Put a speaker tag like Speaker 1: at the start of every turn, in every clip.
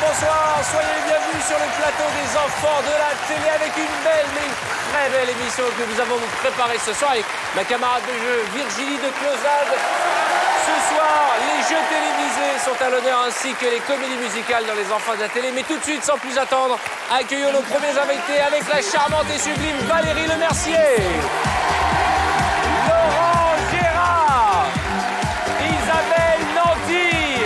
Speaker 1: Bonsoir, soyez les bienvenus sur le plateau des enfants de la télé avec une belle, mais très belle émission que nous avons préparée ce soir avec ma camarade de jeu Virginie de Closade. Ce soir, les jeux télévisés sont à l'honneur ainsi que les comédies musicales dans les enfants de la télé. Mais tout de suite, sans plus attendre, accueillons nos premiers invités avec la charmante et sublime Valérie Lemercier, Laurent Gérard, Isabelle Nanty,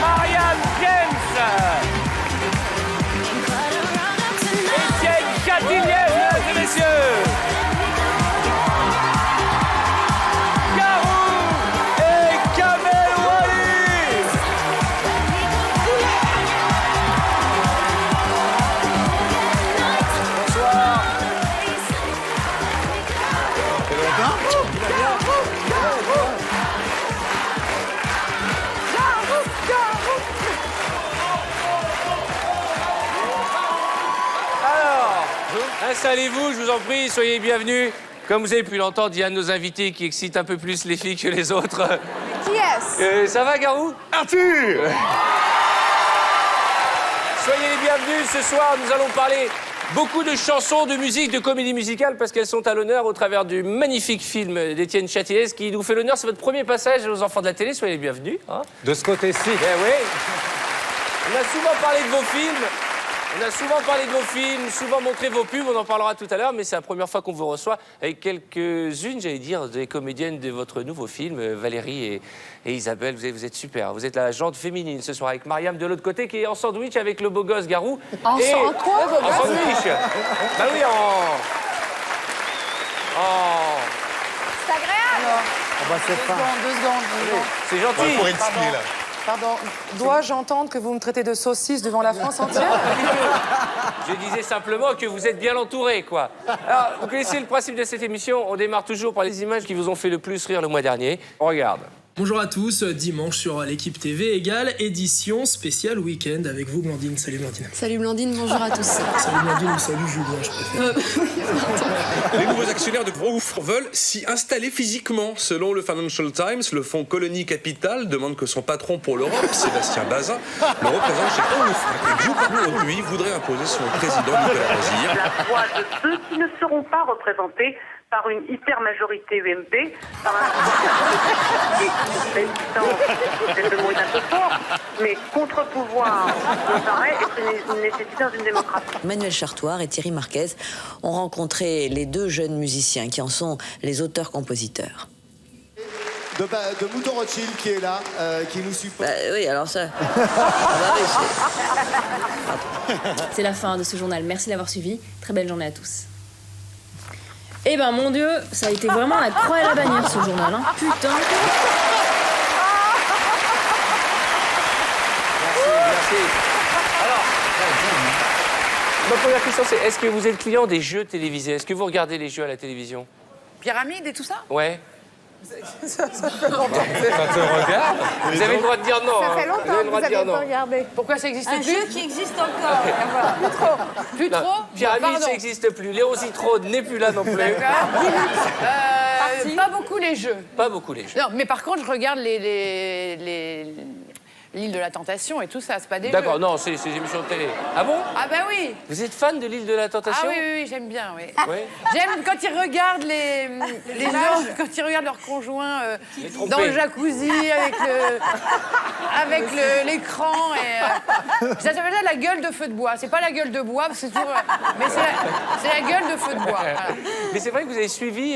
Speaker 1: Marianne James, Étienne Catillier, mesdames et messieurs. Installez-vous, je vous en prie, soyez bienvenus. Comme vous avez pu l'entendre, il y a un de nos invités qui excite un peu plus les filles que les autres.
Speaker 2: Qui est-ce?
Speaker 1: Ça va, Garou?
Speaker 3: Arthur!
Speaker 1: Soyez les bienvenus. Ce soir, nous allons parler beaucoup de chansons, de musique, de comédie musicale, parce qu'elles sont à l'honneur au travers du magnifique film d'Étienne Châtillès qui nous fait l'honneur. C'est votre premier passage aux enfants de la télé. Soyez les bienvenus. Hein.
Speaker 3: De ce côté-ci.
Speaker 1: Eh oui. On a souvent parlé de vos films. On a souvent parlé de vos films, souvent montré vos pubs, on en parlera tout à l'heure, mais c'est la première fois qu'on vous reçoit avec quelques-unes, j'allais dire, des comédiennes de votre nouveau film, Valérie et Isabelle. Vous êtes super. Vous êtes la jante féminine ce soir avec Mariam de l'autre côté qui est en sandwich avec le beau gosse Garou.
Speaker 2: En quoi?
Speaker 1: En sandwich. Bah oui,
Speaker 2: C'est agréable.
Speaker 3: Oh bah c'est fin.
Speaker 4: Deux secondes.
Speaker 1: C'est gentil.
Speaker 3: Pour expliquer, là.
Speaker 4: Pardon, dois-je entendre que vous me traitez de saucisse devant la France entière?
Speaker 1: Je disais simplement que vous êtes bien entouré, quoi. Alors, vous connaissez le principe de cette émission. On démarre toujours par les images qui vous ont fait le plus rire le mois dernier. On regarde.
Speaker 5: Bonjour à tous, dimanche sur l'équipe TV égale édition spéciale week-end avec vous Blandine. Salut Blandine.
Speaker 6: Salut Blandine, bonjour à tous.
Speaker 5: Salut Blandine ou salut Julien, je préfère.
Speaker 7: Les nouveaux actionnaires de Groupe veulent s'y installer physiquement. Selon le Financial Times, le fonds Colony Capital demande que son patron pour l'Europe, Sébastien Bazin, le représente chez Groupe. Et Joe Parlo, lui, voudrait imposer son président Nicolas Rosière.
Speaker 8: La voix de ceux qui ne seront pas représentés par une hyper-majorité UMP, par un c'est le mot est un peu fort, mais contre-pouvoir me paraît être une nécessité dans une démocratie.
Speaker 9: Manuel Chartoir et Thierry Marquez ont rencontré les deux jeunes musiciens qui en sont les auteurs-compositeurs.
Speaker 10: De Mouton Rothschild qui est là, qui nous supporte.
Speaker 9: Oui, alors ça.
Speaker 6: C'est la fin de ce journal, merci d'avoir suivi. Très belle journée à tous. Eh ben mon Dieu, ça a été vraiment la croix et la bannière ce journal, hein. Putain.
Speaker 1: Merci. Alors, ma première question, c'est est-ce que vous êtes client des jeux télévisés? Est-ce que vous regardez les jeux à la télévision?
Speaker 4: Pyramide et tout ça?
Speaker 1: Ouais.
Speaker 4: Ça fait longtemps.
Speaker 3: Ça te regarde?
Speaker 1: Vous avez le droit de dire non.
Speaker 2: Ça fait
Speaker 1: hein.
Speaker 2: longtemps
Speaker 1: Vous avez le
Speaker 2: que
Speaker 1: droit
Speaker 2: vous
Speaker 1: de dire
Speaker 2: avez
Speaker 1: non.
Speaker 2: pas regardé.
Speaker 4: Pourquoi ça existe
Speaker 6: Un
Speaker 4: plus?
Speaker 6: jeu qui existe encore.
Speaker 4: Plus trop. Plus
Speaker 1: Non,
Speaker 4: trop?
Speaker 1: Pyramide,
Speaker 4: Pardon.
Speaker 1: ça n'existe plus. Léo Zitrone n'est plus là non plus.
Speaker 4: Pas beaucoup les jeux.
Speaker 1: Pas beaucoup les jeux.
Speaker 4: Non, mais par contre, je regarde l'île de la Tentation et tout ça, c'est pas des jeux.
Speaker 1: D'accord, non, c'est des émissions de télé. Ah bon?
Speaker 4: Ah bah oui.
Speaker 1: Vous êtes fan de l'île de la
Speaker 4: Ah
Speaker 1: Tentation?
Speaker 4: oui, j'aime bien, oui.
Speaker 1: Ouais.
Speaker 4: J'aime quand ils regardent les gens, quand ils regardent leur conjoint
Speaker 1: Les trompés.
Speaker 4: dans le jacuzzi avec l'écran et ça s'appelle la gueule de feu de bois. C'est pas la gueule de bois, c'est toujours, mais c'est la gueule de feu de bois. Voilà.
Speaker 1: Mais c'est vrai que vous avez suivi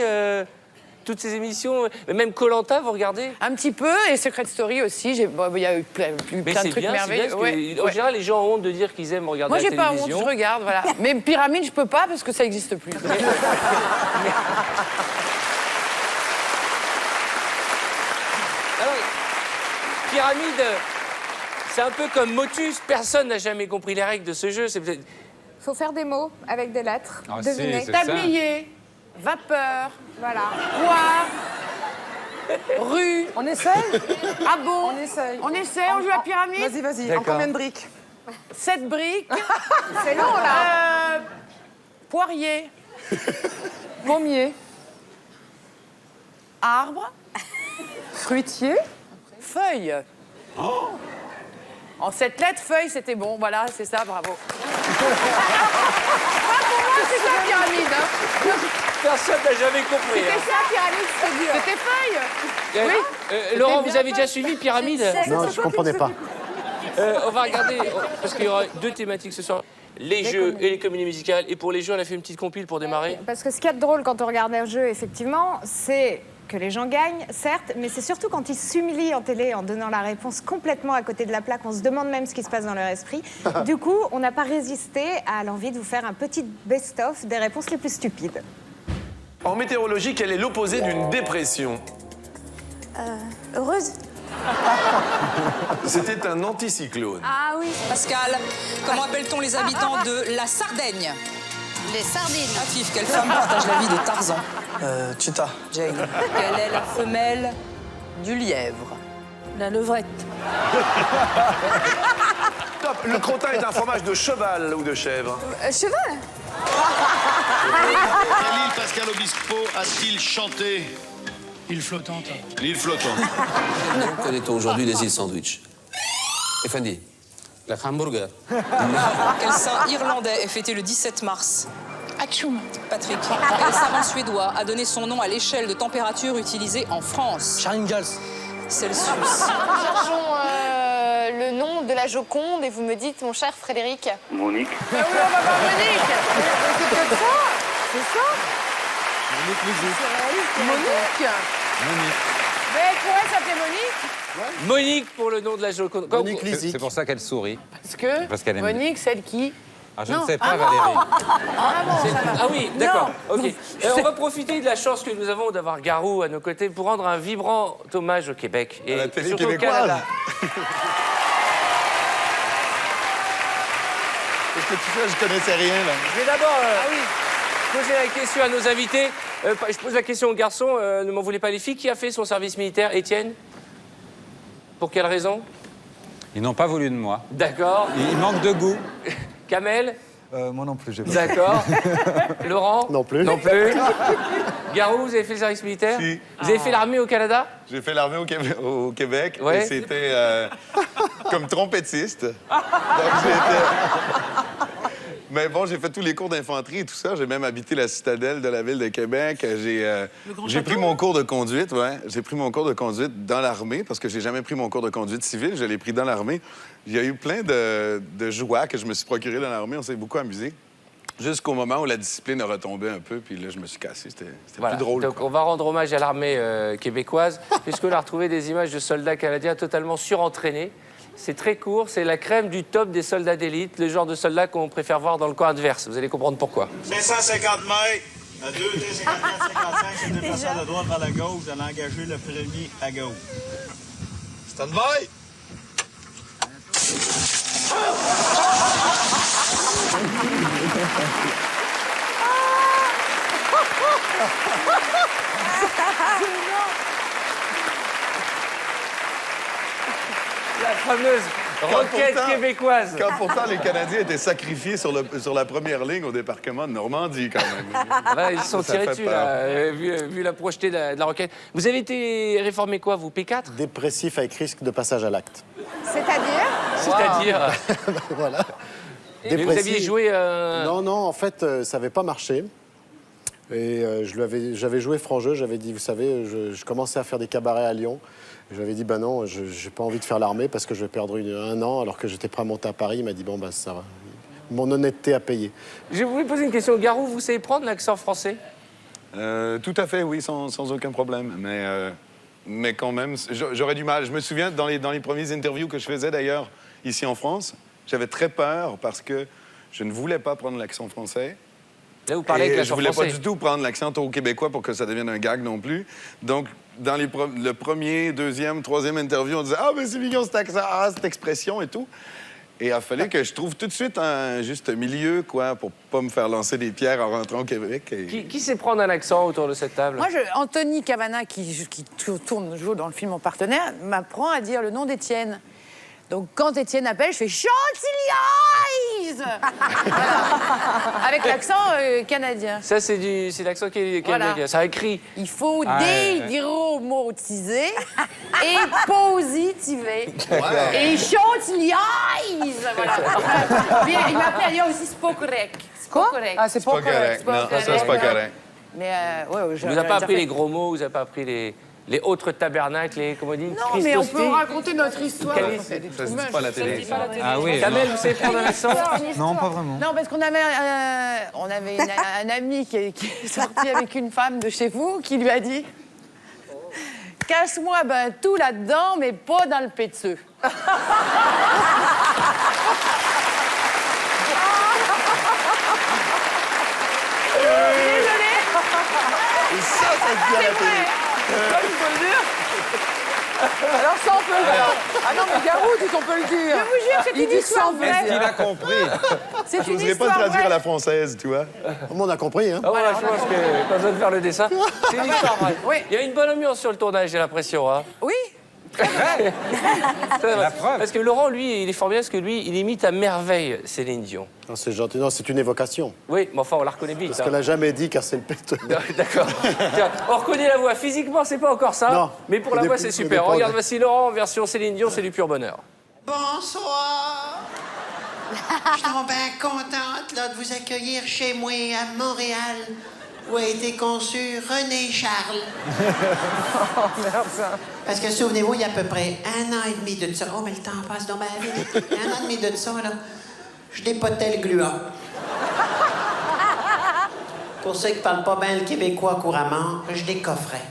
Speaker 1: toutes ces émissions, même Koh-Lanta, vous regardez?
Speaker 4: Un petit peu, et Secret Story aussi. Il y a eu plein
Speaker 1: Mais
Speaker 4: de
Speaker 1: c'est
Speaker 4: trucs
Speaker 1: bien,
Speaker 4: merveilleux.
Speaker 1: parce que, en général, les gens ont honte de dire qu'ils aiment regarder
Speaker 4: Moi,
Speaker 1: la
Speaker 4: j'ai pas honte,
Speaker 1: télévision.
Speaker 4: je regarde, voilà. Mais Pyramide, je peux pas parce que ça n'existe plus.
Speaker 1: Alors, Pyramide, c'est un peu comme Motus. Personne n'a jamais compris les règles de ce jeu. C'est peut-être...
Speaker 2: Faut faire des mots avec des lettres.
Speaker 3: Ah,
Speaker 2: Devinez.
Speaker 3: si, c'est ça.
Speaker 4: Tablier, vapeur,
Speaker 2: Voilà.
Speaker 4: poire, rue.
Speaker 2: On essaye?
Speaker 4: Ah bon?
Speaker 2: On essaye.
Speaker 4: On essaie, on joue à Pyramide? Vas-y.
Speaker 2: Vas-y,
Speaker 1: D'accord.
Speaker 2: en combien de briques?
Speaker 4: 7 briques.
Speaker 2: C'est long, là.
Speaker 4: Poirier.
Speaker 11: Pommier.
Speaker 4: Arbre.
Speaker 11: Fruitier.
Speaker 4: Feuille. En 7 lettres, feuille, c'était bon. Voilà, c'est ça, bravo. Pour moi, c'est ça, pyramide. Hein.
Speaker 1: Personne n'a jamais compris.
Speaker 4: C'était
Speaker 1: Hein.
Speaker 4: ça, pyramide, c'était dur. C'était feuille. Oui.
Speaker 1: Laurent, vous avez déjà suivi Pyramide?
Speaker 10: Non, je comprenais pas.
Speaker 1: On va regarder, parce qu'il y aura 2 thématiques ce soir. Les jeux et les comédies musicales. Et pour les jeux, on a fait une petite compile pour démarrer.
Speaker 2: Parce que ce qu'il y a de drôle quand on regarde un jeu, effectivement, c'est que les gens gagnent, certes, mais c'est surtout quand ils s'humilient en télé en donnant la réponse complètement à côté de la plaque. On se demande même ce qui se passe dans leur esprit. Du coup, on n'a pas résisté à l'envie de vous faire un petit best-of des réponses les plus stupides.
Speaker 12: En météorologie, quel est l'opposé d'une dépression?
Speaker 2: Heureuse.
Speaker 12: C'était un anticyclone.
Speaker 2: Ah oui.
Speaker 13: Pascal, comment appelle-t-on les habitants de la Sardaigne?
Speaker 14: Les sardines.
Speaker 13: Afif, quelle femme partage la vie de Tarzan?
Speaker 12: Cheetah.
Speaker 13: Jane. Quelle est la femelle du lièvre?
Speaker 14: La levrette.
Speaker 12: Top. Le crottin est un fromage de cheval ou de chèvre?
Speaker 2: Cheval.
Speaker 15: Quelle île Pascal Obispo a-t-il chanté?
Speaker 16: Île flottante.
Speaker 15: L'île flottante.
Speaker 7: Connaît-on aujourd'hui les îles Sandwich? Effendi.
Speaker 3: Le hamburger.
Speaker 13: Quel saint irlandais est fêté le 17 mars?
Speaker 14: Atchoum.
Speaker 13: Patrick. Quel savant suédois a donné son nom à l'échelle de température utilisée en France?
Speaker 16: Charingals.
Speaker 13: Celsius.
Speaker 2: Cherchons le nom de la Joconde et vous me dites, mon cher Frédéric.
Speaker 8: Monique.
Speaker 4: Mais oui, on va voir Monique. C'est peut-être ça. C'est ça. Monique. Mais elle pourrait s'appeler Monique.
Speaker 1: Monique pour le nom de la Joconde.
Speaker 10: Monique Lysique.
Speaker 3: C'est pour ça qu'elle sourit.
Speaker 4: Parce
Speaker 3: qu'elle aime.
Speaker 4: Monique, celle qui...
Speaker 3: Ah, je
Speaker 4: Non.
Speaker 3: ne sais pas,
Speaker 4: Ah, non.
Speaker 3: Valérie.
Speaker 1: Ah oui, d'accord. Ok. On va profiter de la chance que nous avons d'avoir Garou à nos côtés pour rendre un vibrant hommage au Québec et
Speaker 10: la télé
Speaker 1: surtout au
Speaker 10: québécoise.
Speaker 1: Canada.
Speaker 10: Est-ce que tu sais, je connaissais rien, là.
Speaker 1: Je vais d'abord poser la question à nos invités. Je pose la question aux garçons, ne m'en voulez pas les filles. Qui a fait son service militaire? Étienne? Pour quelle raison?
Speaker 3: Ils n'ont pas voulu de moi.
Speaker 1: D'accord.
Speaker 3: Il manque de goût.
Speaker 1: Kamel?
Speaker 17: Moi non plus, j'ai pas.
Speaker 1: D'accord. Laurent?
Speaker 10: Non plus.
Speaker 1: Non plus. Garou, vous avez fait le service militaire?
Speaker 10: Si.
Speaker 1: Vous avez fait l'armée au Canada?
Speaker 10: J'ai fait l'armée au Québec
Speaker 1: Ouais.
Speaker 10: et c'était comme trompettiste. Donc j'étais... Mais bon, j'ai fait tous les cours d'infanterie et tout ça. J'ai même habité la citadelle de la ville de Québec. J'ai pris mon cours de conduite, ouais. J'ai pris mon cours de conduite dans l'armée parce que j'ai jamais pris mon cours de conduite civile. Je l'ai pris dans l'armée. Il y a eu plein de joies que je me suis procuré dans l'armée. On s'est beaucoup amusé. Jusqu'au moment où la discipline a retombé un peu, puis là, je me suis cassé. C'était
Speaker 1: Voilà.
Speaker 10: plus drôle.
Speaker 1: Donc, on va rendre hommage à l'armée québécoise, puisqu'on a retrouvé des images de soldats canadiens totalement surentraînés. C'est très court, c'est la crème du top des soldats d'élite, le genre de soldats qu'on préfère voir dans le camp adverse. Vous allez comprendre pourquoi.
Speaker 15: 550 mètres, à 2, 54, 55, c'est le déplacement de droite vers la gauche. Vous allez engager le premier à gauche. Stand by!
Speaker 1: La fameuse roquette québécoise.
Speaker 10: Quand pourtant les Canadiens étaient sacrifiés sur la première ligne au débarquement de Normandie, quand même.
Speaker 1: Là, ils se sont
Speaker 10: Ça
Speaker 1: tirés
Speaker 10: fait
Speaker 1: dessus,
Speaker 10: peur.
Speaker 1: là, vu la projetée de la roquette. Vous avez été réformé quoi, vous? P4?
Speaker 10: Dépressif avec risque de passage à l'acte.
Speaker 2: C'est-à-dire?
Speaker 1: C'est-à-dire?
Speaker 10: Voilà.
Speaker 1: Et vous aviez joué...
Speaker 18: Non, non, en fait, ça n'avait pas marché. Et j'avais joué franc jeu, j'avais dit, vous savez, je commençais à faire des cabarets à Lyon. Je lui avais dit, ben non, je n'ai pas envie de faire l'armée parce que je vais perdre un an, alors que j'étais prêt à monter à Paris. Il m'a dit, bon, ben ça va. Mon honnêteté a payé.
Speaker 1: Je voulais poser une question. Garou, vous savez prendre l'accent français?
Speaker 10: Tout à fait, oui, sans aucun problème. Mais quand même, j'aurais du mal. Je me souviens, dans les premières interviews que je faisais, d'ailleurs, ici en France, j'avais très peur parce que je ne voulais pas prendre l'accent français.
Speaker 1: Là, vous parlez avec l'accent français.
Speaker 10: Je voulais pas du tout prendre l'accent au québécois pour que ça devienne un gag non plus. Donc, dans le premier, deuxième, troisième interview, on disait « Ah, mais c'est mignon cet accent, ah, cette expression et tout ». Et il a fallu que je trouve tout de suite un juste milieu, quoi, pour pas me faire lancer des pierres en rentrant au Québec. Et...
Speaker 1: Qui sait prendre un accent autour de cette table?
Speaker 4: Moi, Anthony Cavana, qui joue dans le film Mon Partenaire, m'apprend à dire le nom d'Étienne. Donc quand Étienne appelle, je fais Chantilly Eyes. Voilà. Avec l'accent canadien.
Speaker 1: Ça, c'est l'accent canadien.
Speaker 4: Voilà.
Speaker 1: Ça écrit.
Speaker 4: Il faut
Speaker 1: Ah, ouais.
Speaker 4: dédramatiser et positiver.
Speaker 1: Ouais.
Speaker 4: Et Chantilly Eyes. Voilà. Puis, il m'a appelé à dire aussi, c'est pas correct. C'est pas correct.
Speaker 11: Ah, c'est pas
Speaker 10: correct. Non, ça, c'est pas correct.
Speaker 4: Mais ouais,
Speaker 1: Vous n'avez pas appris les gros mots, vous n'avez pas appris les autres tabernacles, les, comment on dit,
Speaker 4: Non, mais on peut raconter notre histoire.
Speaker 1: Ça
Speaker 10: se dit pas à la télé.
Speaker 3: Ah oui.
Speaker 1: Kamel, vous savez prendre un accent?
Speaker 3: Non, pas vraiment.
Speaker 4: Non, parce qu'on avait, un ami qui est sorti avec une femme de chez vous qui lui a dit « Cache-moi tout là-dedans, mais pas dans le péteux. » Désolée.
Speaker 10: Et ça se dit à la télé.
Speaker 11: Ça, tu peux le dire? Alors ça, on peut le dire. Ah non, mais Garou dit qu'on peut le dire.
Speaker 4: Je vous jure, c'est
Speaker 11: Il
Speaker 4: une
Speaker 11: dit
Speaker 4: histoire
Speaker 11: sans
Speaker 4: vraie.
Speaker 3: Est-ce qu'il a compris?
Speaker 4: C'est
Speaker 10: Je
Speaker 4: une
Speaker 10: n'oserais pas
Speaker 4: histoire
Speaker 10: le traduire à
Speaker 4: vraie.
Speaker 10: la française, tu vois.
Speaker 18: Tout le monde a compris, hein.
Speaker 1: Ah ouais, je pense que pas besoin de faire le dessin. C'est une histoire vraie.
Speaker 4: Oui.
Speaker 1: Il y a une bonne ambiance sur le tournage, j'ai l'impression. Hein.
Speaker 4: Oui.
Speaker 3: La preuve.
Speaker 1: Parce que Laurent, lui, il est formidable parce que lui, il imite à merveille Céline Dion.
Speaker 18: Non, c'est gentil. Non, c'est une évocation.
Speaker 1: Oui, mais enfin, on la reconnaît vite.
Speaker 18: Parce
Speaker 1: hein.
Speaker 18: qu'elle n'a jamais dit casser le péteux.
Speaker 1: D'accord. Tiens, on reconnaît la voix. Physiquement, c'est pas encore ça.
Speaker 18: Non.
Speaker 1: Mais pour la voix, c'est super. Regarde, voici Laurent en version Céline Dion, c'est du pur bonheur.
Speaker 16: Bonsoir. Je suis donc bien contente là, de vous accueillir chez moi à Montréal, où a été conçu René Charles.
Speaker 11: Oh, merde, ça.
Speaker 16: Parce que souvenez-vous, il y a à peu près 1 an et demi de ça. Oh, mais le temps passe donc bien vite. 1 an et demi de ça, là, je dépotais le gluant. Pour ceux qui parlent pas bien le québécois couramment, je décoffrais.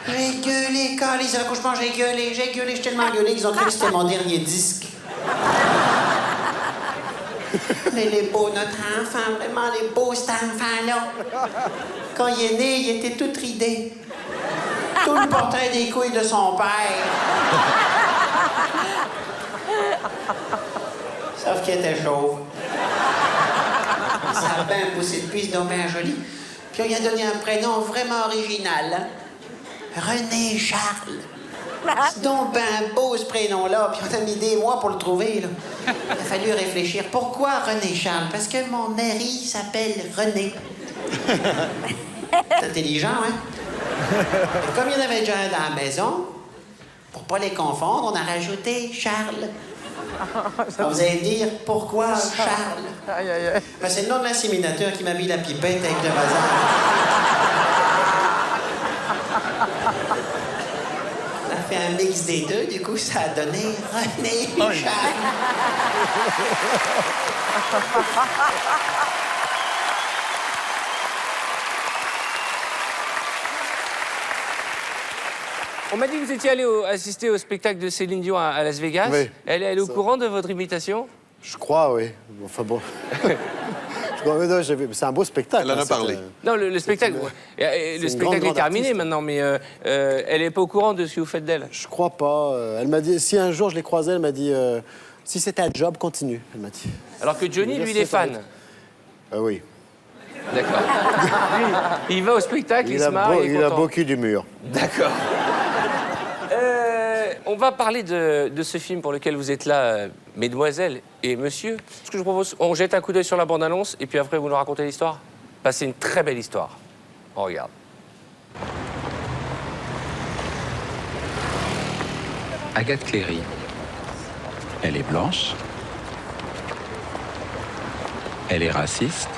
Speaker 16: J'ai gueulé, calice, à l'accouchement, j'ai gueulé, j'ai tellement gueulé qu'ils ont cru que c'était mon dernier disque. Mais les beaux, notre enfant, vraiment, les beaux, cet enfant-là. Quand il est né, il était tout ridé. Tout le portrait des couilles de son père. Sauf qu'il était chauve. Ça a bien poussé depuis, c'est donc bien joli. Puis on lui a donné un prénom vraiment original. Hein? René Charles. C'est donc ben beau ce prénom-là, puis on a mis des mois pour le trouver, là. Il a fallu réfléchir. Pourquoi René Charles? Parce que mon mari s'appelle René. C'est intelligent, hein? Et comme il y en avait déjà un dans la maison, pour pas les confondre, on a rajouté Charles. Vous allez me dire, pourquoi Charles?
Speaker 11: Aïe, aïe, aïe.
Speaker 16: Ben, c'est le nom de l'inséminateur qui m'a mis la pipette avec le bazar. On a fait un mix des deux, du coup, ça a donné René Charles.
Speaker 1: On m'a dit que vous étiez allé assister au spectacle de Céline Dion à Las Vegas.
Speaker 18: Oui.
Speaker 1: Elle est au courant de votre imitation?
Speaker 18: Je crois, oui. Enfin bon. Je crois, mais non, c'est un beau spectacle.
Speaker 10: Elle en a
Speaker 18: hein,
Speaker 10: parlé.
Speaker 1: Non, le spectacle, le spectacle est terminé
Speaker 18: artiste.
Speaker 1: maintenant, mais elle n'est pas au courant de ce que vous faites d'elle.
Speaker 18: Je crois pas. Elle m'a dit, si un jour je l'ai croisée, elle m'a dit, si c'était un job, continue. Elle m'a dit.
Speaker 1: Alors que Johnny, lui, il est fan.
Speaker 18: Oui.
Speaker 1: D'accord. Lui, il va au spectacle, il se marre, il est
Speaker 18: Il a
Speaker 1: content.
Speaker 18: beaucoup d'humour.
Speaker 1: D'accord. On va parler de ce film pour lequel vous êtes là, mesdemoiselles et monsieur. Ce que je vous propose, on jette un coup d'œil sur la bande-annonce et puis après vous nous racontez l'histoire. Bah, c'est une très belle histoire. On regarde.
Speaker 17: Agathe Cléry. Elle est blanche. Elle est raciste.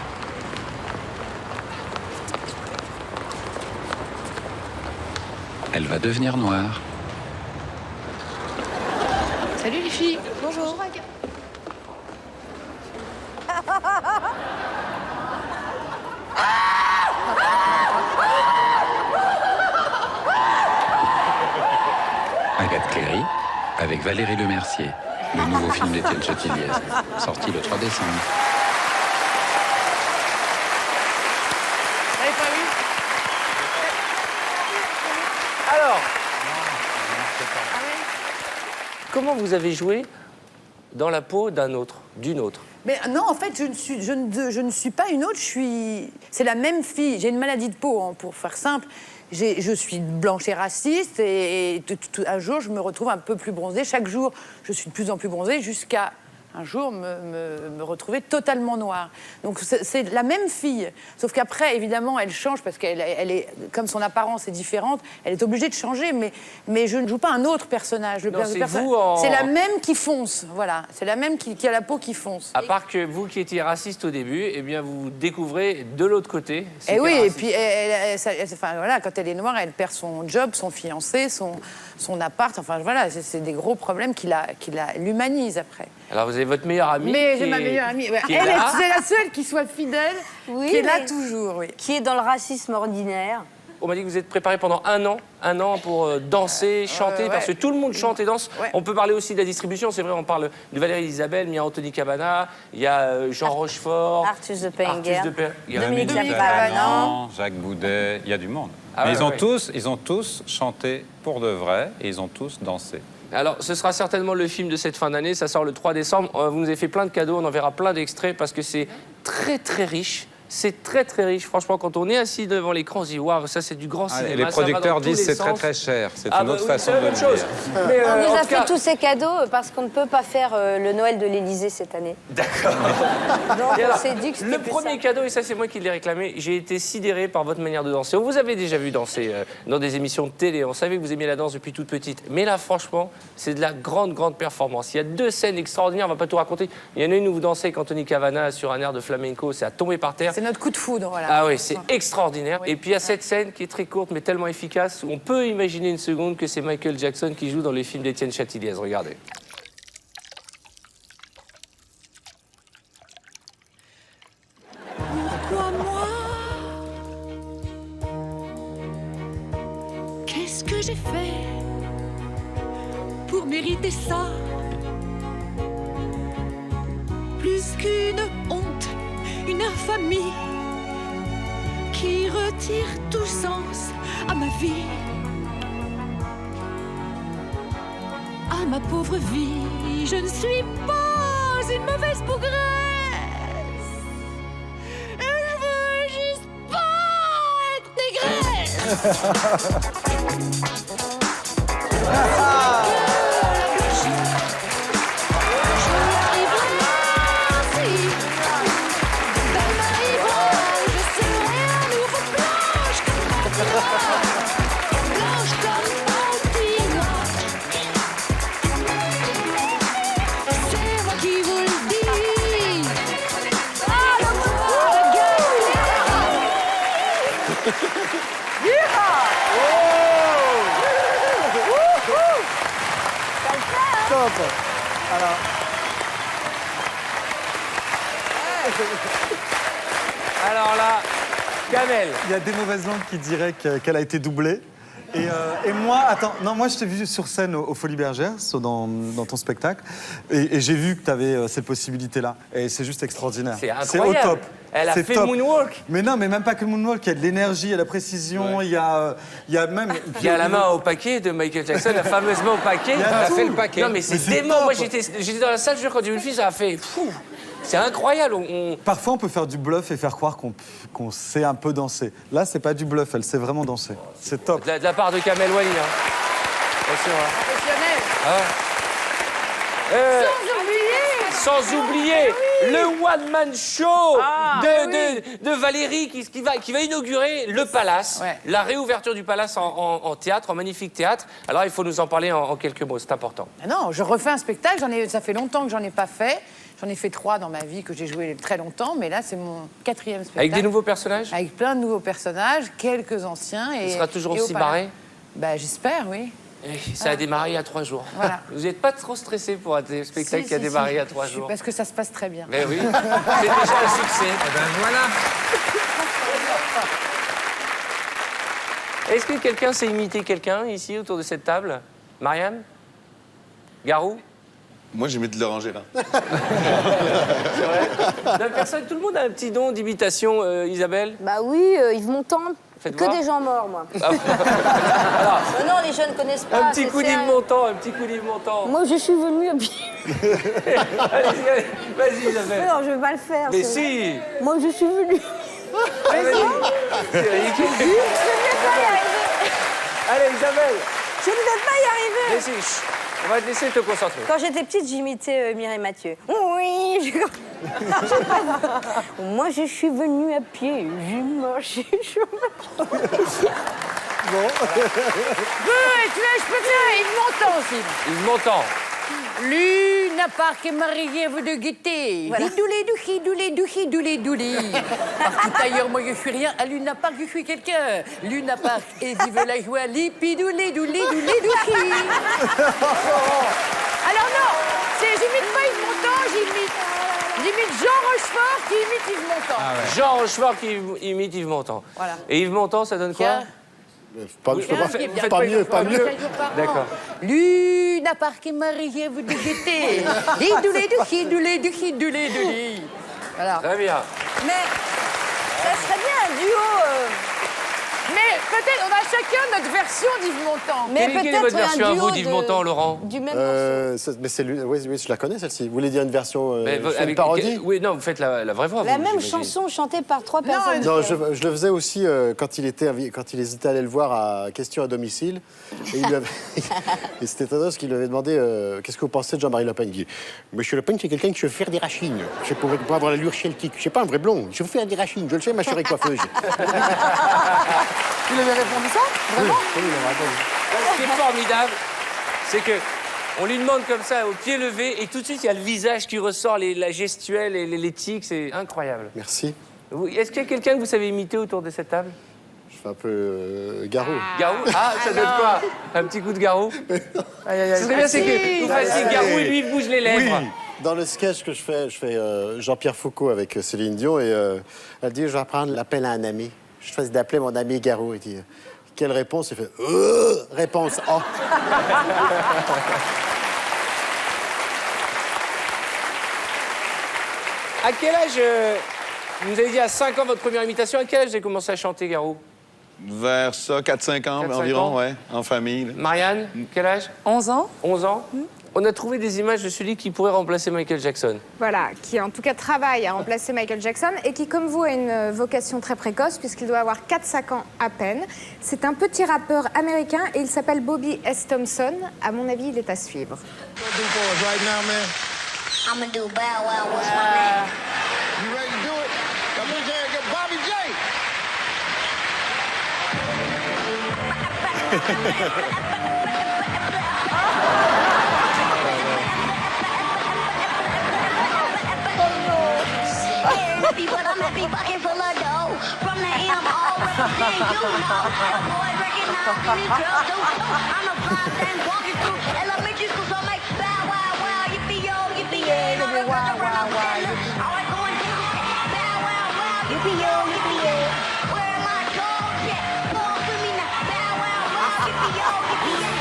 Speaker 17: Elle va devenir noire.
Speaker 4: Salut les filles.
Speaker 2: Bonjour.
Speaker 17: Agathe Cléry avec Valérie Lemercier. Le nouveau film d'Étienne Châtilliez, sorti le 3 décembre.
Speaker 4: Vous l'avez pas vu?
Speaker 1: Alors, comment vous avez joué dans la peau d'un autre, d'une autre?
Speaker 4: Mais non, en fait, je ne suis pas une autre, c'est la même fille. J'ai une maladie de peau, hein, pour faire simple. je suis blanche et raciste, et un jour, je me retrouve un peu plus bronzée. Chaque jour, je suis de plus en plus bronzée, jusqu'à un jour me retrouver totalement noire. Donc c'est la même fille, sauf qu'après, évidemment, elle change parce qu'elle est, comme son apparence est différente, elle est obligée de changer, mais je ne joue pas un autre personnage. C'est la même qui fonce, voilà. C'est la même qui a la peau qui fonce.
Speaker 1: À part que vous qui étiez raciste au début, eh bien vous découvrez de l'autre côté.
Speaker 4: Et oui, et puis enfin, voilà, quand elle est noire, elle perd son job, son fiancé, son appart, enfin voilà, c'est des gros problèmes qui l'humanisent après.
Speaker 1: Alors vous avez votre meilleure amie.
Speaker 4: Mais j'ai ma meilleure amie. C'est la seule qui soit fidèle, qui est là toujours, oui.
Speaker 14: Qui est dans le racisme ordinaire.
Speaker 1: On m'a dit que vous êtes préparé pendant un an pour danser, chanter, parce que tout le monde chante et danse. Ouais. On peut parler aussi de la distribution, c'est vrai, on parle de Valérie Isabelle, mais il y a Anthony Cavana, il y a Jean Rochefort,
Speaker 14: Artus de Penger,
Speaker 17: Dominique Lavanant, Jacques Boudet, il y a du monde. Mais ils ont tous chanté pour de vrai et ils ont tous dansé.
Speaker 1: Alors, ce sera certainement le film de cette fin d'année, ça sort le 3 décembre. Vous nous avez fait plein de cadeaux, on en verra plein d'extraits parce que c'est très très riche. C'est très très riche, franchement, quand on est assis devant l'écran, on se dit waouh, ça c'est du grand cinéma.
Speaker 17: Et les producteurs disent c'est très très cher, c'est une autre façon de le dire.
Speaker 14: Mais on nous a fait tous ces cadeaux parce qu'on ne peut pas faire le Noël de l'Élysée cette année.
Speaker 1: D'accord.
Speaker 14: Donc on s'est dit que c'était
Speaker 1: le premier cadeau, et ça c'est moi qui l'ai réclamé, j'ai été sidéré par votre manière de danser. On vous avait déjà vu danser dans des émissions de télé, on savait que vous aimiez la danse depuis toute petite. Mais là, franchement, c'est de la grande performance. Il y a 2 scènes extraordinaires, on ne va pas tout raconter. Il y en a une où vous dansez avec Anthony Cavana sur un air de flamenco, c'est à tomber par terre.
Speaker 4: C'est notre coup de foudre, voilà.
Speaker 1: Ah oui, c'est extraordinaire. Oui. Et puis il y a cette scène qui est très courte mais tellement efficace où on peut imaginer une seconde que c'est Michael Jackson qui joue dans les films d'Étienne Châtilliez. Regardez.
Speaker 19: Pourquoi moi? Qu'est-ce que j'ai fait pour mériter ça? Plus qu'une honte, une infamie qui retire tout sens à ma vie, à ma pauvre vie. Je ne suis pas une mauvaise bougresse et je veux juste pas être négresse.
Speaker 1: Alors là, Kamel.
Speaker 3: Il y a des mauvaises langues qui diraient qu'elle a été doublée. Et moi, attends, non, moi je t'ai vu sur scène au Folies Bergères, dans ton spectacle, et j'ai vu que tu avais cette possibilité-là. Et c'est juste extraordinaire.
Speaker 1: C'est incroyable.
Speaker 3: C'est au top.
Speaker 1: Elle a fait le moonwalk.
Speaker 3: Mais non, mais même pas que le moonwalk. Il y a de l'énergie, il y a de la précision, il y a même.
Speaker 1: Il y a la main au paquet de Michael Jackson, la fameuse main au paquet.
Speaker 3: Elle a fait le paquet.
Speaker 1: Non, mais c'est dément. Moi, j'étais dans la salle, je jure, quand j'ai vu le film, ça a fait. C'est incroyable.
Speaker 3: Parfois, on peut faire du bluff et faire croire qu'on sait un peu danser. Là, c'est pas du bluff, elle sait vraiment danser. C'est top.
Speaker 1: De la part de Kamel Wally. Attention.
Speaker 4: Professionnel.
Speaker 1: Sans oublier le one-man show de Valérie qui va inaugurer le Palace, la réouverture du Palace en théâtre, en magnifique théâtre. Alors, il faut nous en parler en quelques mots, c'est important.
Speaker 4: Ah non, je refais un spectacle, ça fait longtemps que j'en ai pas fait. J'en ai fait 3 dans ma vie que j'ai joué très longtemps, mais là, c'est mon 4e spectacle.
Speaker 1: Avec des nouveaux personnages?
Speaker 4: Avec plein de nouveaux personnages, quelques anciens.
Speaker 1: Il sera toujours aussi barré?
Speaker 4: Bah, j'espère, oui.
Speaker 1: Et ça a démarré il y a 3 jours.
Speaker 4: Voilà.
Speaker 1: Vous n'êtes pas trop stressé pour un spectacle qui a démarré il y a 3 jours?
Speaker 4: Parce que ça se passe très bien.
Speaker 1: Mais oui, c'est déjà un succès.
Speaker 12: Eh ben voilà.
Speaker 1: Est-ce que quelqu'un sait imiter quelqu'un ici autour de cette table? Mariam? Garou?
Speaker 10: Moi, j'imite Laurent Gérard.
Speaker 1: C'est vrai? Personne, tout le monde a un petit don d'imitation, Isabelle?
Speaker 14: Bah oui, Yves Montand.
Speaker 1: Faites
Speaker 14: que
Speaker 1: voir.
Speaker 14: des gens morts, moi.
Speaker 1: Alors,
Speaker 14: non, les jeunes ne connaissent pas.
Speaker 1: un petit coup d'Yves Montand, un petit coup d'Yves Montand.
Speaker 14: Moi, je suis venue à pied.
Speaker 1: Vas-y, Isabelle.
Speaker 14: Non, je vais pas le faire.
Speaker 1: Mais si.
Speaker 14: Moi, je suis venue.
Speaker 1: C'est ridicule.
Speaker 14: Je vais pas y arriver.
Speaker 1: Allez, Isabelle.
Speaker 14: Je ne vais pas y arriver.
Speaker 1: Vas-y, on va te laisser te concentrer.
Speaker 14: Quand j'étais petite, j'imitais Mireille Mathieu. Oui, moi, je suis venue à pied, j'ai marché sur ma...
Speaker 4: Bon, et tu vois, je peux faire Yves Montand aussi.
Speaker 1: Yves Montand.
Speaker 4: Luna Park est mariée vous de gaieté.
Speaker 14: Voilà.
Speaker 4: Hidoulé. Partout ailleurs, moi je suis rien. À Luna Park, je suis quelqu'un. Luna Park et vive la joie. Lipidoulé. Alors non, j'imite pas Yves Montand, j'imite Jean Rochefort qui imite Yves Montand.
Speaker 1: Ah ouais. Jean Rochefort qui imite Yves Montand.
Speaker 4: Voilà.
Speaker 1: Et Yves Montand, ça donne quoi?
Speaker 18: Pas mieux.
Speaker 1: D'accord.
Speaker 4: Luna Park est mariée vous de gaieté. Hidoulé. Voilà.
Speaker 1: Très bien.
Speaker 14: Mais ça serait bien un duo...
Speaker 4: Mais peut-être, on a chacun notre version d'Yves Montand.
Speaker 14: Mais
Speaker 1: Quelle est votre version à vous
Speaker 14: duo
Speaker 1: d'Yves Montand, Laurent?
Speaker 14: Du même morceau.
Speaker 18: Mais c'est lui. Oui, je la connais celle-ci. Vous voulez dire une version
Speaker 1: Avec
Speaker 18: parodie?
Speaker 1: Oui, non, vous faites la vraie voix.
Speaker 14: La
Speaker 1: vous,
Speaker 14: même
Speaker 1: j'imagine.
Speaker 14: chanson chantée par 3 personnes.
Speaker 18: Non, je le faisais aussi quand il hésitait à aller le voir à Question à domicile. Et, et c'était étonnant parce qu'il lui avait demandé qu'est-ce que vous pensez de Jean-Marie Le Pen. Il dit Monsieur Le Pen, c'est quelqu'un qui veut faire des rachines. Je pourrais pas avoir l'allure celtique. Je sais pas, un vrai blond. Je veux faire des rachines. Je le sais, ma chérie coiffeuse.
Speaker 11: Il avait répondu ça? Vraiment?
Speaker 18: Oui, il avait répondu.
Speaker 1: Ce qui est formidable, c'est que on lui demande comme ça, au pied levé, et tout de suite, il y a le visage qui ressort, la gestuelle, et les tics, c'est incroyable.
Speaker 18: Merci.
Speaker 1: Est-ce qu'il y a quelqu'un que vous savez imiter autour de cette table?
Speaker 18: Je fais un peu Garou.
Speaker 1: Garou? Ah, ça donne quoi? Un petit coup de Garou? Ce serait bien, c'est que vous fassiez Garou et lui, il bouge les lèvres.
Speaker 18: Oui. Dans le sketch que je fais Jean-Pierre Foucault avec Céline Dion, et elle dit je vais prendre l'appel à un ami. Je fais d'appeler mon ami Garou. Il dit quelle réponse? Il fait réponse A.
Speaker 1: À quel âge, vous avez dit à 5 ans votre première imitation, à quel âge vous avez commencé à chanter, Garou?
Speaker 10: Vers ça, 4-5 ans
Speaker 1: 4-5
Speaker 10: environ,
Speaker 1: ans.
Speaker 10: ouais, en famille. Là.
Speaker 1: Marianne, quel âge?
Speaker 11: 11 ans.
Speaker 1: 11 ans. On a trouvé des images de celui qui pourrait remplacer Michael Jackson.
Speaker 2: Voilà, qui en tout cas travaille à remplacer Michael Jackson et qui, comme vous, a une vocation très précoce puisqu'il doit avoir 4-5 ans à peine. C'est un petit rappeur américain et il s'appelle Bobby S. Thompson. À mon avis, il est à suivre.
Speaker 20: I'ma do Bow Wow, what's my name? You ready to do it? Now put your hands up, Bobby J. But I'm happy pocket full of dough. From the M.O. Then you know. Boy, recognize me, girls do. I'm a blind and walking through elementary school, so I'm like, bow wow wow, yippee-yo, yippee-yay. All the girls around the center. I like going down, bow wow wow, yippee-yo, yippee-yay. Where am I going? Yeah, come with me now, bow wow wow, yippee-yo, yippee-yay.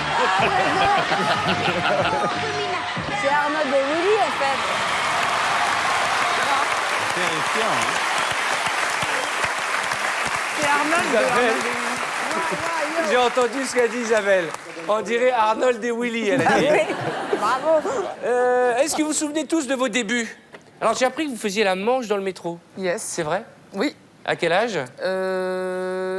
Speaker 14: C'est Arnold de Willy, en fait.
Speaker 11: C'est Arnold
Speaker 1: Isabelle. J'ai entendu ce qu'a dit Isabelle. On dirait Arnold et Willy, elle a dit.
Speaker 14: Bravo.
Speaker 1: Est-ce que vous vous souvenez tous de vos débuts? Alors, j'ai appris que vous faisiez la manche dans le métro.
Speaker 11: Yes.
Speaker 1: C'est vrai?
Speaker 11: Oui.
Speaker 1: À quel âge?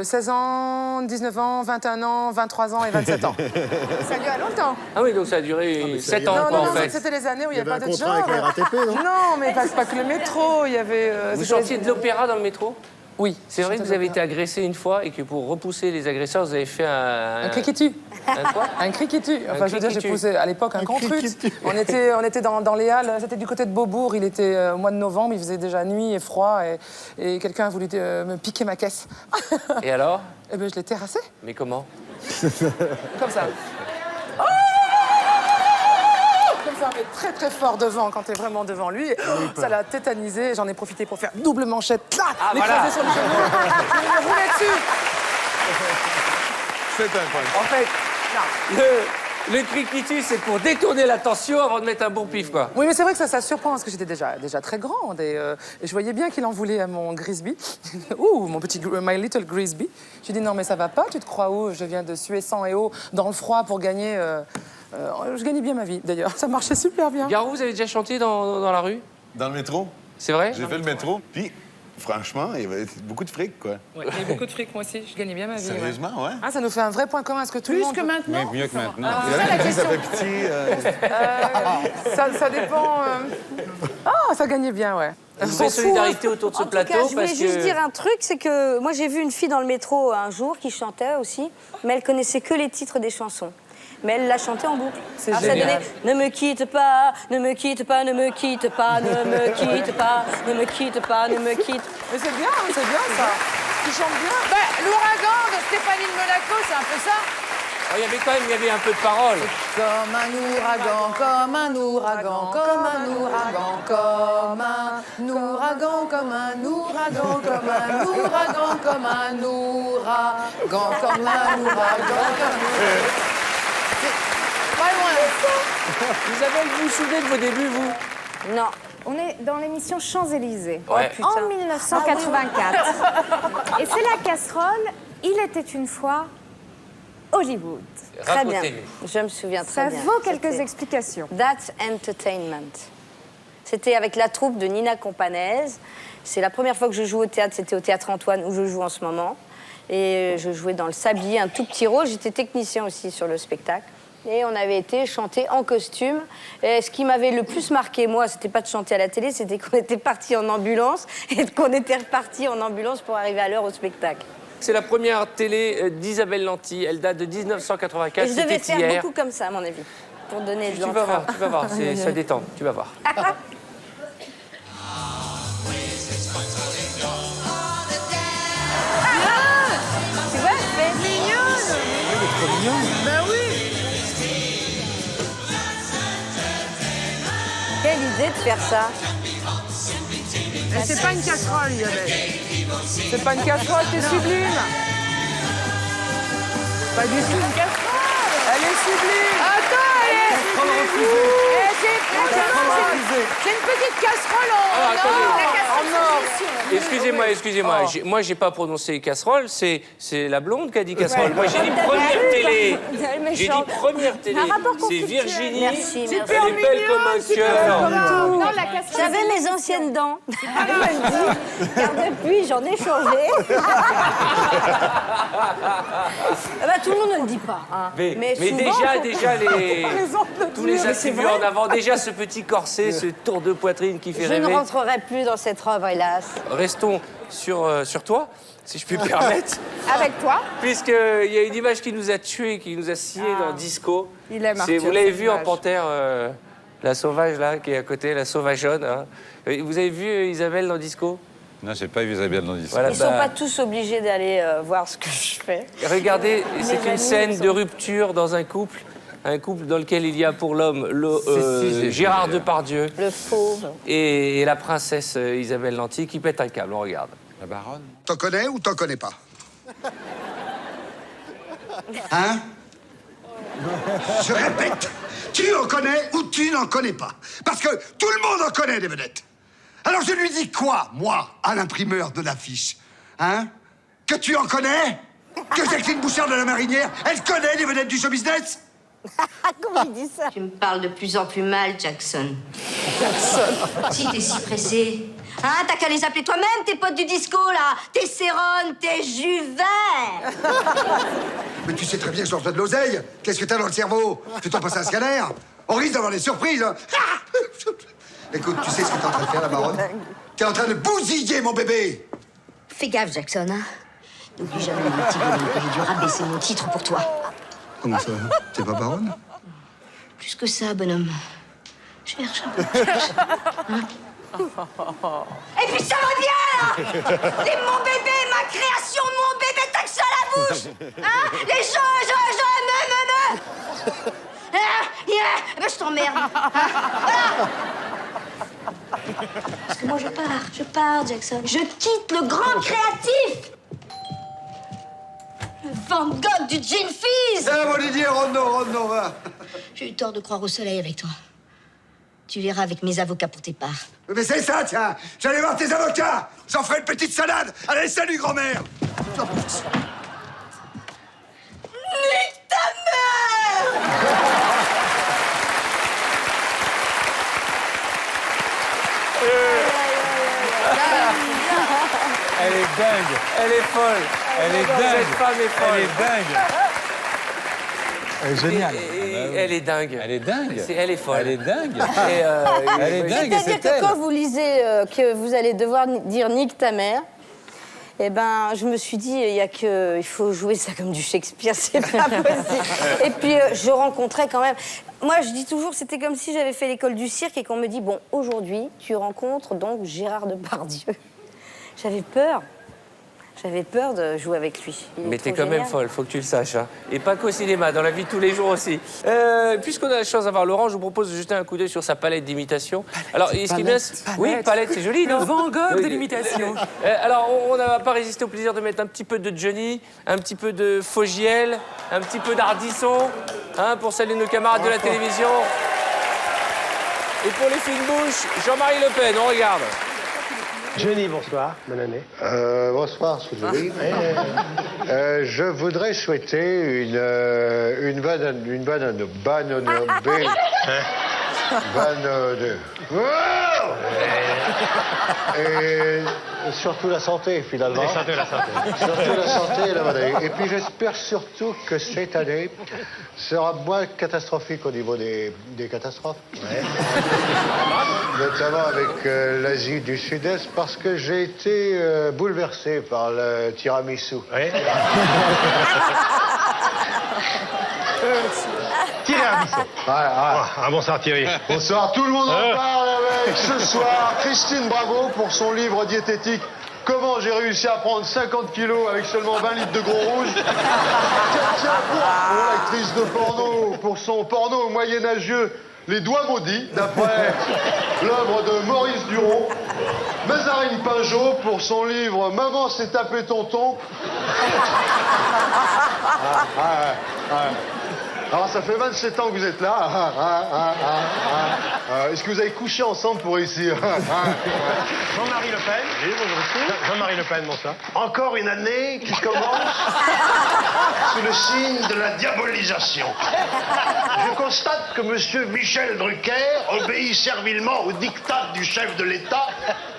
Speaker 11: 16 ans, 19 ans, 21 ans, 23 ans et 27 ans.
Speaker 2: Ça dure longtemps.
Speaker 1: Ah oui, donc ça a duré 7 ans,
Speaker 11: Non,
Speaker 1: quoi,
Speaker 11: non,
Speaker 1: en
Speaker 11: non,
Speaker 1: fait.
Speaker 11: c'était les années où il n'y avait pas
Speaker 18: un
Speaker 11: de
Speaker 18: contrat
Speaker 11: genre.
Speaker 18: avec la RATP, non?
Speaker 11: Non, mais pas que le métro, il y avait...
Speaker 1: Vous chantiez de l'opéra dans le métro?
Speaker 11: Oui.
Speaker 1: C'est vrai que vous avez été agressé une fois et que pour repousser les agresseurs, vous avez fait
Speaker 11: Un criquitu.
Speaker 1: Un quoi?
Speaker 11: Un criquitu. Enfin, je veux dire, j'ai poussé à l'époque un contrut. On était dans les halles, c'était du côté de Beaubourg, il était au mois de novembre, il faisait déjà nuit et froid et quelqu'un a voulu me piquer ma caisse.
Speaker 1: Et alors?
Speaker 11: Eh bien, je l'ai terrassé.
Speaker 1: Mais comment?
Speaker 11: Comme ça. Comme ça, mais très très fort devant, quand t'es vraiment devant lui. Ça l'a tétanisé, j'en ai profité pour faire double manchette, là, l'écraser
Speaker 1: voilà.
Speaker 11: sur le genou, et me rouler dessus.
Speaker 10: C'est un point.
Speaker 1: En fait, le criquitu, c'est pour détourner l'attention avant de mettre un bon pif, quoi.
Speaker 11: Oui, mais c'est vrai que ça surprend, parce que j'étais déjà très grande, et je voyais bien qu'il en voulait à mon Grisby. Ouh, mon petit My Little Grisby. J'ai dit, non, mais ça va pas, tu te crois où? Je viens de suer sang et eau dans le froid pour gagner... je gagnais bien ma vie, d'ailleurs. Ça marchait super bien.
Speaker 1: Garou, vous avez déjà chanté dans la rue?
Speaker 10: Dans le métro?
Speaker 1: C'est vrai?
Speaker 10: J'ai fait le métro, puis franchement, il y avait beaucoup de fric, quoi.
Speaker 11: Ouais, il y a beaucoup de fric, moi aussi. Je gagnais bien ma vie.
Speaker 10: Sérieusement, ouais.
Speaker 11: Ah, ça nous fait un vrai point commun. Est-ce que tout le monde...
Speaker 4: Plus que maintenant.
Speaker 17: Mieux que maintenant.
Speaker 11: Ah, c'est ça la question.
Speaker 10: Ça fait petit.
Speaker 11: Ça dépend... Ah, ça gagnait bien, ouais.
Speaker 1: Une vraie solidarité autour de ce
Speaker 14: En tout
Speaker 1: plateau.
Speaker 14: cas, je voulais
Speaker 1: parce
Speaker 14: juste
Speaker 1: que...
Speaker 14: dire un truc, c'est que moi j'ai vu une fille dans le métro un jour qui chantait aussi, mais elle connaissait que les titres des chansons. Mais elle l'a chanté en boucle.
Speaker 11: C'est
Speaker 14: Alors, ça
Speaker 11: génial.
Speaker 14: donnait « Ne me quitte pas, ne me quitte pas, ne me quitte pas, ne me quitte pas, ne me quitte pas, ne me quitte. »
Speaker 11: Mais c'est bien ça. Tu chantes bien.
Speaker 4: Ben, l'ouragan de Stéphanie de Monaco, c'est un peu ça.
Speaker 1: Oh, il y avait un peu de parole.
Speaker 4: Comme un ouragan, comme un ouragan, comme un ouragan, comme un ouragan, comme un ouragan, comme un ouragan, comme un ouragan, comme un ouragan. Pas loin.
Speaker 1: Isabelle, vous vous souvenez de vos débuts, vous?
Speaker 2: Non. On est dans l'émission Champs-Élysées,
Speaker 1: Ouais.
Speaker 2: en 1984. Et c'est la casserole « Il était une fois Hollywood ».
Speaker 14: Très bien.
Speaker 1: Racontez-nous.
Speaker 14: Je me souviens très
Speaker 2: Ça
Speaker 14: bien.
Speaker 2: vaut quelques
Speaker 14: C'était
Speaker 2: explications.
Speaker 14: That's Entertainment. C'était avec la troupe de Nina Companese. C'est la première fois que je joue au théâtre, c'était au Théâtre Antoine, où je joue en ce moment. Et je jouais dans le Sablier, un tout petit rôle. J'étais technicien aussi sur le spectacle. Et on avait été chanter en costume. Et ce qui m'avait le plus marqué, moi, c'était pas de chanter à la télé, c'était qu'on était partis en ambulance et qu'on était repartis en ambulance pour arriver à l'heure au spectacle.
Speaker 1: C'est la première télé d'Isabelle Lanty. Elle date de 1984.
Speaker 14: Et je devais
Speaker 1: C'était
Speaker 14: faire
Speaker 1: hier.
Speaker 14: beaucoup comme ça, à mon avis, pour donner de
Speaker 1: Tu vas voir, ça détend, tu vas voir.
Speaker 14: Tu vois, elle fait mignonne.
Speaker 3: Elle est trop mignonne.
Speaker 4: Ben oui.
Speaker 14: Quelle idée de faire ça.
Speaker 11: Et c'est pas une casserole, Isabelle. C'est pas une casserole, c'est sublime. Pas du tout une casserole. Elle est sublime. Attends, elle est sublime. C'est une petite casserole en or.
Speaker 1: Excusez-moi. Moi, j'ai pas prononcé casserole, c'est la blonde qui a dit casserole. Moi, j'ai dit première télé. J'ai dit première télé. C'est Virginie.
Speaker 14: Merci,
Speaker 1: Elle est belle comme un cœur.
Speaker 2: Non, la casserole.
Speaker 14: J'avais mes anciennes dents. Elle me le dit, car depuis, j'en ai changé. Ah bah, tout le monde ne le dit pas. Hein.
Speaker 1: Mais
Speaker 14: souvent,
Speaker 1: déjà tous les attributs en avant, déjà ce petit corset, ce tour de poitrine qui fait
Speaker 14: je
Speaker 1: rêver.
Speaker 14: ne rentrerai plus dans cette robe, hélas.
Speaker 1: Restons sur toi, si je puis me permettre.
Speaker 2: Avec toi.
Speaker 1: Puisqu'il y a une image qui nous a tués, qui nous a sciés dans Disco.
Speaker 2: Il aime Arthur,
Speaker 1: Vous l'avez
Speaker 2: cette
Speaker 1: vu en
Speaker 2: image.
Speaker 1: panthère, la sauvage là, qui est à côté, la sauvageonne. Hein. Vous avez vu Isabelle dans Disco?
Speaker 17: Non, j'ai pas vu Isabelle dans Disco.
Speaker 1: Voilà,
Speaker 14: Ils ne sont pas tous obligés d'aller voir ce que je fais.
Speaker 1: Regardez, c'est
Speaker 14: amis,
Speaker 1: une scène
Speaker 14: ils sont-
Speaker 1: de rupture dans un couple dans lequel il y a pour l'homme Gérard Depardieu
Speaker 14: Le fauve.
Speaker 1: et la princesse Isabelle Lanty qui pète un câble. On regarde.
Speaker 17: La baronne.
Speaker 21: T'en connais ou t'en connais pas? Hein? Je répète, tu en connais ou tu n'en connais pas? Parce que tout le monde en connaît des vedettes. Alors je lui dis quoi, moi, à l'imprimeur de l'affiche? Hein? Que tu en connais? Que Jacqueline Bouchard de la Marinière, elle connaît des vedettes du show business?
Speaker 14: Comment il dit ça?
Speaker 22: Tu me parles de plus en plus mal, Jackson. Si t'es si pressé. Hein, t'as qu'à les appeler toi-même, tes potes du disco, là. Tes Céron, tes Juvin.
Speaker 21: Mais tu sais très bien que je leur donne de l'oseille. Qu'est-ce que t'as dans le cerveau? Tu t'en passes un scanner? On risque d'avoir des surprises, hein. Écoute, tu sais ce que t'es en train de faire, la baronne? T'es en train de bousiller mon bébé.
Speaker 22: Fais gaffe, Jackson, hein. N'oublie jamais mon petit bonhomme que j'ai dû rabaisser mon titre pour toi.
Speaker 21: Comment ça? T'es pas baronne?
Speaker 22: Plus que ça, bonhomme. Cherche un peu. Hein. Et puis ça va bien, là. Les mon bébé, ma création, mon bébé, t'as que ça à la bouche. Hein. Les ben, je t'emmerde. Hein. Voilà. Parce que moi, je pars, Jackson. Je quitte le grand créatif. Le Van Gogh du Gin Fizz.
Speaker 21: Ah, mon Didier, Rodno, va.
Speaker 22: J'ai eu tort de croire au soleil avec toi. Tu verras avec mes avocats pour tes parts.
Speaker 21: Mais c'est ça, tiens. J'allais voir tes avocats. J'en ferai une petite salade. Allez, salut, grand-mère.
Speaker 22: Nique ta mère.
Speaker 17: Elle est dingue.
Speaker 1: Elle est folle.
Speaker 17: Elle est dingue.
Speaker 1: Cette femme est folle.
Speaker 17: Elle est dingue.
Speaker 3: Elle est géniale.
Speaker 1: Elle est dingue.
Speaker 17: Elle est dingue.
Speaker 1: Elle est folle.
Speaker 17: Elle est dingue.
Speaker 1: Elle
Speaker 17: est dingue.
Speaker 14: C'est-à-dire que quand vous lisez que vous allez devoir dire nique ta mère, eh ben, je me suis dit, il faut jouer ça comme du Shakespeare, c'est pas possible. Et puis, je rencontrais quand même... Moi, je dis toujours, c'était comme si j'avais fait l'école du cirque et qu'on me dit, bon, aujourd'hui, tu rencontres donc Gérard Depardieu. J'avais peur. J'avais peur de jouer avec lui.
Speaker 1: Mais t'es quand même folle, faut que tu le saches. Hein. Et pas qu'au cinéma, dans la vie de tous les jours aussi. Puisqu'on a la chance d'avoir Laurent, je vous propose de jeter un coup d'œil sur sa palette d'imitation. Alors, ce qui est bien, oui, palette, c'est joli, non?
Speaker 11: Le Van Gogh de l'imitation.
Speaker 1: Alors, on n'a pas résisté au plaisir de mettre un petit peu de Johnny, un petit peu de Fogiel, un petit peu d'Ardisson, hein, pour saluer nos camarades de la télévision. Et pour les fines bouches, Jean-Marie Le Pen, on regarde.
Speaker 5: Johnny, bonsoir, bonne année.
Speaker 9: Bonsoir, Johnny. Je voudrais souhaiter une bonne et surtout la santé, finalement.
Speaker 5: Surtout la santé.
Speaker 9: Surtout la santé et la bonne année. Et puis j'espère surtout que cette année sera moins catastrophique au niveau des catastrophes. Ouais. Notamment avec l'Asie du Sud-Est, parce que j'ai été bouleversé par le tiramisu.
Speaker 5: Oui. Tiramisu. Ah, bonsoir Thierry.
Speaker 9: Bonsoir, tout le monde en parle avec ce soir Christine Bravo pour son livre diététique Comment j'ai réussi à prendre 50 kilos avec seulement 20 litres de gros rouge. Katia pour l'actrice de porno, pour son porno moyenâgeux Les Doigts Maudits, d'après l'œuvre de Maurice Duron. Mazarine Pinjot pour son livre Maman s'est tapé tonton. Alors, ça fait 27 ans que vous êtes là. Est-ce que vous avez couché ensemble pour réussir?
Speaker 5: Jean-Marie Le Pen. Oui, bonjour. Jean-Marie Le Pen, bonsoir.
Speaker 21: Encore une année qui commence sous le signe de la diabolisation. Je constate que M. Michel Drucker obéit servilement au diktat du chef de l'État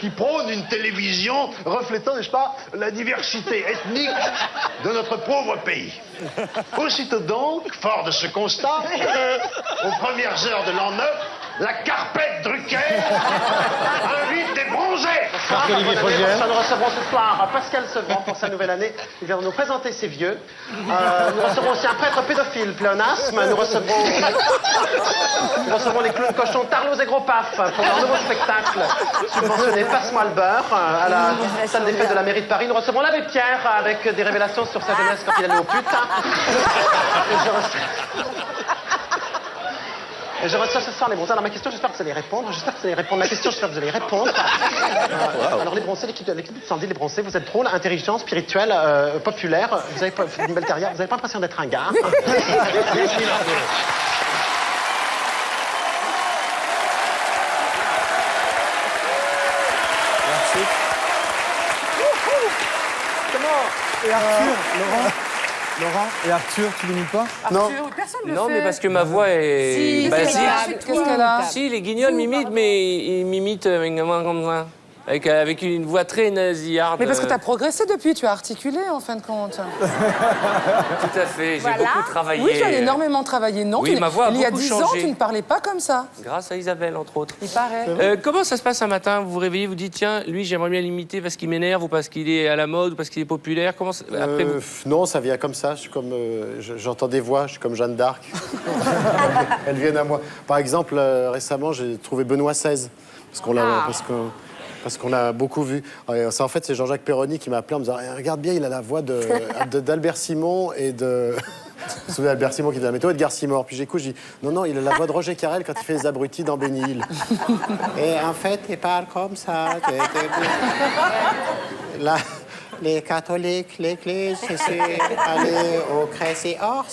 Speaker 21: qui prône une télévision reflétant, n'est-ce pas, la diversité ethnique de notre pauvre pays. Aussitôt donc, fort de ce constat, aux premières heures de l'an 9, la carpette Drucker invite des bronzés.
Speaker 5: Nous recevrons ce soir Pascal Sevran pour sa nouvelle année. Il vient nous présenter ses vieux. Nous recevrons aussi un prêtre pédophile, pléonasme. Nous recevrons les clowns cochons Tarlouse et Gros Paf pour leur nouveau spectacle subventionné Passe-moi le beurre à la salle des fêtes de la mairie de Paris. Nous recevrons l'abbé Pierre avec des révélations sur sa jeunesse quand il allait aux putes. Et je reçois ce soir les bronzés. Alors ma question, j'espère que vous allez répondre. Ma question, j'espère que vous allez répondre. Alors les bronzés, l'équipe de Sandy, les bronzés, vous êtes drôle, intelligent, spirituel, populaire. Vous avez fait une belle carrière. Vous n'avez pas l'impression d'être un gars.
Speaker 3: Et Arthur, Laurent, et Arthur, tu l'imites pas?
Speaker 11: Non. Personne ne le
Speaker 1: Non,
Speaker 11: fait.
Speaker 1: mais parce que ma voix est
Speaker 11: Si,
Speaker 1: basique.
Speaker 11: qu'est-ce qu'elle a?
Speaker 1: Si, les guignols m'imitent, mais ils m'imitent comme ça. Avec une voix très nasillarde.
Speaker 11: Mais parce que tu as progressé depuis, tu as articulé en fin de compte.
Speaker 1: Tout à fait, j'ai beaucoup travaillé.
Speaker 11: Oui, tu as énormément travaillé. Non,
Speaker 1: Oui, ma voix a
Speaker 11: il y a
Speaker 1: beaucoup
Speaker 11: 10 ans,
Speaker 1: changé.
Speaker 11: tu ne parlais pas comme ça.
Speaker 1: Grâce à Isabelle, entre autres.
Speaker 11: Il paraît.
Speaker 1: Comment ça se passe un matin? Vous vous réveillez, vous dites, tiens, lui, j'aimerais bien l'imiter parce qu'il m'énerve ou parce qu'il est à la mode ou parce qu'il est populaire. Comment ça... Après,
Speaker 18: Non, ça vient comme ça. Je suis comme, j'entends des voix, je suis comme Jeanne d'Arc. Elles viennent à moi. Par exemple, récemment, j'ai trouvé Benoît XVI. Parce qu'on l'a beaucoup vu. En fait, c'est Jean-Jacques Perroni qui m'a appelé en me disant « Regarde bien, il a la voix d'Albert Simon et de... » Vous vous souvenez d'Albert Simon qui faisait la météo et de Garcimore. Puis j'écoute, je dis « Non, il a la voix de Roger Carrel quand il fait les abrutis dans Benny Hill. » Et en fait, il parle comme ça. Là, les catholiques, l'église, c'est aller au Crécy Ors.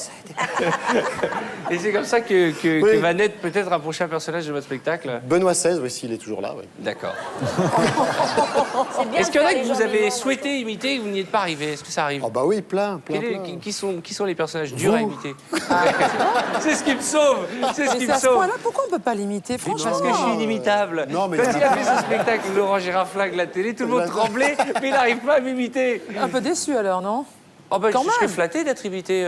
Speaker 1: Et c'est comme ça que va naître peut-être un prochain personnage de votre spectacle?
Speaker 18: Benoît XVI, oui, s'il est toujours là, oui.
Speaker 1: D'accord. Est-ce qu'il y en a que vous avez souhaité imiter et que vous n'y êtes pas arrivé? Est-ce que ça arrive?
Speaker 18: Oh bah oui, plein.
Speaker 1: Qui sont les personnages durs à imiter? C'est ce qui me sauve. C'est ce qui me
Speaker 11: à ce
Speaker 1: sauve.
Speaker 11: point-là, pourquoi on peut pas l'imiter, franchement?
Speaker 1: Parce que je suis inimitable.
Speaker 18: Non, mais
Speaker 1: Quand il a fait ce spectacle, Laurent Gérard-Flag, la télé, tout le monde tremblait, mais il n'arrive pas à m'imiter.
Speaker 11: Un peu déçu alors, non?
Speaker 1: Oh ben,
Speaker 11: Quand
Speaker 1: je serais
Speaker 11: même.
Speaker 1: flatté d'être imité.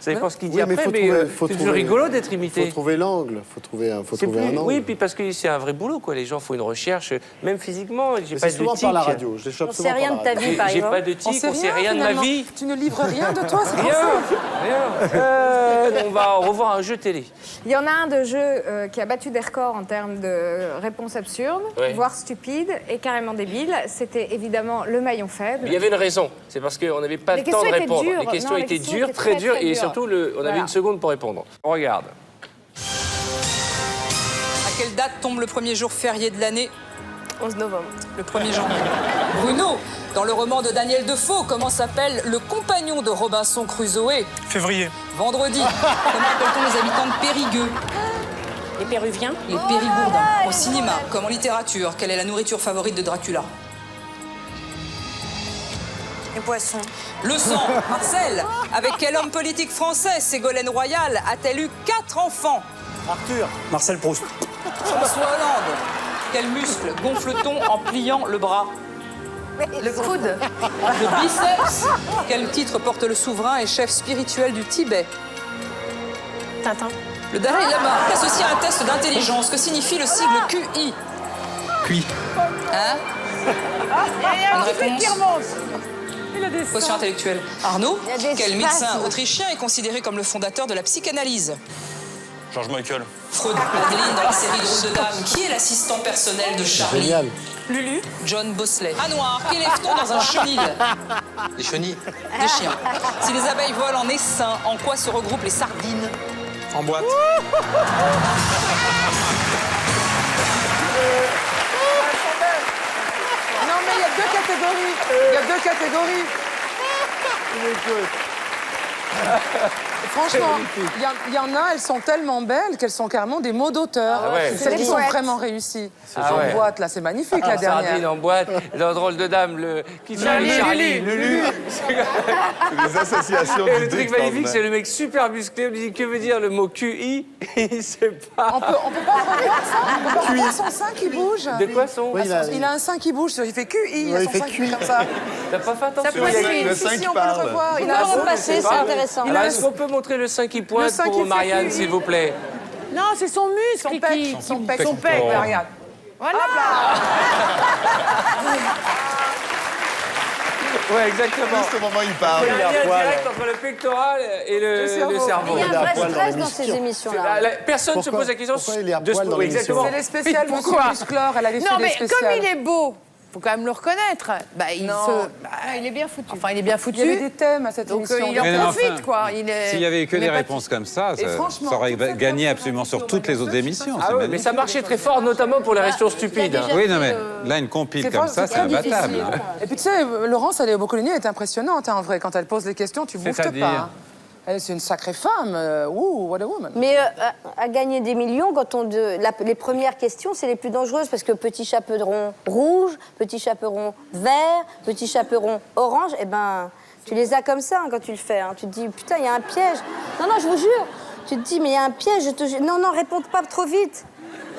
Speaker 1: Ça dépend ce qu'il dit
Speaker 18: Oui, mais
Speaker 1: après,
Speaker 18: faut
Speaker 1: c'est
Speaker 18: trouver-
Speaker 1: rigolo d'être imité.
Speaker 18: Faut trouver l'angle, faut trouver un angle.
Speaker 1: Oui, puis parce que c'est un vrai boulot, quoi. Les gens font une recherche, même physiquement. J'ai
Speaker 18: Mais
Speaker 1: pas
Speaker 18: c'est
Speaker 1: de
Speaker 18: souvent
Speaker 1: tic.
Speaker 18: par la radio. Je les chope
Speaker 14: On
Speaker 18: souvent
Speaker 14: sait rien
Speaker 18: par
Speaker 14: de
Speaker 18: la
Speaker 14: ta
Speaker 18: radio.
Speaker 14: vie, par
Speaker 1: J'ai
Speaker 14: exemple.
Speaker 1: pas de tic, on sait rien de ma
Speaker 11: finalement.
Speaker 1: vie.
Speaker 11: Tu ne livres rien de toi, c'est pour
Speaker 1: Rien,
Speaker 11: ça.
Speaker 1: rien. On va revoir un jeu télé.
Speaker 2: Il y en a un de jeu qui a battu des records en termes de réponses absurdes,
Speaker 1: Ouais.
Speaker 2: voire stupides et carrément débiles. C'était évidemment le maillon faible.
Speaker 1: Il y avait une raison. C'est parce qu'on n'avait pas
Speaker 2: Les
Speaker 1: le temps de
Speaker 2: questions étaient
Speaker 1: répondre.
Speaker 2: dures.
Speaker 1: Les questions
Speaker 2: Non, les
Speaker 1: étaient
Speaker 2: questions
Speaker 1: dures,
Speaker 2: étaient
Speaker 1: très
Speaker 2: très,
Speaker 1: dures,
Speaker 2: très
Speaker 1: et
Speaker 2: dures.
Speaker 1: surtout, on avait
Speaker 2: Voilà.
Speaker 1: une seconde pour répondre. On regarde.
Speaker 13: À quelle date tombe le premier jour férié de l'année?
Speaker 22: 11 novembre.
Speaker 13: Le 1er janvier. Bruno, dans le roman de Daniel Defoe, comment s'appelle le compagnon de Robinson Crusoe?
Speaker 15: Février.
Speaker 13: Vendredi. Comment appelle-t-on les habitants de Périgueux?
Speaker 22: Les Péruviens.
Speaker 13: Les Périgourdins. Au cinéma, comme en littérature, quelle est la nourriture favorite de Dracula?
Speaker 22: Les poissons.
Speaker 13: Le sang. Marcel, avec quel homme politique français Ségolène Royal a-t-elle eu 4 enfants?
Speaker 15: Arthur. Marcel Proust.
Speaker 13: François Hollande. Quel muscle gonfle-t-on en pliant le bras?
Speaker 22: Le coude.
Speaker 13: Le biceps. Quel titre porte le souverain et chef spirituel du Tibet?
Speaker 22: Tintin.
Speaker 13: Le Dalai Lama est associé à un test d'intelligence. Que signifie le sigle QI?
Speaker 15: Cuit.
Speaker 13: Hein? Une réponse? Quotient intellectuel. Arnaud,
Speaker 22: Il y a des
Speaker 13: quel
Speaker 22: spasmes.
Speaker 13: médecin autrichien est considéré comme le fondateur de la psychanalyse?
Speaker 15: George Michael.
Speaker 13: Freud. Madeleine dans la série Drôle de Dame. Qui est l'assistant personnel de Charlie?
Speaker 18: Génial.
Speaker 13: Lulu. John Bosley. À noir, qu'élève-t-on dans un chenil?
Speaker 12: Des chenilles.
Speaker 13: Des chiens. Si les abeilles volent en essaim, en quoi se regroupent les sardines?
Speaker 15: En boîte.
Speaker 11: Non, mais il y a deux catégories. Il y a deux catégories. Franchement, il y en a, elles sont tellement belles qu'elles sont carrément des mots d'auteur.
Speaker 1: Ah ouais.
Speaker 11: Celles
Speaker 2: C'est
Speaker 11: qui
Speaker 2: des
Speaker 11: sont
Speaker 2: poètes.
Speaker 11: vraiment réussies.
Speaker 1: Ah
Speaker 11: En
Speaker 1: ouais.
Speaker 11: boîte, là, c'est magnifique, la
Speaker 1: Sardine
Speaker 11: dernière.
Speaker 1: en boîte, dans Drôle de Dame, qui s'appelle Charlie.
Speaker 10: Lulu. C'est des associations
Speaker 1: Et
Speaker 10: du
Speaker 1: le truc magnifique, c'est le mec super musclé. On lui dit que veut dire le mot QI. Il sait pas.
Speaker 11: On peut pas le revoir, ça? On peut pas revoir son sein qui bouge?
Speaker 1: De quoi son?
Speaker 18: Oui,
Speaker 11: Il a un sein qui bouge, il fait QI, il a
Speaker 18: Ouais,
Speaker 11: son
Speaker 18: il fait
Speaker 11: sein qui bouge
Speaker 18: QI.
Speaker 11: comme ça.
Speaker 1: T'as pas fait attention?
Speaker 22: peut être
Speaker 10: le sein
Speaker 11: Si,
Speaker 10: qui
Speaker 11: on peut le
Speaker 10: parle.
Speaker 11: revoir.
Speaker 14: Il a repasser, c'est intéressant.
Speaker 1: Alors, est-ce qu'on peut montrer le sein qui pointe
Speaker 11: sein qui
Speaker 1: pour
Speaker 11: fait
Speaker 1: Marianne,
Speaker 11: QI.
Speaker 1: s'il vous plaît?
Speaker 2: Non, c'est son muscle
Speaker 11: Son pec, son pec,
Speaker 1: Son pec.
Speaker 11: Ouais, regarde.
Speaker 2: Voilà.
Speaker 1: Ouais, exactement.
Speaker 10: Juste au moment où il parle.
Speaker 1: Il y a un lien direct entre le pectoral et le cerveau.
Speaker 14: Il y a un
Speaker 18: Il est à
Speaker 14: vrai
Speaker 18: poil dans
Speaker 14: stress dans
Speaker 18: l'émission.
Speaker 14: ces émissions-là.
Speaker 1: Personne ne se
Speaker 18: Pourquoi-
Speaker 1: pose la question
Speaker 18: pourquoi il est à
Speaker 1: de
Speaker 18: poil dans l'émission
Speaker 1: exactement.
Speaker 11: C'est les spéciales,
Speaker 1: Mais
Speaker 11: monsieur
Speaker 1: pourquoi
Speaker 11: Musclor, elle avait fait
Speaker 2: Non,
Speaker 11: des
Speaker 2: mais
Speaker 11: spéciales.
Speaker 2: comme il est beau, faut quand même le reconnaître. Bah, il est bien foutu. Enfin, il est bien foutu.
Speaker 11: Il y avait des thèmes à cette
Speaker 2: Donc,
Speaker 11: émission.
Speaker 2: il en
Speaker 17: Mais non,
Speaker 2: profite,
Speaker 17: enfin,
Speaker 2: quoi. Il est...
Speaker 17: S'il y avait eu que
Speaker 2: on
Speaker 17: des
Speaker 2: est pas-
Speaker 17: réponses comme ça,
Speaker 11: Et franchement,
Speaker 17: ça aurait
Speaker 11: toute cette
Speaker 17: gagné
Speaker 11: personne
Speaker 17: absolument sur
Speaker 11: sur
Speaker 17: toutes les autres émissions.
Speaker 1: Ah
Speaker 17: c'est
Speaker 1: ouais, mais
Speaker 17: magnifique.
Speaker 1: ça marchait très fort, notamment pour les questions stupides.
Speaker 17: Oui, non, mais là, une compile comme ça, c'est imbattable.
Speaker 11: Et puis tu sais, Laurence, elle est au Boccolini, elle est impressionnante, hein, en vrai. Quand elle pose les questions, tu bouffes
Speaker 17: C'est-à-dire
Speaker 11: pas. Hein. Elle, c'est une sacrée femme. Ouh, what a woman.
Speaker 14: Mais à gagner des millions, les premières questions, c'est les plus dangereuses parce que petit chaperon rouge, petit chaperon vert, petit chaperon orange, eh ben, tu les as comme ça hein, quand tu le fais. Hein. Tu te dis, putain, il y a un piège. Non, non, je vous jure. Tu te dis, mais il y a un piège. Non, non, réponds pas trop vite.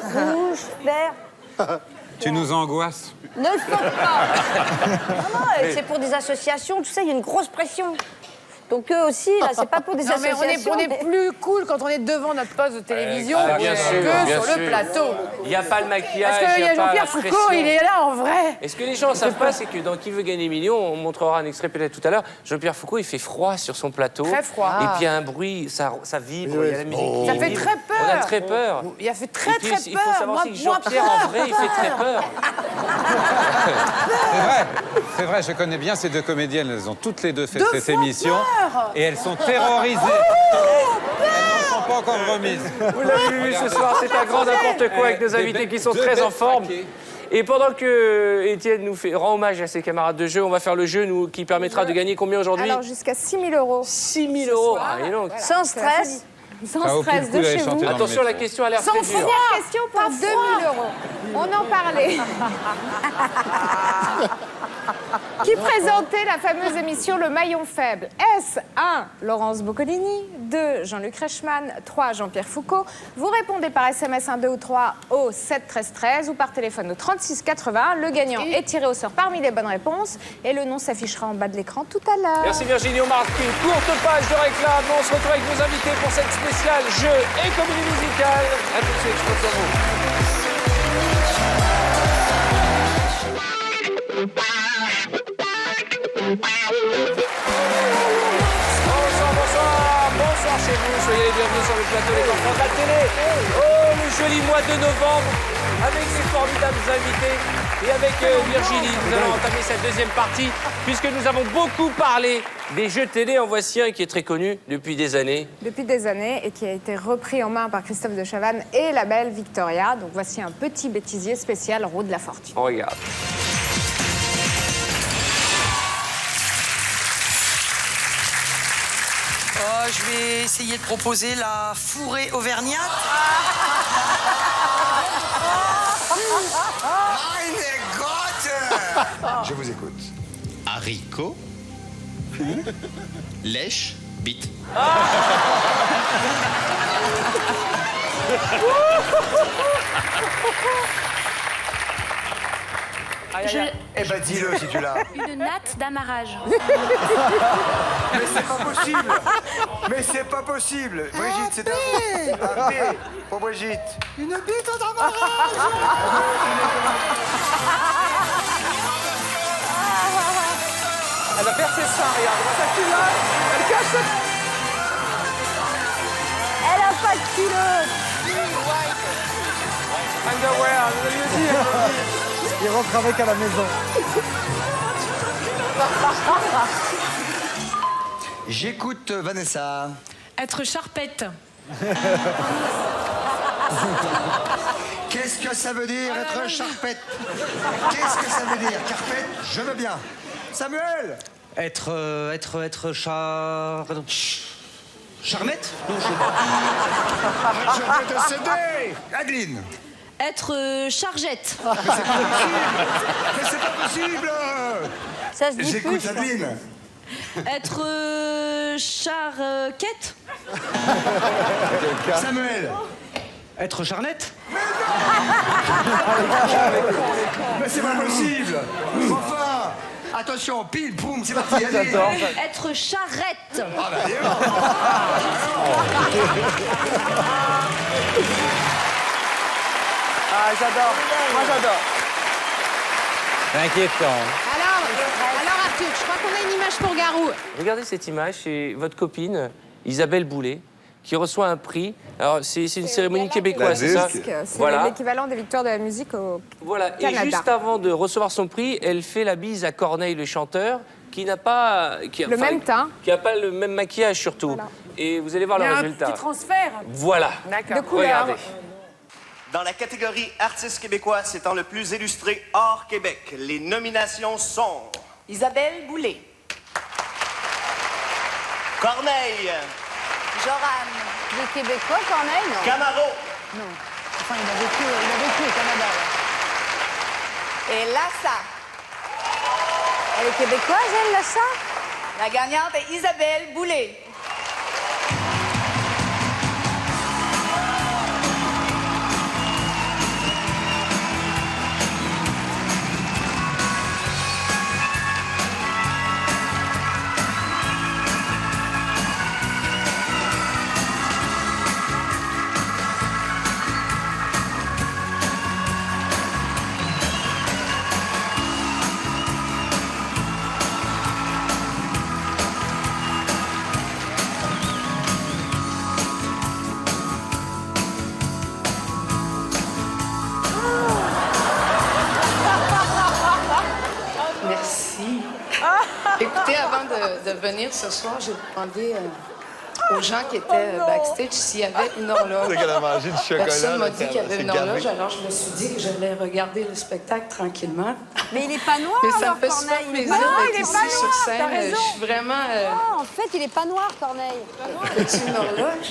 Speaker 14: Rouge, vert.
Speaker 17: Tu nous angoisses.
Speaker 14: Ne le faites pas. Non, non, c'est pour des associations, tout ça, il y a une grosse pression. Donc eux aussi, là, c'est pas pour des
Speaker 2: Non, mais
Speaker 14: associations.
Speaker 2: on est plus cool quand on est devant notre poste de télévision
Speaker 1: Ah, bien sûr,
Speaker 2: que
Speaker 1: bien
Speaker 2: sur
Speaker 1: sûr.
Speaker 2: le plateau.
Speaker 1: Il n'y a pas le maquillage,
Speaker 2: Parce qu'il
Speaker 1: il
Speaker 2: y
Speaker 1: n'y
Speaker 2: a
Speaker 1: a pas la
Speaker 2: Jean-Pierre
Speaker 1: pression.
Speaker 2: Foucault, il est là en vrai.
Speaker 1: Et ce que les gens ne savent pas, c'est que dans Qui veut gagner millions, on montrera un extrait peut-être tout à l'heure, Jean-Pierre Foucault, il fait froid sur son plateau.
Speaker 2: Très froid.
Speaker 1: Et puis il y a un bruit, ça vibre, il y a la musique. qui
Speaker 2: Ça fait
Speaker 1: vibre.
Speaker 2: très peur.
Speaker 1: On a très peur.
Speaker 2: Il a fait très,
Speaker 1: Et puis,
Speaker 2: très
Speaker 1: il
Speaker 2: peur.
Speaker 1: faut savoir
Speaker 2: Moi,
Speaker 1: aussi que Jean-Pierre,
Speaker 2: peur,
Speaker 1: en vrai, il fait très peur.
Speaker 17: C'est vrai, je connais bien ces deux comédiennes. Elles ont toutes les deux fait
Speaker 2: Deux
Speaker 17: cette
Speaker 2: fois
Speaker 17: émission.
Speaker 2: peur.
Speaker 17: Et elles sont terrorisées. Elles n'en sont pas encore remises.
Speaker 1: Vous l'avez vu ce soir, c'est un grand n'importe quoi avec nos invités qui sont très en forme. Et pendant que Étienne rend hommage à ses camarades de jeu, on va faire le jeu qui permettra de gagner combien aujourd'hui?
Speaker 2: Alors, jusqu'à 6 000 €.
Speaker 1: 6 000 €. Ah, et donc.
Speaker 14: Sans stress.
Speaker 17: Ça
Speaker 2: Sans
Speaker 17: vaut plus
Speaker 2: stress
Speaker 17: le coup
Speaker 2: de
Speaker 17: d'aller
Speaker 2: chez vous.
Speaker 17: chanter dans le
Speaker 1: Attention, la
Speaker 17: métro.
Speaker 1: question a l'air
Speaker 2: Sans
Speaker 1: très dure.
Speaker 2: première question pour 2 000 €. On en parlait. qui présentait la fameuse émission Le Maillon Faible. Est-ce 1. Laurence Boccolini, 2. Jean-Luc Reichmann, 3. Jean-Pierre Foucault? Vous répondez par SMS 1, 2 ou 3 au 7 13 13 ou par téléphone au 36 80. Le gagnant est tiré au sort parmi les bonnes réponses et le nom s'affichera en bas de l'écran tout à l'heure.
Speaker 1: Merci Virginie, on marque une courte page de réclame. On se retrouve avec nos invités pour cette spéciale jeu et comédie musicale. A tout de suite, je compte sur vous. Bonsoir chez vous, soyez les bienvenus sur le plateau des enfants de la télé. Oh, le joli mois de novembre, avec les formidables invités et avec Virginie. Nous allons entamer cette deuxième partie, puisque nous avons beaucoup parlé des jeux télé. En voici un qui est très connu depuis des années.
Speaker 2: Depuis des années et qui a été repris en main par Christophe de Chavannes et la belle Victoria. Donc voici un petit bêtisier spécial Roue de la Fortune.
Speaker 1: On regarde.
Speaker 6: Oh, je vais essayer de proposer la fourrée auvergnate.
Speaker 21: Meine Gott! Je vous écoute.
Speaker 7: Haricot ou lèche bite.
Speaker 21: Eh ben dis-le si tu l'as.
Speaker 22: Une natte d'amarrage.
Speaker 21: Mais c'est pas possible. Mais c'est pas possible. Brigitte, c'est un B pour Brigitte. Une bite en
Speaker 11: Elle va faire ses seins, regarde. Sa culotte, elle cache sa...
Speaker 2: Elle a pas de culotte.
Speaker 11: Underwear, je vais le dire.
Speaker 3: Il rentre avec à la maison.
Speaker 21: J'écoute Vanessa.
Speaker 22: Être charpette.
Speaker 21: Qu'est-ce que ça veut dire être charpette? Qu'est-ce que ça veut dire? Carpette, je veux bien. Samuel.
Speaker 7: Être charmette? Non,
Speaker 21: Je vais te céder. Adeline.
Speaker 22: Être chargette.
Speaker 21: Mais c'est pas possible.
Speaker 14: Ça se dit
Speaker 21: J'écoute
Speaker 14: plus.
Speaker 21: Adeline.
Speaker 22: Être charquette.
Speaker 21: Samuel.
Speaker 7: Être charnette?
Speaker 21: Mais c'est pas possible. Enfin. Attention, pile, poum, c'est parti. Allez.
Speaker 22: Être charrette.
Speaker 21: Ah bah, dis donc.
Speaker 11: Ah, j'adore. Moi, j'adore.
Speaker 17: C'est inquiétant.
Speaker 22: Alors Arthur, je crois qu'on a une image pour Garou.
Speaker 1: Regardez cette image, c'est votre copine, Isabelle Boulay, qui reçoit un prix. Alors, c'est une cérémonie québécoise, c'est ça?
Speaker 2: C'est l'équivalent des victoires de la musique au
Speaker 1: Voilà.
Speaker 2: Canada.
Speaker 1: Et juste avant de recevoir son prix, elle fait la bise à Corneille, le chanteur, qui n'a pas...
Speaker 2: Le même teint.
Speaker 1: Qui n'a pas le même maquillage, surtout.
Speaker 2: Voilà.
Speaker 1: Et vous allez voir le résultat.
Speaker 22: transfert.
Speaker 1: Voilà.
Speaker 2: De couleur.
Speaker 1: Regardez.
Speaker 23: Dans la catégorie artiste québécois s'étant le plus illustré hors Québec, les nominations sont
Speaker 22: Isabelle Boulay.
Speaker 23: Corneille,
Speaker 22: Joran.
Speaker 14: Des Québécois, Corneille, non?
Speaker 23: Camaro,
Speaker 22: Non. Enfin, il a vécu au Canada.
Speaker 14: Et Lassa. Elle est québécoise, elle, Lassa?
Speaker 22: La gagnante est Isabelle Boulay.
Speaker 11: Merci. Écoutez, avant de venir ce soir, j'ai demandé aux gens qui étaient backstage s'il y avait une horloge.
Speaker 10: C'est qu'elle a mangé du chocolat.
Speaker 11: Personne m'a dit qu'il y avait
Speaker 10: c'est
Speaker 11: une
Speaker 10: gavé.
Speaker 11: horloge, alors je me suis dit que j'allais regarder le spectacle tranquillement.
Speaker 14: Mais il est pas noir,
Speaker 11: Mais ça
Speaker 14: alors,
Speaker 11: me fait super
Speaker 14: Corneille. Il est
Speaker 11: plaisir
Speaker 14: pas noir,
Speaker 11: d'être
Speaker 14: il est
Speaker 11: ici
Speaker 14: pas
Speaker 11: sur
Speaker 14: noir,
Speaker 11: scène.
Speaker 14: t'as raison.
Speaker 11: Je suis vraiment...
Speaker 14: Non, en fait, il est pas noir, Corneille.
Speaker 11: C'est une horloge?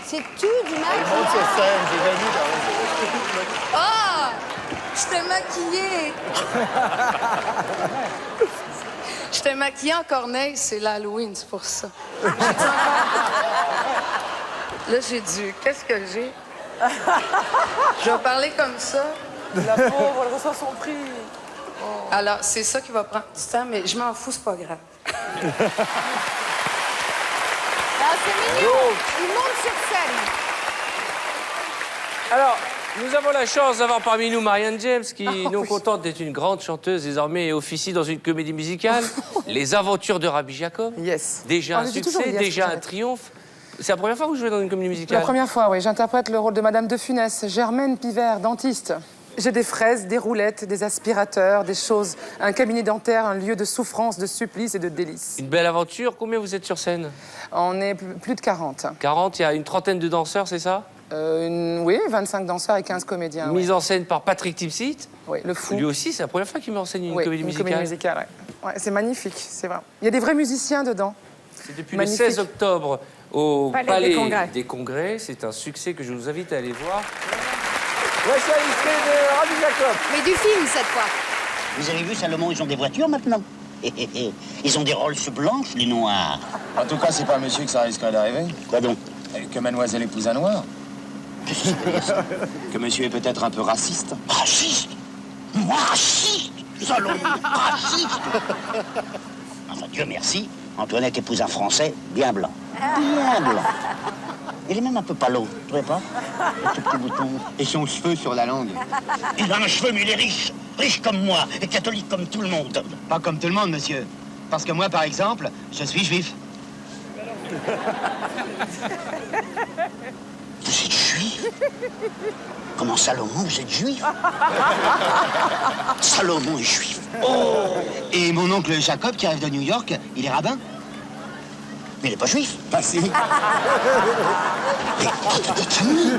Speaker 14: C'est-tu du
Speaker 10: Monte
Speaker 14: maquillage?
Speaker 10: sur scène, j'ai jamais vu dans
Speaker 11: Ah! Je t'ai maquillée! Je t'ai maquillée en corneille, c'est l'Halloween, c'est pour ça. Là, j'ai du... Qu'est-ce que j'ai? Je vais parler comme ça.
Speaker 4: La pauvre, elle reçoit son prix.
Speaker 11: Alors, c'est ça qui va prendre du temps, mais je m'en fous, c'est pas grave.
Speaker 2: Ah, c'est mignon. Il monte sur scène.
Speaker 1: Alors, nous avons la chance d'avoir parmi nous Marianne James, qui, non contente d'être une grande chanteuse, désormais officie dans une comédie musicale, Les Aventures de Rabbi Jacob.
Speaker 11: Yes.
Speaker 1: Déjà un succès, déjà un triomphe. C'est la première fois que vous jouez dans une comédie musicale?
Speaker 11: La première fois, oui. J'interprète le rôle de Madame de Funès, Germaine Pivert, dentiste. J'ai des fraises, des roulettes, des aspirateurs, des choses, un cabinet dentaire, un lieu de souffrance, de supplice et de délices.
Speaker 1: Une belle aventure. Combien vous êtes sur scène?
Speaker 11: On est plus de 40.
Speaker 1: 40, il y a une trentaine de danseurs, c'est ça?
Speaker 11: Oui, 25 danseurs et 15 comédiens.
Speaker 1: Mise en scène par Patrick Timsit.
Speaker 11: Oui, le fou.
Speaker 1: Lui aussi, c'est la première fois qu'il met en scène une comédie musicale.
Speaker 11: Comédie musicale, ouais. C'est magnifique, c'est vrai. Il y a des vrais musiciens dedans.
Speaker 1: C'est depuis le 16 octobre au Palais des Congrès. C'est un succès que je vous invite à aller voir. Voici un extrait de Rabbi Jacob.
Speaker 22: Mais du film, cette fois.
Speaker 8: Vous avez vu, Salomon, ils ont des voitures maintenant. Ils ont des Rolls blanches, les noirs.
Speaker 16: En tout cas, c'est pas à monsieur que ça risquerait d'arriver.
Speaker 8: Quoi donc?
Speaker 16: Que mademoiselle épouse un noir.
Speaker 8: Qu'est-ce que ça veut dire, ça?
Speaker 16: Que monsieur est peut-être un peu raciste.
Speaker 8: Raciste? Moi, raciste? Salomon, raciste? Enfin, Dieu merci, Antoinette épouse un Français bien blanc. Bien blanc. Il est même un peu palo, tu trouvez pas? Le tout petit bouton.
Speaker 16: Et son cheveu sur la langue.
Speaker 8: Il a un cheveu, mais il est riche. Riche comme moi et catholique comme tout le monde.
Speaker 16: Pas comme tout le monde, monsieur. Parce que moi, par exemple, je suis juif.
Speaker 8: Vous êtes juif? Comment Salomon, vous êtes juif? Salomon est juif.
Speaker 16: Oh! Et mon oncle Jacob, qui arrive de New York, il est rabbin?
Speaker 8: Mais il n'est pas juif.
Speaker 16: Bah si.
Speaker 8: Mais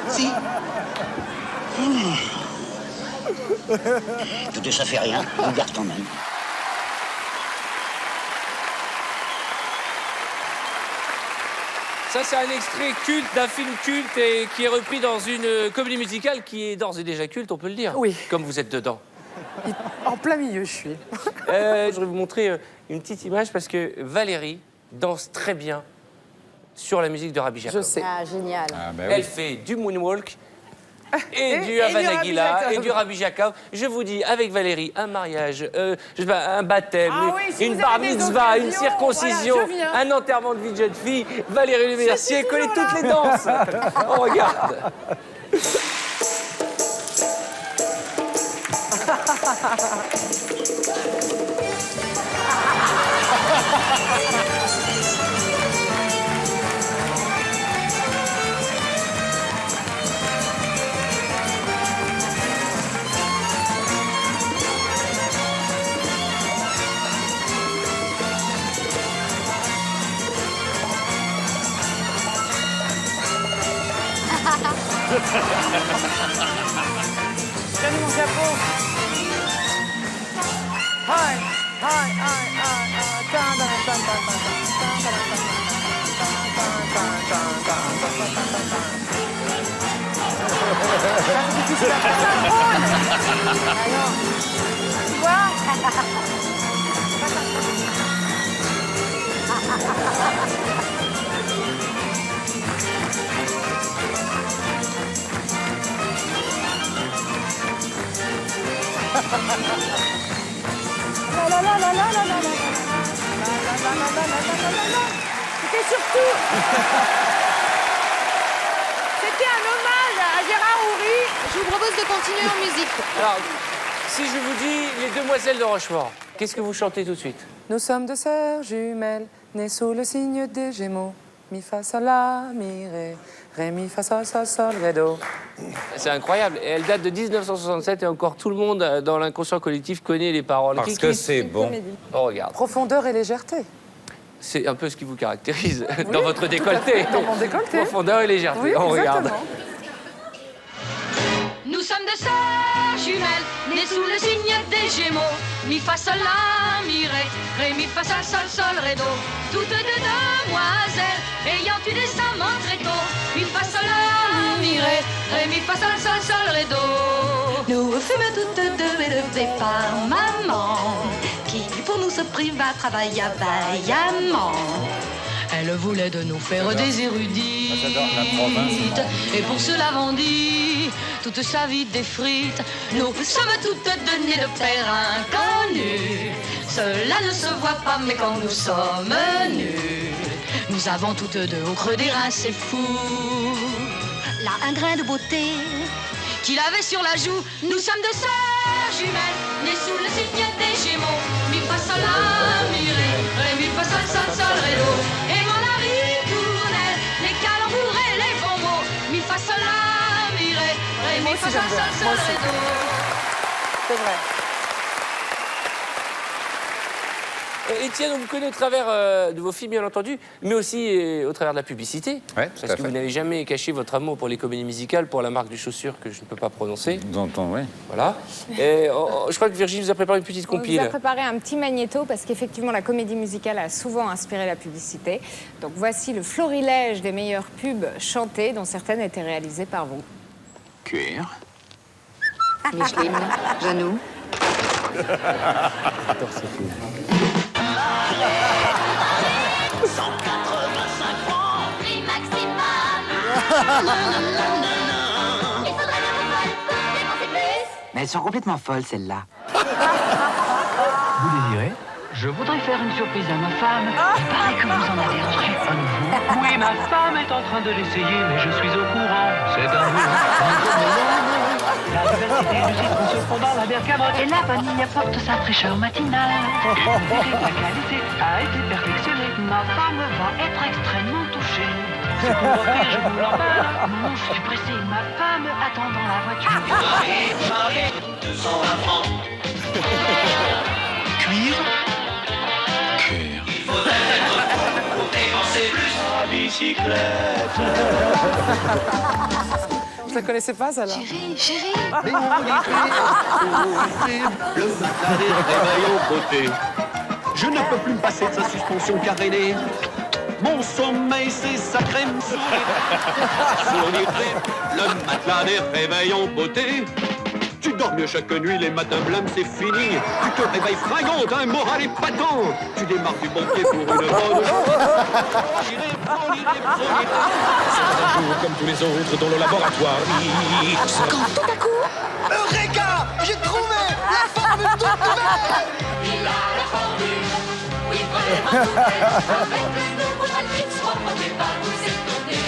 Speaker 16: Si.
Speaker 8: Écoutez, ça fait rien. On garde quand même.
Speaker 1: Ça, c'est un extrait culte d'un film culte et qui est repris dans une comédie musicale qui est d'ores et déjà culte, on peut le dire.
Speaker 11: Oui.
Speaker 1: Comme vous êtes dedans.
Speaker 11: En plein milieu, je suis.
Speaker 1: Je voudrais vous montrer une petite image parce que Valérie danse très bien sur la musique de Rabbi Jacob.
Speaker 11: Je sais.
Speaker 22: Ah, génial.
Speaker 1: Elle fait du moonwalk et du Havana Gila et du Rabbi Jacob. Je vous dis, avec Valérie, un mariage, je sais pas, un baptême, une bar mitzvah, une circoncision, un enterrement de vie de jeune fille, Valérie Le Mercier connaît toutes les danses. On regarde.
Speaker 4: J'ai mis mon chapeau. Hi, hi, hi,
Speaker 2: C'était surtout... C'était un hommage à Gérard Houry. Je vous propose de continuer en musique.
Speaker 1: Alors, si je vous dis les Demoiselles de Rochefort, qu'est-ce que vous chantez tout de suite?
Speaker 11: Nous sommes deux sœurs jumelles, nées sous le signe des Gémeaux. Mi, fa, sol, la, mi, ré. Ré, mi, fa, sol, sol, sol, ré, do.
Speaker 1: C'est incroyable. Et elle date de 1967 et encore tout le monde dans l'inconscient collectif connaît les paroles.
Speaker 17: Parce que c'est bon.
Speaker 1: On regarde.
Speaker 11: Profondeur et légèreté.
Speaker 1: C'est un peu ce qui vous caractérise dans votre décolleté.
Speaker 11: Dans mon décolleté.
Speaker 1: Profondeur et légèreté.
Speaker 11: Oui,
Speaker 1: on regarde.
Speaker 22: Nous sommes deux sœurs jumelles, nées sous le signe des Gémeaux. Mi, fa, sol, la, mi, ré. Ré, mi, fa, sol, sol, sol, ré, do. Toutes deux demoiselles, ayant eu des amants très tôt. Mi, fa, sol, la, mi, ré. Ré, mi, fa, sol, sol, sol, ré, do. Nous fûmes toutes deux élevées par maman, qui pour nous se priva, travailla vaillamment. Elle voulait de nous faire des érudites. Et pour cela vendit toute sa vie des frites. Nous sommes toutes données de père inconnu. Cela ne se voit pas, mais quand nous sommes nus, nous avons toutes deux au creux des reins, c'est fou. Là, un grain de beauté qu'il avait sur la joue. Nous sommes deux sœurs jumelles, nées sous le signe des Gémeaux. Mi fa sol la mi ré, mi fa sol sol sol ré do. Et mon ritournelle, les calembours et les bons mots. Mi fa sol la mi ré, mi fa sol sol sol ré do.
Speaker 4: C'est vrai.
Speaker 1: Étienne, on vous connaît au travers de vos films, bien entendu, mais aussi au travers de la publicité.
Speaker 17: Ouais,
Speaker 1: parce que vous n'avez jamais caché votre amour pour les comédies musicales, pour la marque de chaussures que je ne peux pas prononcer.
Speaker 17: J'entends, oui.
Speaker 1: Voilà. Et je crois que Virginie vous a préparé une petite compile.
Speaker 2: On vous a préparé un petit magnéto parce qu'effectivement, la comédie musicale a souvent inspiré la publicité. Donc voici le florilège des meilleures pubs chantées, dont certaines étaient réalisées par vous.
Speaker 9: Cuir.
Speaker 22: Micheline, Janou. 185 francs, prix maximum. Il faudrait le refaire pour dépenser plus.
Speaker 9: Mais elles sont complètement folles, celles-là.
Speaker 19: Vous désirez? Je voudrais faire une surprise à ma femme. Il paraît que vous en avez reçu un nouveau. Oui, ma femme est en train de l'essayer, mais je suis au courant. C'est un nouveau. La diversité du citron se fond dans la bergamote. Et la vanille apporte sa fraîcheur matinale. Et vous verrez, la qualité a été perfectionnée. Ma femme va être extrêmement touchée. C'est pour offrir, je vous l'emballe. Non, je suis pressé. Ma femme attend dans la voiture.
Speaker 9: Marie, 220 francs. Cuir. Cuir. Il faudrait être pour dépenser plus. La bicyclette.
Speaker 11: Je la connaissais pas, celle-là.
Speaker 22: Chérie.
Speaker 9: Le matin des réveillons beauté. Je ne peux plus me passer de sa suspension carénée. Mon sommeil, c'est sa crème sournitrée. Le matelas des réveillons beauté. Tu dors mieux chaque nuit, les matins blêmes, c'est fini. Tu te réveilles fringante, un moral épatant. Tu démarres du bon pied pour une bonne
Speaker 12: C'est un jour comme tous les autres dans le laboratoire.
Speaker 22: Quand tout à coup...
Speaker 9: Eureka! J'ai trouvé la formule toute nouvelle!
Speaker 22: Il a la formule. Oui, vraiment. Avec plus de bouteilles, soit on n'est pas vous étonner.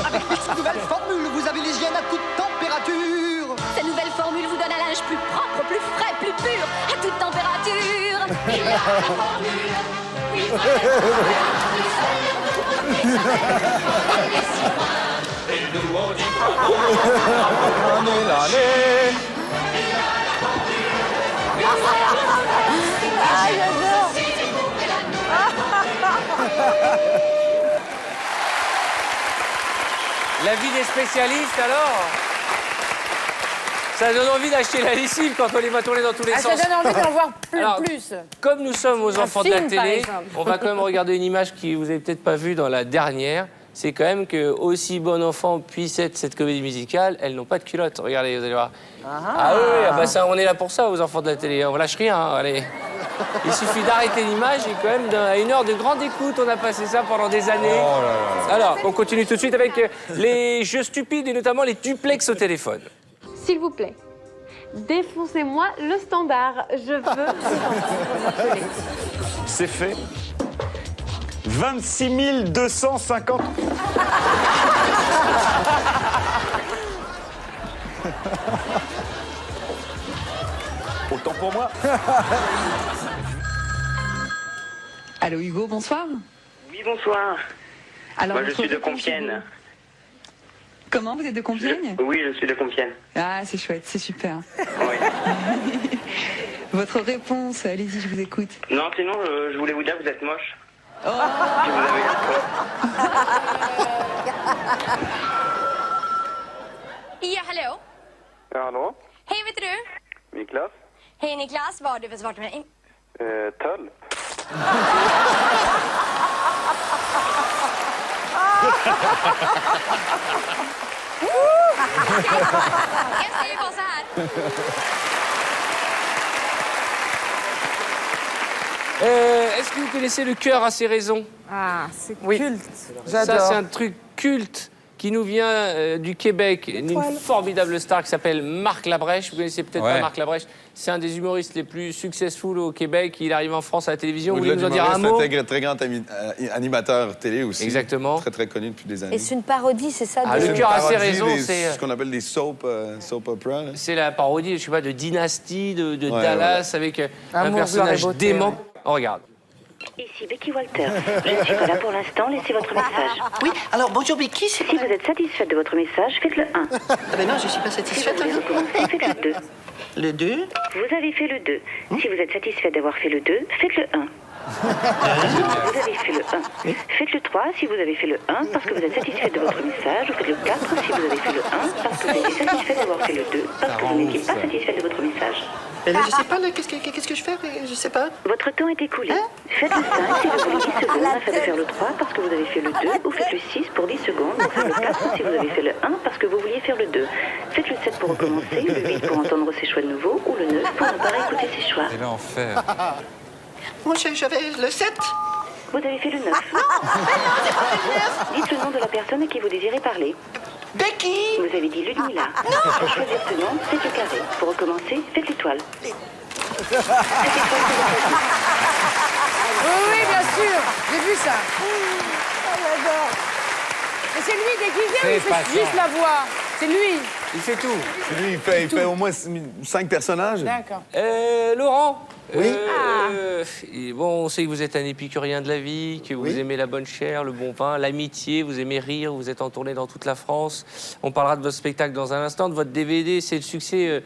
Speaker 9: Avec cette nouvelle formule, vous avez l'hygiène à toute température.
Speaker 22: Cette nouvelle formule vous donne un linge plus propre, plus frais, plus pur, à toute température. Il a la formule. Oui,
Speaker 9: Et nous on dit
Speaker 1: La vie des spécialistes, alors ça donne envie d'acheter la lessive quand on les va tourner dans tous les sens.
Speaker 4: Ça donne envie d'en voir
Speaker 1: Alors,
Speaker 4: plus.
Speaker 1: Comme nous sommes aux
Speaker 4: Un
Speaker 1: enfants de la
Speaker 4: film, par
Speaker 1: télé,
Speaker 4: exemple.
Speaker 1: on va quand même regarder une image que vous n'avez peut-être pas vue dans la dernière. C'est quand même que, aussi bon enfant puisse être cette comédie musicale, elles n'ont pas de culotte. Regardez, vous allez voir. Ah oui, ah bah ça, on est là pour ça, aux enfants de la télé. On lâche rien, hein, allez. Il suffit d'arrêter l'image et quand même, à une heure de grande écoute, on a passé ça pendant des années. Alors, on continue tout de suite avec les jeux stupides et notamment les duplex au téléphone.
Speaker 20: S'il vous plaît, défoncez-moi le standard. Je veux appeler.
Speaker 24: C'est fait. 26 250. Autant pour moi.
Speaker 25: Allô Hugo, bonsoir.
Speaker 26: Oui, bonsoir.
Speaker 25: Alors,
Speaker 26: Moi, je
Speaker 25: votre
Speaker 26: suis de
Speaker 25: réponse,
Speaker 26: Compiègne.
Speaker 25: Comment, vous êtes de Compiègne?
Speaker 26: Oui, je suis de Compiègne.
Speaker 25: Ah, c'est chouette, c'est super. Votre réponse, allez-y, je vous écoute.
Speaker 26: Non, sinon, je voulais vous dire que vous êtes moche.
Speaker 25: Oh.
Speaker 26: Que vous avez l'air
Speaker 22: Ja, hallo.
Speaker 26: Ja, hallå?
Speaker 22: Hej, vet du?
Speaker 26: Niklas?
Speaker 22: Hej Niklas, vad har du för svart med dig?
Speaker 26: Tölp.
Speaker 22: Jag säger bara så här.
Speaker 1: Est-ce que vous connaissez Le cœur a ses raisons?
Speaker 2: Ah, c'est culte.
Speaker 1: Ça, c'est un truc culte qui nous vient du Québec, une formidable star qui s'appelle Marc Labrèche. Vous connaissez peut-être pas Marc Labrèche. C'est un des humoristes les plus successful au Québec. Il arrive en France à la télévision. Vous voulez nous en dire un mot?
Speaker 10: C'est un très grand animateur télé aussi.
Speaker 1: Exactement.
Speaker 10: Très, très connu depuis des années.
Speaker 14: Et c'est une parodie, c'est ça?
Speaker 1: Le cœur a ses raisons,
Speaker 10: c'est ce qu'on appelle des soap opera.
Speaker 1: C'est la parodie, je sais pas, de Dynasty, de Dallas, avec un personnage dément. On regarde.
Speaker 3: Ici Becky Walter. Je ne suis pas là pour l'instant, laissez votre message.
Speaker 5: Oui, alors bonjour Becky.
Speaker 3: Si vous êtes satisfaite de votre message, faites le 1.
Speaker 5: Ah ben non, je suis pas satisfaite.
Speaker 3: Si vous voulez recommencer, faites le 2.
Speaker 5: Le 2?
Speaker 3: Vous avez fait le 2. Si vous êtes satisfaite d'avoir fait le 2, faites le 1. Vous avez fait le 1. Faites le 3 si vous avez fait le 1 parce que vous êtes satisfaite de votre message. Ou faites le 4 si vous avez fait le 1 parce que vous étiez satisfaite d'avoir fait le 2 parce que vous n'étiez pas satisfaite de votre message.
Speaker 5: Et là, je sais pas, là, qu'est-ce que je fais? Je sais pas.
Speaker 3: Votre temps est écoulé. Faites le 5 si vous voulez 10 secondes afin de faire le 3 parce que vous avez fait le 2 ou faites le 6 pour 10 secondes ou faites le 4 si vous avez fait le 1 parce que vous vouliez faire le 2. Faites le 7 pour recommencer, le 8 pour entendre ses choix de nouveau ou le 9 pour ne pas réécouter ses choix.
Speaker 17: C'est l'enfer.
Speaker 5: Moi, j'avais le 7.
Speaker 3: Vous avez fait le 9.
Speaker 5: Non, c'est pas le 9.
Speaker 3: Dites le nom de la personne à qui vous désirez parler.
Speaker 5: Becky.
Speaker 3: Vous avez dit Ludmilla. Pour choisir ce nom, faites le carré. Pour recommencer, faites l'étoile.
Speaker 4: Oui, bien sûr. J'ai vu ça.
Speaker 2: J'adore.
Speaker 4: Mais c'est lui, dès qu'il vient, il fait juste la voix. C'est lui.
Speaker 1: Il fait tout.
Speaker 10: Lui, il fait au moins 5 personnages.
Speaker 4: D'accord.
Speaker 1: Laurent.
Speaker 10: Oui.
Speaker 1: Bon, on sait que vous êtes un épicurien de la vie, que vous aimez la bonne chair, le bon vin, l'amitié, vous aimez rire, vous êtes en tournée dans toute la France. On parlera de votre spectacle dans un instant, de votre DVD, c'est le succès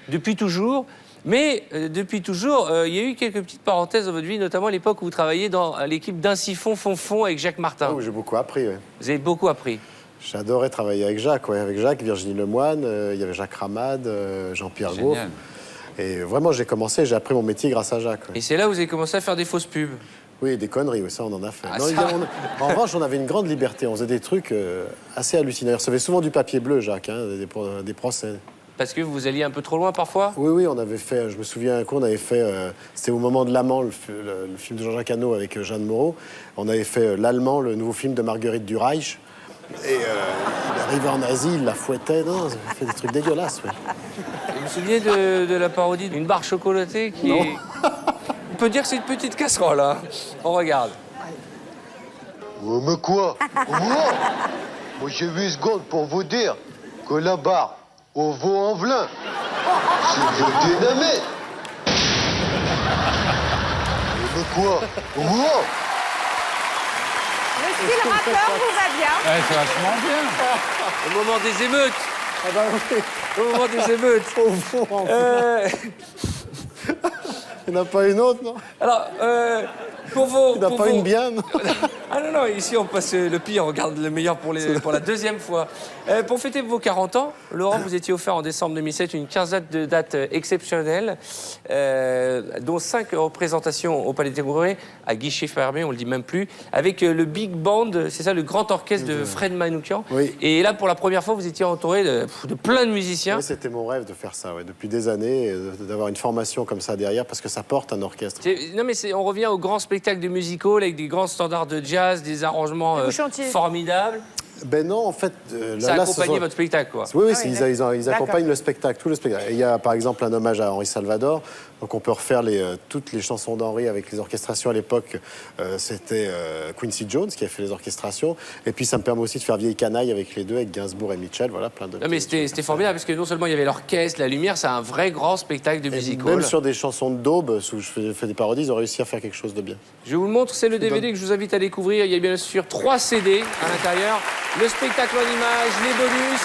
Speaker 1: depuis toujours. Mais depuis toujours, il y a eu quelques petites parenthèses dans votre vie, notamment à l'époque où vous travailliez dans l'équipe d'Un Siphon Fonfon avec Jacques Martin.
Speaker 6: Oh, j'ai beaucoup appris, oui.
Speaker 1: Vous avez beaucoup appris.
Speaker 6: J'adorais travailler avec Jacques, avec Jacques, Virginie Lemoine, il y avait Jacques Ramade, Jean-Pierre Gauff. Et vraiment, j'ai appris mon métier grâce à Jacques.
Speaker 1: Et c'est là où vous avez commencé à faire des fausses pubs.
Speaker 6: Oui, des conneries, oui, ça on en a fait. En revanche, on avait une grande liberté, on faisait des trucs assez hallucinants. Il recevait souvent du papier bleu, Jacques, hein, des procès.
Speaker 1: Parce que vous alliez un peu trop loin parfois?
Speaker 6: Oui, on avait fait, je me souviens un coup, on avait fait, c'était au moment de l'Amant, le film de Jean-Jacques Hano avec Jeanne Moreau. On avait fait L'Allemand, le nouveau film de Marguerite du Reich. Et il arrivait en Asie, il la fouettait, non, il fait des trucs dégueulasses. Ouais.
Speaker 1: Vous vous souvenez de la parodie d'une barre chocolatée qui est... On peut dire que c'est une petite casserole, hein. On regarde.
Speaker 13: Mais quoi? Moi j'ai 8 secondes pour vous dire que la barre au Vaux-en-Velin, c'est de dynamite. Mais quoi?
Speaker 2: Le style rappeur vous va bien.
Speaker 17: Ouais, c'est vachement bien.
Speaker 1: Au moment des émeutes.
Speaker 6: Ah bah oui.
Speaker 1: Au moment des émeutes.
Speaker 6: Au Vaux-en-Velin. Il n'y en a pas une autre, non?
Speaker 1: Alors, pour vos...
Speaker 6: Il n'y en a pas une bien, non?
Speaker 1: Ah non, ici on passe le pire, on regarde le meilleur pour la deuxième fois. Pour fêter vos 40 ans, Laurent, vous étiez offert en décembre 2007 une quinzaine de dates exceptionnelles, dont 5 représentations au Palais des Congrès, à guichet fermé, on le dit même plus, avec le Big Band, c'est ça, le grand orchestre de Fred Manoukian.
Speaker 6: Oui.
Speaker 1: Et là, pour la première fois, vous étiez entouré de plein de musiciens.
Speaker 6: Oui, c'était mon rêve de faire ça, depuis des années, d'avoir une formation comme ça derrière, parce que ça porte un orchestre.
Speaker 1: Non, mais on revient au grand spectacle de musical avec des grands standards de jazz, des arrangements formidables.
Speaker 6: Ben non, en fait...
Speaker 1: ça accompagnait votre spectacle, quoi.
Speaker 6: Oui, ils accompagnent le spectacle, tout le spectacle. Et il y a, par exemple, un hommage à Henri Salvador. Donc on peut refaire toutes les chansons d'Henri avec les orchestrations. À l'époque, c'était Quincy Jones qui a fait les orchestrations. Et puis ça me permet aussi de faire Vieille Canaille avec les deux, avec Gainsbourg et Mitchell. Voilà, plein de...
Speaker 1: Non, mais c'était formidable, parce que non seulement il y avait l'orchestre, la lumière, c'est un vrai grand spectacle de musical.
Speaker 6: Même sur des chansons de daube, où je fais des parodies, ils ont réussi à faire quelque chose de bien.
Speaker 1: Je vous le montre, c'est le DVD que je vous invite à découvrir. Il y a bien sûr 3 CD à l'intérieur. Le spectacle en images, les bonus,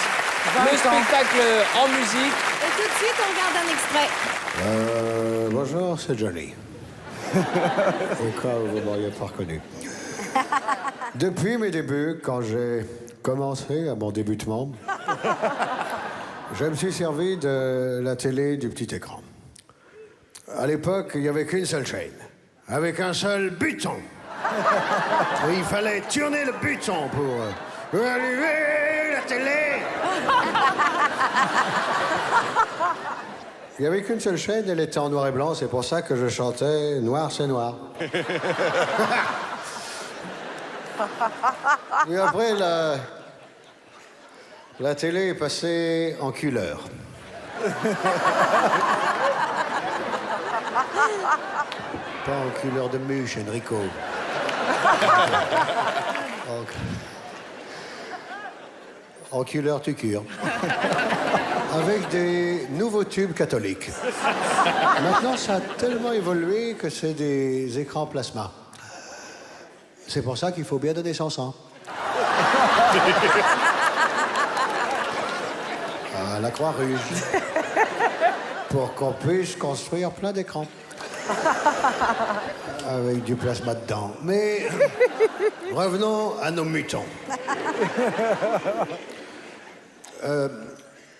Speaker 1: le spectacle en musique.
Speaker 2: Et tout de suite, on regarde un extrait.
Speaker 15: Bonjour, c'est Johnny. Au cas où vous ne m'auriez pas reconnu. Depuis mes débuts, quand j'ai commencé à mon débutement, je me suis servi de la télé du petit écran. À l'époque, il n'y avait qu'une seule chaîne, avec un seul bouton. Et il fallait tourner le bouton pour allumer la télé. Il n'y avait qu'une seule chaîne, elle était en noir et blanc, c'est pour ça que je chantais Noir, c'est noir. Et après, la télé est passée en couleur. Pas en couleur de mûche, Enrico. En couleur tu cure. Avec des nouveaux tubes catholiques. Maintenant, ça a tellement évolué que c'est des écrans plasma. C'est pour ça qu'il faut bien donner son sang. À la Croix-Rouge. Pour qu'on puisse construire plein d'écrans. Avec du plasma dedans. Mais revenons à nos mutants.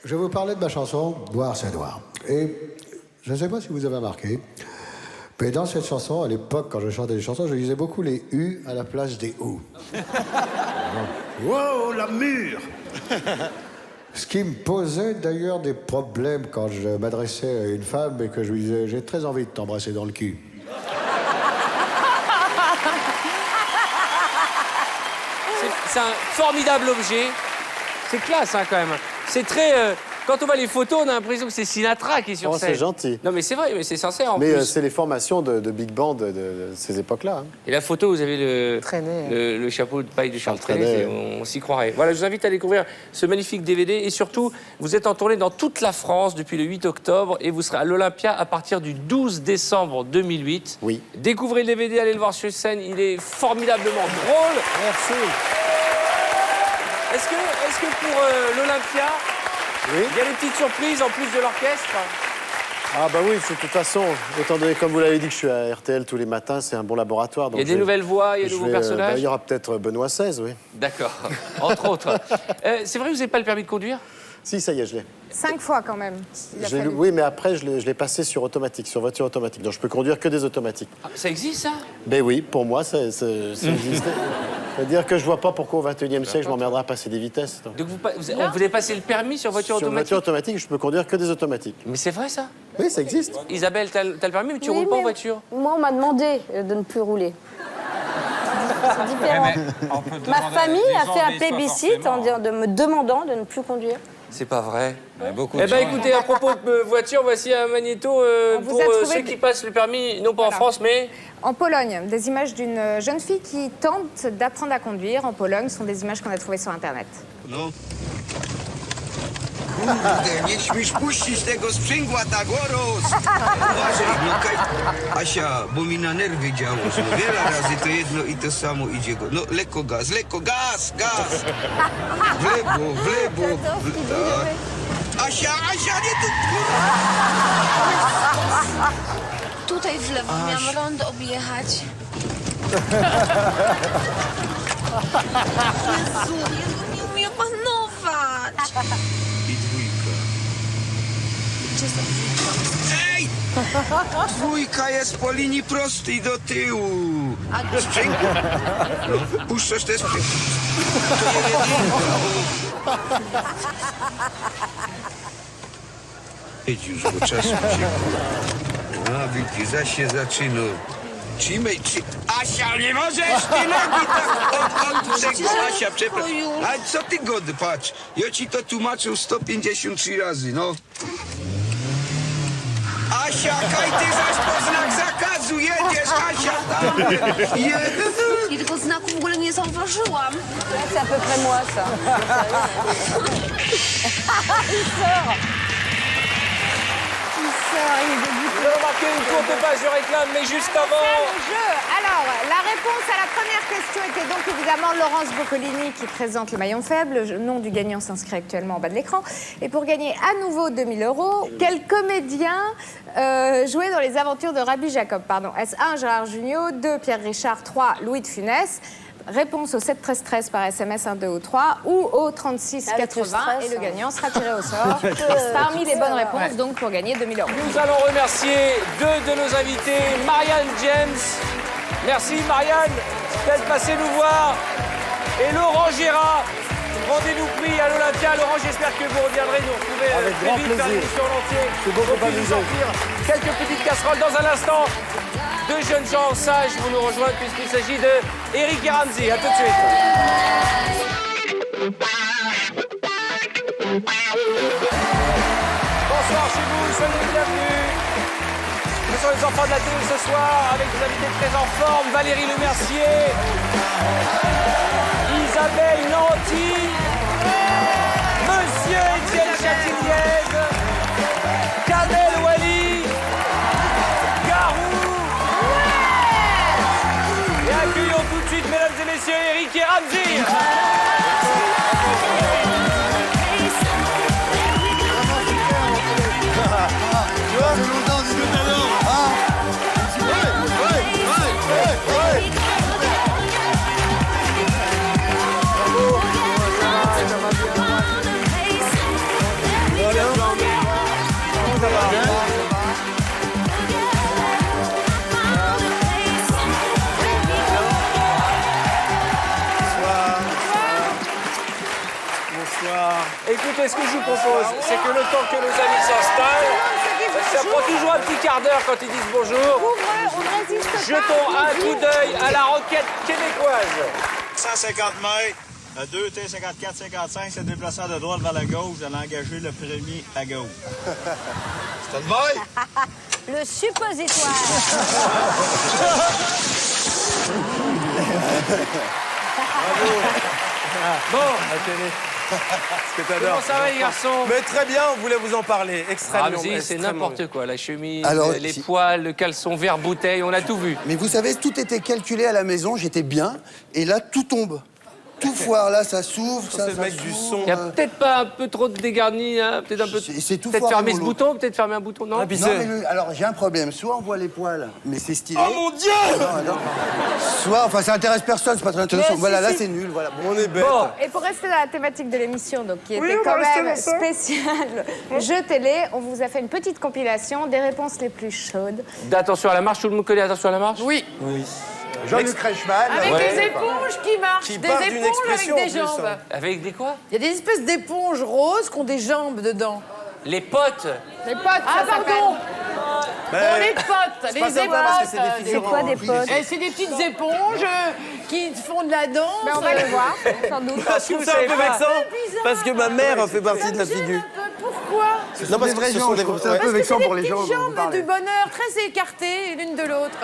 Speaker 15: Je vais vous parler de ma chanson « Boire, c'est noir ». Et je ne sais pas si vous avez remarqué, mais dans cette chanson, à l'époque, quand je chantais des chansons, je disais beaucoup les « U » à la place des « OU ». Wow, la mûre! Ce qui me posait d'ailleurs des problèmes quand je m'adressais à une femme et que je lui disais « J'ai très envie de t'embrasser dans le cul ».
Speaker 1: C'est un formidable objet. C'est classe, hein, quand même. C'est très... quand on voit les photos, on a l'impression que c'est Sinatra qui est sur scène.
Speaker 6: C'est gentil.
Speaker 1: Non, mais c'est vrai, mais c'est sincère en
Speaker 6: Mais
Speaker 1: plus.
Speaker 6: c'est les formations de big band de ces époques-là. Hein.
Speaker 1: Et la photo, vous avez le chapeau de paille de Charles Trenet, on s'y croirait. Voilà, je vous invite à découvrir ce magnifique DVD. Et surtout, vous êtes en tournée dans toute la France depuis le 8 octobre et vous serez à l'Olympia à partir du 12 décembre 2008.
Speaker 6: Oui.
Speaker 1: Découvrez le DVD, allez le voir sur scène, il est formidablement drôle.
Speaker 6: Merci.
Speaker 1: Est-ce que pour l'Olympia, il y a des petites surprises en plus de l'orchestre?
Speaker 6: Ah bah oui, de toute façon, étant donné, comme vous l'avez dit, que je suis à RTL tous les matins, c'est un bon laboratoire.
Speaker 1: Il y a des nouvelles voix, il y a de nouveaux personnages.
Speaker 6: Il y aura peut-être Benoît XVI, oui.
Speaker 1: D'accord, entre autres. C'est vrai que vous n'avez pas le permis de conduire?
Speaker 6: Si, ça y est, je l'ai.
Speaker 2: 5 fois quand même.
Speaker 6: Oui, mais après, je l'ai passé sur automatique, sur voiture automatique. Donc je peux conduire que des automatiques.
Speaker 1: Ah, ça existe, ça?
Speaker 6: Ben oui, pour moi, ça existe. C'est-à-dire que je vois pas pourquoi au XXIe siècle, je m'emmerderai à passer des vitesses.
Speaker 1: Donc vous avez passé le permis sur voiture automatique?
Speaker 6: Sur voiture automatique, je peux conduire que des automatiques.
Speaker 1: Mais c'est vrai, ça?
Speaker 6: Oui, ça existe.
Speaker 1: Isabelle, t'as le permis, mais tu roules pas en voiture?
Speaker 14: Moi, on m'a demandé de ne plus rouler. C'est différent. Ma famille a fait un plébiscite en me demandant de ne plus conduire.
Speaker 1: C'est pas vrai.
Speaker 17: Beaucoup
Speaker 1: eh bien, écoutez, à propos de voiture, voici un magnéto pour ceux qui passent le permis, non pas en France, mais...
Speaker 2: En Pologne, des images d'une jeune fille qui tente d'apprendre à conduire en Pologne sont des images qu'on a trouvées sur Internet.
Speaker 7: No. Kurde, nie śmiesz puścić tego sprzęgła, tak Oros! Uważaj, no kaj... Asia, bo mi na nerwy działo, no wiele razy to jedno i to samo idzie go. No lekko gaz, gaz! W lewo, tak. Asia, nie tu...
Speaker 22: Tutaj w lewo miałam rondo objechać. Jezu, nie umiem panować.
Speaker 7: I dwójka.
Speaker 22: Gdzie jest ta dwójka?
Speaker 7: Ej! Dwójka jest po linii prostej do tyłu.
Speaker 22: A
Speaker 7: Sprzęgło. No, puszczasz te sprzęgło. To nie jedynka. Idź już, bo czas uciekł. A, widzisz, zaś się zaczyna. Trzymaj. Asia, nie możesz ty nogi tak od tego, Asia, przepraszam. A co ty gody, patrz. Ja ci to tłumaczył 153 razy, no. Asia, kaj ty zaś po znak zakazu jedziesz, Asia, tam.
Speaker 22: Ja tego znaku w ogóle nie zauważyłam.
Speaker 14: C'est à peu près moi, ça.
Speaker 1: Vous avez remarqué une courte page de réclame, mais juste avant...
Speaker 2: Le jeu. Alors, la réponse à la première question était donc évidemment Laurence Boccolini qui présente le maillon faible. Le nom du gagnant s'inscrit actuellement en bas de l'écran. Et pour gagner à nouveau 2000 €, quel comédien jouait dans les aventures de Rabbi Jacob? Pardon. Est-ce 1, Gérard Jugnot, 2, Pierre Richard, 3, Louis de Funès? Réponse au 7 13 13 par SMS 1, 2 ou 3 ou au 36 80 et le gagnant sera tiré au sort parmi les bonnes réponses donc pour gagner 2000 €.
Speaker 1: Nous allons remercier deux de nos invités, Marianne James. Merci Marianne d'être passée nous voir. Et Laurent Gérard. Rendez-vous pris à l'Olympia. Laurent, j'espère que vous reviendrez nous retrouver
Speaker 6: Avec
Speaker 1: très
Speaker 6: grand
Speaker 1: vite, faire
Speaker 6: plaisir.
Speaker 1: l'émission en entier.
Speaker 6: C'est beaucoup
Speaker 1: Pour
Speaker 6: amusé.
Speaker 1: sortir quelques petites casseroles dans un instant. Deux jeunes gens sages vont nous rejoindre puisqu'il s'agit de Eric et Ramsey. À tout de suite. Bonsoir chez vous, soyez les bienvenus. Ce sont les enfants de la télé ce soir avec des invités très en forme. Valérie Lemercier, Isabelle Nanty, Monsieur Étienne Chatiliez, Kamel Wally, Garou. Et accueillons tout de suite, mesdames et messieurs, Eric et Ramsey.
Speaker 13: Tu vois, c'est longtemps, c'est tout à l'heure. Ah.
Speaker 1: Écoutez, ce que je vous propose, c'est que le temps que nos amis s'installent, ça prend toujours un petit quart d'heure quand ils disent bonjour. Jetons un coup d'œil à la roquette québécoise.
Speaker 8: 150 mètres, 2 T54-55, c'est déplaçant de droite vers la gauche. Vous allez engager le premier à gauche. C'est une baille?
Speaker 14: Le suppositoire.
Speaker 1: Bon,
Speaker 12: Ce que t'adores.
Speaker 1: comment ça va les garçons?
Speaker 12: Mais très bien, on voulait vous en parler. Extrêmement.
Speaker 1: Ramsey, c'est
Speaker 12: extrêmement
Speaker 1: n'importe
Speaker 12: bien.
Speaker 1: quoi. La chemise,
Speaker 16: Alors,
Speaker 1: les
Speaker 16: si-
Speaker 1: poils, le caleçon vert bouteille, on a tout vu.
Speaker 16: Mais vous savez, tout était calculé à la maison, j'étais bien, et là, tout tombe. Tout foire, là, ça s'ouvre, ça,
Speaker 12: C'est le
Speaker 16: ça
Speaker 12: mec du
Speaker 16: s'ouvre.
Speaker 12: son.
Speaker 1: Il y a peut-être pas un peu trop de dégarni, hein, peut-être un peu.
Speaker 16: C'est tout
Speaker 1: Peut-être
Speaker 16: foiré,
Speaker 1: fermer ce
Speaker 16: mollo.
Speaker 1: bouton, peut-être fermer un bouton, non?
Speaker 16: Non, mais alors, j'ai un problème. Soit on voit les poils, mais c'est stylé.
Speaker 12: Oh mon Dieu!
Speaker 16: Non, attends. Soit, enfin, ça intéresse personne, c'est pas très intéressant.
Speaker 2: Mais
Speaker 16: Voilà,
Speaker 2: si,
Speaker 16: là,
Speaker 2: si.
Speaker 16: c'est nul, voilà.
Speaker 12: On est bête.
Speaker 1: Bon,
Speaker 2: Et pour rester dans la thématique de l'émission, donc qui
Speaker 16: Oui,
Speaker 2: était
Speaker 16: on va
Speaker 2: quand
Speaker 16: rester
Speaker 2: même
Speaker 16: dans ça.
Speaker 2: spéciale jeu télé, on vous a fait une petite compilation des réponses les plus chaudes.
Speaker 1: attention à la marche, tout le monde connaît attention à la marche?
Speaker 11: Oui.
Speaker 16: Jean-Luc Reichmann.
Speaker 11: Avec
Speaker 1: Ouais.
Speaker 11: des éponges qui marchent,
Speaker 12: Qui
Speaker 11: des
Speaker 12: part d'une
Speaker 11: éponges avec
Speaker 12: expression,
Speaker 11: des
Speaker 12: en plus,
Speaker 11: jambes.
Speaker 12: hein.
Speaker 1: Avec des quoi?
Speaker 11: Il y a des espèces d'éponges roses qui ont des jambes dedans.
Speaker 1: Les potes.
Speaker 2: Les potes,
Speaker 11: Ah,
Speaker 2: ça
Speaker 11: pardon.
Speaker 12: Ben,
Speaker 11: Bon, les potes,
Speaker 12: c'est
Speaker 11: les
Speaker 12: pas sympa parce que c'est
Speaker 11: épotes.
Speaker 12: des figurants.
Speaker 14: C'est quoi des potes?
Speaker 11: C'est des petites éponges qui font de la danse.
Speaker 2: Mais on va les voir, sans doute.
Speaker 12: Je trouve ça un peu vexant parce que ma mère fait partie de la figure.
Speaker 11: Pourquoi?
Speaker 12: Non, parce
Speaker 16: des
Speaker 12: que
Speaker 16: vrais
Speaker 12: ce
Speaker 16: gens,
Speaker 12: sont des
Speaker 16: je trouve ça
Speaker 12: vrais.
Speaker 16: un peu
Speaker 11: Parce que
Speaker 16: vexant
Speaker 11: c'est
Speaker 16: pour
Speaker 11: des
Speaker 16: les gens.
Speaker 11: petites
Speaker 16: dont vous
Speaker 11: jambes
Speaker 16: parlez.
Speaker 11: du bonheur, très écartées l'une de l'autre.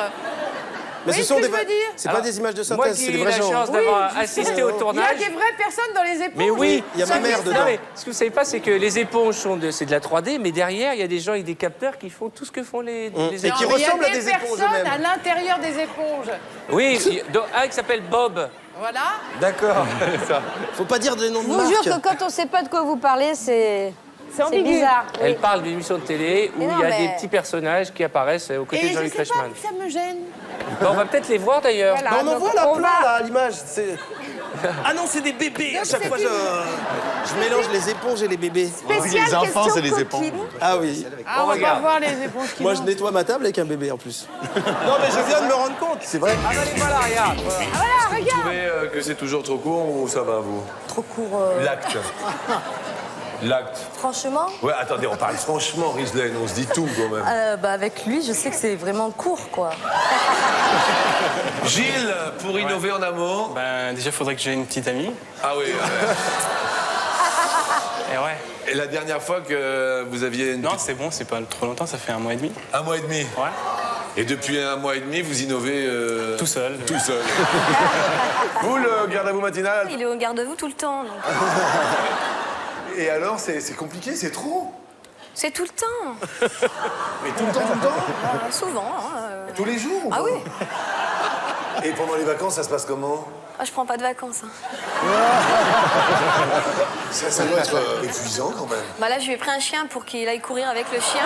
Speaker 12: Mais
Speaker 11: Oui,
Speaker 12: ce sont
Speaker 11: ce que
Speaker 12: des.
Speaker 11: je veux dire.
Speaker 12: C'est pas des images de
Speaker 1: Moi
Speaker 12: synthèse,
Speaker 1: qui
Speaker 12: c'est
Speaker 1: ai
Speaker 12: des
Speaker 1: eu
Speaker 12: vrais
Speaker 1: la
Speaker 12: gens.
Speaker 1: chance d'avoir assisté au
Speaker 11: Il y
Speaker 1: tournage.
Speaker 11: a des vraies personnes dans les éponges.
Speaker 1: Mais oui,
Speaker 12: Il y a ma mère
Speaker 1: Non,
Speaker 12: dedans.
Speaker 1: mais ce que vous savez pas, c'est que les éponges c'est de la 3D, mais derrière, il y a des gens avec des capteurs qui font tout ce que font les
Speaker 12: Et
Speaker 1: éponges.
Speaker 12: qui
Speaker 11: Non, mais
Speaker 12: ressemblent à
Speaker 11: il y a
Speaker 12: des
Speaker 11: des
Speaker 12: éponges
Speaker 11: personnes
Speaker 12: eux-mêmes.
Speaker 11: à l'intérieur des éponges.
Speaker 1: Oui, un qui s'appelle Bob.
Speaker 11: Voilà.
Speaker 12: D'accord. Faut pas dire des noms
Speaker 14: Je
Speaker 12: de
Speaker 14: vous jure
Speaker 12: marques.
Speaker 14: que quand on sait pas de quoi vous parlez, c'est
Speaker 2: ambigu.
Speaker 14: bizarre.
Speaker 1: Elle parle d'une émission de télé où
Speaker 14: Mais non,
Speaker 1: il y a
Speaker 14: mais-
Speaker 1: des petits personnages qui apparaissent aux côtés
Speaker 11: Et
Speaker 1: de
Speaker 11: je
Speaker 1: Jean-Luc
Speaker 11: sais pas,
Speaker 1: Reichmann.
Speaker 11: ça me gêne.
Speaker 1: Bon, on va peut-être les voir d'ailleurs.
Speaker 2: Voilà.
Speaker 12: Mais on en
Speaker 2: donc
Speaker 12: voit là
Speaker 2: on
Speaker 12: plein
Speaker 2: va-
Speaker 12: là à l'image. Ah non, c'est des bébés. À chaque fois, je mélange les éponges et les bébés.
Speaker 2: Spéciale
Speaker 10: Les enfants,
Speaker 2: question
Speaker 10: c'est les
Speaker 2: cooking.
Speaker 10: éponges.
Speaker 12: Ah oui.
Speaker 11: Ah, on va pas voir les éponges qui
Speaker 12: Moi, je
Speaker 11: montent.
Speaker 12: nettoie ma table avec un bébé en plus. Non, mais je viens de me rendre compte. C'est vrai.
Speaker 1: Ah, allez, voilà, regarde.
Speaker 2: Ah voilà, regarde.
Speaker 18: trouvez que c'est toujours trop court ou ça va, vous?
Speaker 14: trop court.
Speaker 18: L'acte. L'acte.
Speaker 14: Franchement,
Speaker 18: Ouais, attendez, on parle franchement, Rislaine, on se dit tout quand même.
Speaker 14: avec lui, je sais que c'est vraiment court, quoi.
Speaker 18: Gilles, pour innover en amour.
Speaker 19: Ben, déjà, il faudrait que j'ai une petite amie.
Speaker 18: Ah oui.
Speaker 19: Et ouais.
Speaker 18: Et la dernière fois que vous aviez une.
Speaker 19: Non, c'est bon, c'est pas trop longtemps, ça fait 1 mois et demi.
Speaker 18: 1 mois et demi.
Speaker 19: Ouais.
Speaker 18: Et depuis 1 mois et demi, vous innovez.
Speaker 19: Tout seul.
Speaker 18: Tout seul. Vous, le garde à vous matinal.
Speaker 14: Il est au garde-à-vous tout le temps. donc.
Speaker 18: Et alors, c'est compliqué, c'est trop.
Speaker 14: C'est tout le temps.
Speaker 18: Mais tout le temps?
Speaker 14: Souvent.
Speaker 18: Tous les jours ou
Speaker 14: Ah
Speaker 18: pas
Speaker 14: oui.
Speaker 18: Et pendant les vacances, ça se passe comment?
Speaker 14: Ah, je prends pas de vacances. hein.
Speaker 18: Ça doit être épuisant quand même.
Speaker 14: Bah là, je lui ai pris un chien pour qu'il aille courir avec le chien.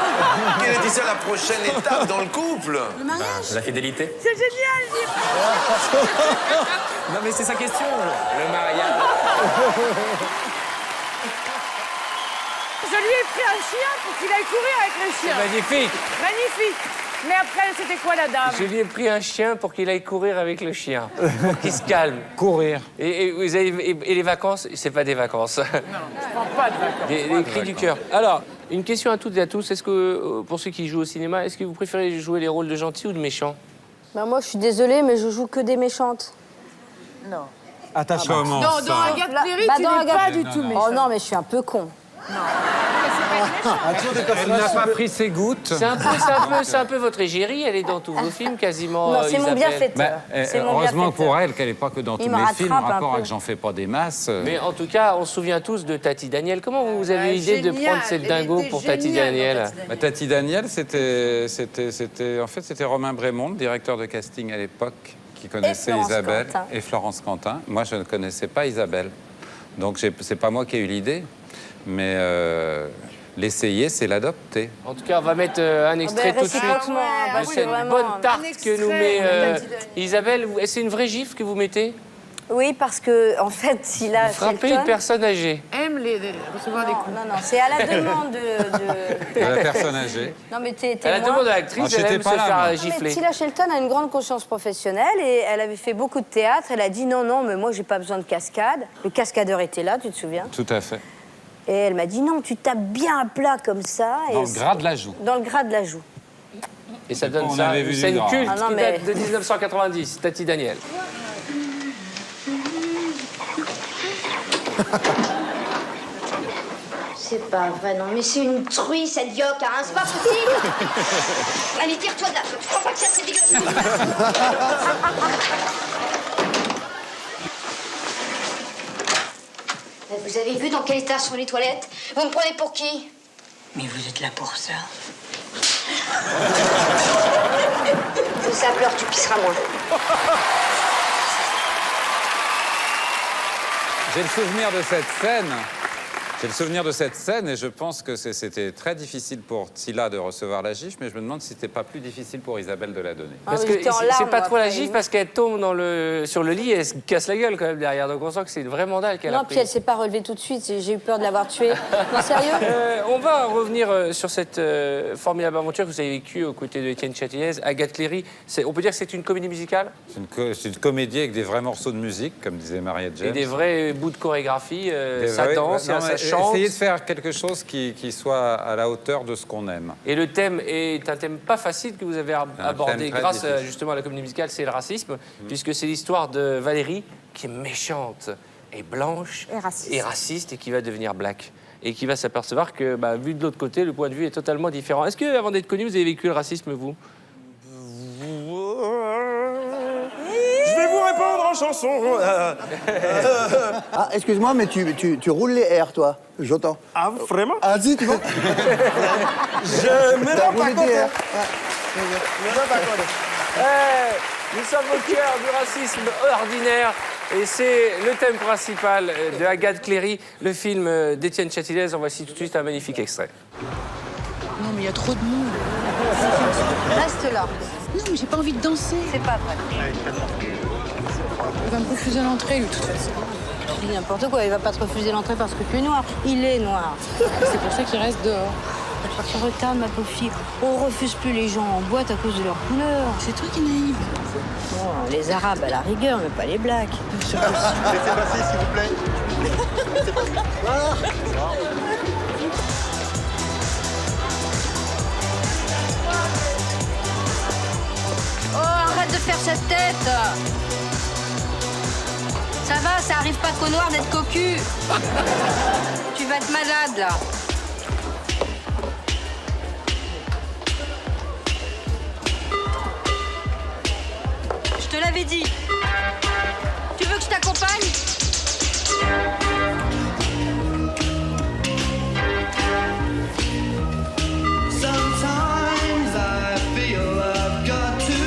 Speaker 18: Quelle était ça la prochaine étape dans le couple?
Speaker 14: Le mariage.
Speaker 19: La fidélité.
Speaker 11: C'est génial.
Speaker 19: Non, mais c'est sa question. Le mariage.
Speaker 11: Je lui ai pris un chien pour qu'il aille courir avec le chien.
Speaker 1: Magnifique.
Speaker 11: Magnifique.
Speaker 4: Mais après, c'était quoi la dame?
Speaker 1: Je lui ai pris un chien pour qu'il aille courir avec le chien, pour qu'il se calme.
Speaker 17: Courir.
Speaker 1: Et les vacances, c'est pas des vacances.
Speaker 4: Non, je prends pas de vacances.
Speaker 1: Les cris du cœur. Alors, une question à toutes et à tous. Est-ce que, pour ceux qui jouent au cinéma, est-ce que vous préférez jouer les rôles de gentils ou de méchants?
Speaker 14: Ben moi, je suis désolée, mais je joue que des méchantes.
Speaker 11: Non.
Speaker 17: Attachement.
Speaker 4: Non, dans Agathe Cléry, tu
Speaker 14: dans
Speaker 4: n'es pas
Speaker 14: Agathe-
Speaker 4: du tout méchant.
Speaker 14: Oh non, mais je suis un peu con.
Speaker 17: Elle n'a pas pris ses gouttes.
Speaker 1: C'est un peu votre égérie, elle est dans tous vos films quasiment.
Speaker 14: Non, c'est mon
Speaker 1: Isabelle.
Speaker 14: bienfaiteur. C'est mon
Speaker 17: Heureusement
Speaker 14: bienfaiteur.
Speaker 17: pour elle qu'elle n'est pas que dans
Speaker 14: Il
Speaker 17: tous
Speaker 14: me
Speaker 17: mes
Speaker 14: rattrape
Speaker 17: films,
Speaker 14: un
Speaker 17: rapport
Speaker 14: peu.
Speaker 17: à que j'en fais pas des masses.
Speaker 1: Mais en tout cas, on se souvient tous de Tati Daniel. Comment vous avez eu l'idée de
Speaker 4: génial,
Speaker 1: prendre cette
Speaker 4: elle
Speaker 1: dingo
Speaker 4: était
Speaker 1: pour Tati
Speaker 4: géniale,
Speaker 1: Daniel?
Speaker 17: Tati Daniel, c'était Romain Brémond, le directeur de casting à l'époque, qui connaissait
Speaker 14: Florence
Speaker 17: Isabelle
Speaker 14: Quentin.
Speaker 17: et Florence Quentin. Moi, je ne connaissais pas Isabelle. Donc, c'est pas moi qui ai eu l'idée, mais l'essayer, c'est l'adopter.
Speaker 1: En tout cas, on va mettre un extrait tout de suite
Speaker 14: réciproquement, bah
Speaker 1: de
Speaker 14: oui,
Speaker 1: cette
Speaker 14: vraiment.
Speaker 1: bonne tarte
Speaker 4: Un
Speaker 1: que nous
Speaker 4: extrait
Speaker 1: met
Speaker 4: de Tati Daniel.
Speaker 1: Isabelle. C'est une vraie gifle que vous mettez?
Speaker 14: Oui, parce que, en fait, il a.
Speaker 1: Vous frappez une personne âgée.
Speaker 4: Aime recevoir des coups.
Speaker 14: Non, c'est à la demande de...
Speaker 17: De la personne âgée.
Speaker 14: Non, mais t'es
Speaker 1: À la
Speaker 14: témoin.
Speaker 1: demande de l'actrice,
Speaker 17: Ah,
Speaker 1: elle
Speaker 17: j'étais
Speaker 1: aime se
Speaker 17: pas là,
Speaker 1: faire
Speaker 17: moi.
Speaker 14: Mais
Speaker 1: gifler.
Speaker 14: Tila Shelton a une grande conscience professionnelle et elle avait fait beaucoup de théâtre. Elle a dit non, mais moi, j'ai pas besoin de cascade. Le cascadeur était là, tu te souviens?
Speaker 17: Tout à fait.
Speaker 14: Et elle m'a dit non, tu tapes bien à plat comme ça.
Speaker 17: Dans
Speaker 14: et
Speaker 17: le gras de la joue.
Speaker 14: Dans le gras de la joue.
Speaker 1: Et ça donne
Speaker 17: On
Speaker 1: ça.
Speaker 17: avait vu
Speaker 1: C'est
Speaker 17: du
Speaker 1: une
Speaker 17: gras.
Speaker 1: culte
Speaker 14: Ah non,
Speaker 1: qui
Speaker 14: mais-
Speaker 1: date de 1990, Tati Daniel.
Speaker 22: C'est pas vrai, non, mais c'est une truie, cette yoke, hein, c'est pas possible. Allez, tire-toi de là. Je crois pas que ça, c'est dégueulasse. Vous avez vu dans quel état sont les toilettes? Vous me prenez pour qui? Mais vous êtes là pour ça. Si ça pleure, tu pisseras moins.
Speaker 17: J'ai le souvenir de cette scène. J'ai le souvenir de cette scène et je pense que c'était très difficile pour Tila de recevoir la gifle, mais je me demande si c'était pas plus difficile pour Isabelle de la donner.
Speaker 1: Parce que c'est pas trop la gifle, parce qu'elle tombe sur le lit et elle se casse la gueule quand même derrière. Donc on sent que c'est une vraie mandale qu'elle a
Speaker 14: Non,
Speaker 1: pris.
Speaker 14: puis elle s'est pas relevée tout de suite. J'ai eu peur de l'avoir tuée. Non, sérieux?
Speaker 1: On va revenir sur cette formidable aventure que vous avez vécue aux côtés de Étienne Châtillez, Agathe Cléry. On peut dire que c'est une comédie musicale?
Speaker 17: C'est une comédie avec des vrais morceaux de musique, comme disait Mariette James.
Speaker 1: Et des vrais bouts de chorégraphie, ça
Speaker 17: vrais-
Speaker 1: danse,
Speaker 17: non,
Speaker 1: ça
Speaker 17: mais
Speaker 1: chante.
Speaker 17: Essayez de faire quelque chose qui soit à la hauteur de ce qu'on aime.
Speaker 1: Et le thème est un thème pas facile que vous avez abordé
Speaker 17: thème très
Speaker 1: grâce
Speaker 17: difficile.
Speaker 1: justement à la comédie musicale, c'est le racisme, puisque c'est l'histoire de Valérie qui est méchante et blanche
Speaker 2: Et raciste.
Speaker 1: raciste et qui va devenir black. Et qui va s'apercevoir que, vu de l'autre côté, le point de vue est totalement différent. Est-ce que, avant d'être connu, vous avez vécu le racisme, vous?
Speaker 12: Je vais vous répondre en chanson.
Speaker 16: Ah, excuse-moi, mais tu roules les airs, toi. J'entends.
Speaker 12: Ah, vraiment?
Speaker 16: Ah, dis, tu vois.
Speaker 12: Je me
Speaker 16: T'as
Speaker 12: rends pas
Speaker 16: roulé
Speaker 12: compte.
Speaker 16: des airs.
Speaker 1: Nous sommes au cœur du racisme ordinaire et c'est le thème principal de Agathe Cléry, le film d'Étienne Châtillez. On voici tout de suite un magnifique extrait.
Speaker 9: Non, mais il y a trop de monde.
Speaker 14: Reste là.
Speaker 9: Non, mais j'ai pas envie de danser.
Speaker 14: C'est pas vrai.
Speaker 9: Il va me refuser l'entrée, lui, de toute façon.
Speaker 14: Tu dis n'importe quoi. Il va pas te refuser l'entrée parce que tu es noir. Il est noir.
Speaker 9: C'est pour ça qu'il reste dehors.
Speaker 14: Tu retardes, ma pauvre fille. On refuse plus les gens en boîte à cause de leur couleur.
Speaker 9: C'est toi qui es naïve.
Speaker 14: Bon, les Arabes à la rigueur, mais pas les Blacks.
Speaker 18: Laissez passer, s'il vous plaît. Laissez passer.
Speaker 22: Oh, arrête de faire cette tête. Ça va, ça arrive pas qu'au noir d'être cocu. Tu vas être malade, là. Je te l'avais dit. Tu veux que je t'accompagne?
Speaker 20: Sometimes I feel I've got to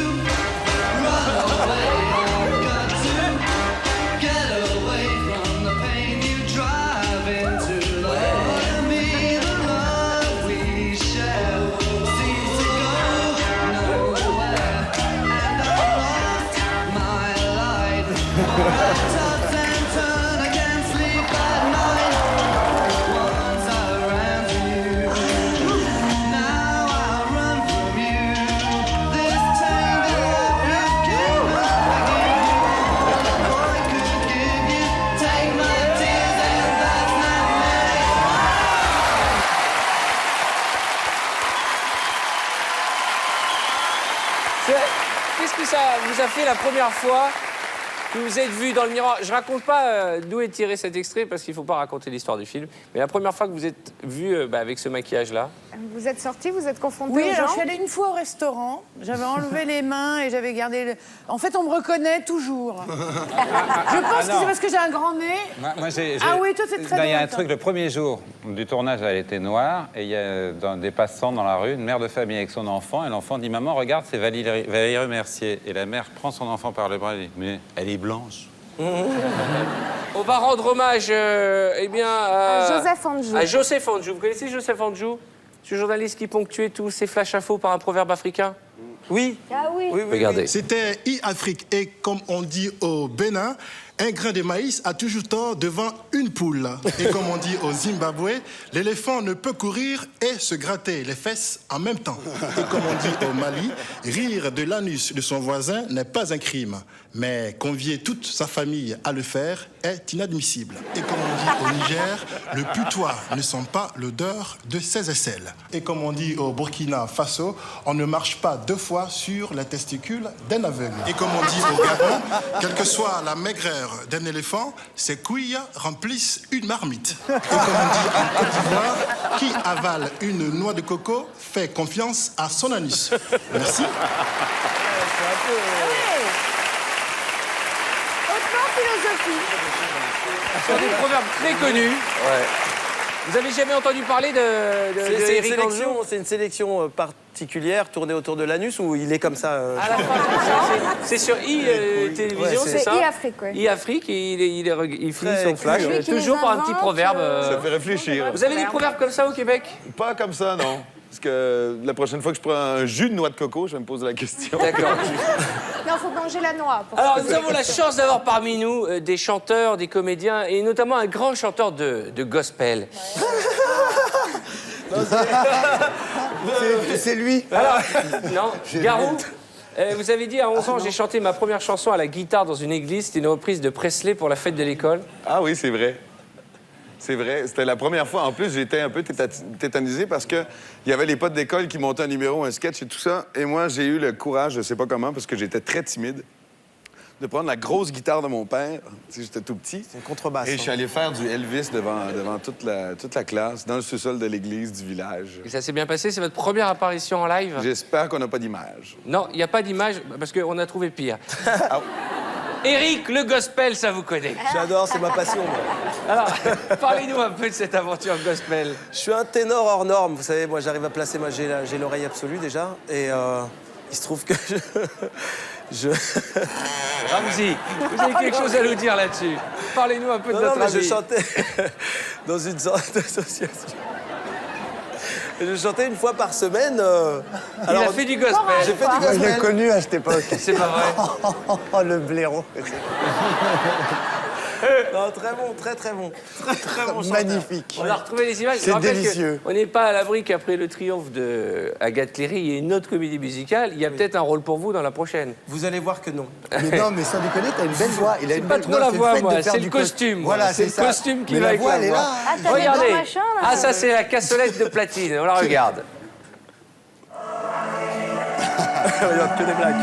Speaker 20: run away. I've got to get away from the pain you drive into. Let me the love we share seems to go nowhere, and I lost my life. I toss and turn, I can't sleep at night. Once I ran to you. Now I run from you.
Speaker 1: ça vous a fait la première fois que vous êtes vu dans le miroir? Je raconte pas d'où est tiré cet extrait parce qu'il faut pas raconter l'histoire du film. Mais la première fois que vous êtes vu avec ce maquillage-là.
Speaker 2: Vous êtes sorti, vous êtes confronté
Speaker 4: Oui,
Speaker 2: aux
Speaker 4: alors
Speaker 2: gens?
Speaker 4: je suis allée une fois au restaurant, j'avais enlevé les mains et j'avais gardé... En fait, on me reconnaît toujours. Je pense que c'est parce que j'ai un grand nez.
Speaker 17: Moi,
Speaker 4: Ah oui, toi, c'est très
Speaker 17: Il y a un
Speaker 4: longtemps.
Speaker 17: truc, le premier jour du tournage, elle était noire, et il y a dans des passants dans la rue, une mère de famille avec son enfant, et l'enfant dit « Maman, regarde, c'est Valérie Mercier ». Et la mère prend son enfant par le bras et dit « Mais elle est blanche ».
Speaker 1: On va rendre hommage eh bien,
Speaker 2: À Joseph Anjou.
Speaker 1: À Joseph Anjou. Vous connaissez Joseph Anjou? Ce journaliste qui ponctuait tous ses flashs infos par un proverbe africain?
Speaker 12: Oui.
Speaker 14: Ah oui.
Speaker 1: Regardez.
Speaker 5: C'était e-Afrique. Et comme on dit au Bénin, un grain de maïs a toujours tort devant une poule. Et comme on dit au Zimbabwe, l'éléphant ne peut courir et se gratter les fesses en même temps. Et comme on dit au Mali, rire de l'anus de son voisin n'est pas un crime. Mais convier toute sa famille à le faire est inadmissible. Et comme on dit au Niger, le putois ne sent pas l'odeur de ses aisselles. Et comme on dit au Burkina Faso, on ne marche pas 2 fois sur les testicules d'un aveugle. Et comme on dit au Gabon, quelle que soit la maigreur d'un éléphant, ses couilles remplissent une marmite. Et comme on dit en Côte d'Ivoire, qui avale une noix de coco fait confiance à son anus. Merci.
Speaker 2: Hautement philosophie.
Speaker 1: Ce sont des proverbes très connus. Vous avez jamais entendu parler de
Speaker 12: C'est
Speaker 1: Éric Anjou?
Speaker 12: une sélection particulière tournée autour de l'anus ou il est comme ça
Speaker 1: À la fin, c'est sur télévision,
Speaker 12: Ouais,
Speaker 1: c'est ça?
Speaker 2: e-Afrique, oui.
Speaker 1: e-Afrique, et il finit
Speaker 12: Très
Speaker 1: son flash
Speaker 14: Celui qui les
Speaker 1: toujours par un petit
Speaker 14: invente,
Speaker 1: proverbe.
Speaker 10: Ça fait réfléchir.
Speaker 1: Vous avez des proverbes comme ça au Québec?
Speaker 10: Pas comme ça, non. Parce que la prochaine fois que je prends un jus de noix de coco, je vais me poser la question.
Speaker 1: D'accord.
Speaker 2: Non, il faut manger la noix. Pour
Speaker 1: Alors,
Speaker 2: se
Speaker 1: nous
Speaker 2: poser
Speaker 1: avons
Speaker 2: la
Speaker 1: la
Speaker 2: question.
Speaker 1: chance d'avoir parmi nous des chanteurs, des comédiens, et notamment un grand chanteur de gospel.
Speaker 16: C'est lui.
Speaker 1: Alors, non, Garou, vous avez dit à 11 ans, j'ai chanté ma première chanson à la guitare dans une église. C'était une reprise de Presley pour la fête de l'école.
Speaker 10: Ah oui, c'est vrai. C'est vrai. C'était la première fois. En plus, j'étais un peu tétanisé parce qu'il y avait les potes d'école qui montaient un numéro, un sketch et tout ça. Et moi, j'ai eu le courage, je sais pas comment, parce que j'étais très timide, de prendre la grosse guitare de mon père. Tu sais, j'étais tout petit.
Speaker 12: C'est une contrebasse.
Speaker 10: Et je suis allé faire du Elvis devant toute la classe, dans le sous-sol de l'église du village.
Speaker 1: Et ça s'est bien passé, c'est votre première apparition en live?
Speaker 10: J'espère qu'on n'a pas d'image.
Speaker 1: Non, il n'y a pas d'image, parce qu'on a trouvé pire. Éric, le gospel, ça vous connaît?
Speaker 12: J'adore, c'est ma passion. Moi.
Speaker 1: Alors, parlez-nous un peu de cette aventure gospel.
Speaker 12: Je suis un ténor hors norme. Vous savez, moi, j'arrive à placer j'ai l'oreille absolue déjà. Et il se trouve que je...
Speaker 1: Ramzy, vous avez quelque chose à nous dire là-dessus? Parlez-nous un peu de votre
Speaker 12: mais
Speaker 1: ami.
Speaker 12: je chantais dans une sorte d'association. Et je chantais une fois par semaine.
Speaker 1: Il a fait du gospel.
Speaker 12: J'ai fait du gospel.
Speaker 16: Je l'ai connu à cette époque.
Speaker 1: C'est pas vrai.
Speaker 16: Oh, le blaireau.
Speaker 12: Non, très bon, très bon. Très bon chanteur.
Speaker 16: Magnifique.
Speaker 1: On a retrouvé les images. Je
Speaker 16: C'est
Speaker 1: rappelle
Speaker 16: délicieux.
Speaker 1: On n'est pas à l'abri qu'après le triomphe de Agathe Cléry, il y a une autre comédie musicale. Il y a peut-être un rôle pour vous dans la prochaine.
Speaker 12: Vous allez voir que non.
Speaker 16: Mais non, mais sans déconner, t'as une belle voix. Il a une
Speaker 1: Pas
Speaker 16: belle
Speaker 1: trop la
Speaker 16: c'est
Speaker 1: voix,
Speaker 16: fait de
Speaker 1: moi.
Speaker 16: faire
Speaker 1: C'est
Speaker 16: du
Speaker 1: le costume.
Speaker 16: Voilà,
Speaker 1: c'est
Speaker 16: c'est
Speaker 1: le
Speaker 16: ça.
Speaker 1: costume qui
Speaker 16: Mais
Speaker 1: va
Speaker 16: la
Speaker 1: avec
Speaker 16: voix,
Speaker 1: la
Speaker 16: elle est
Speaker 1: voix.
Speaker 16: là.
Speaker 14: Ah, t'as des
Speaker 1: Regardez.
Speaker 14: grands machins, là.
Speaker 1: Ah, ça, c'est la cassolette de platine. On la regarde.
Speaker 12: Regarde que des blagues.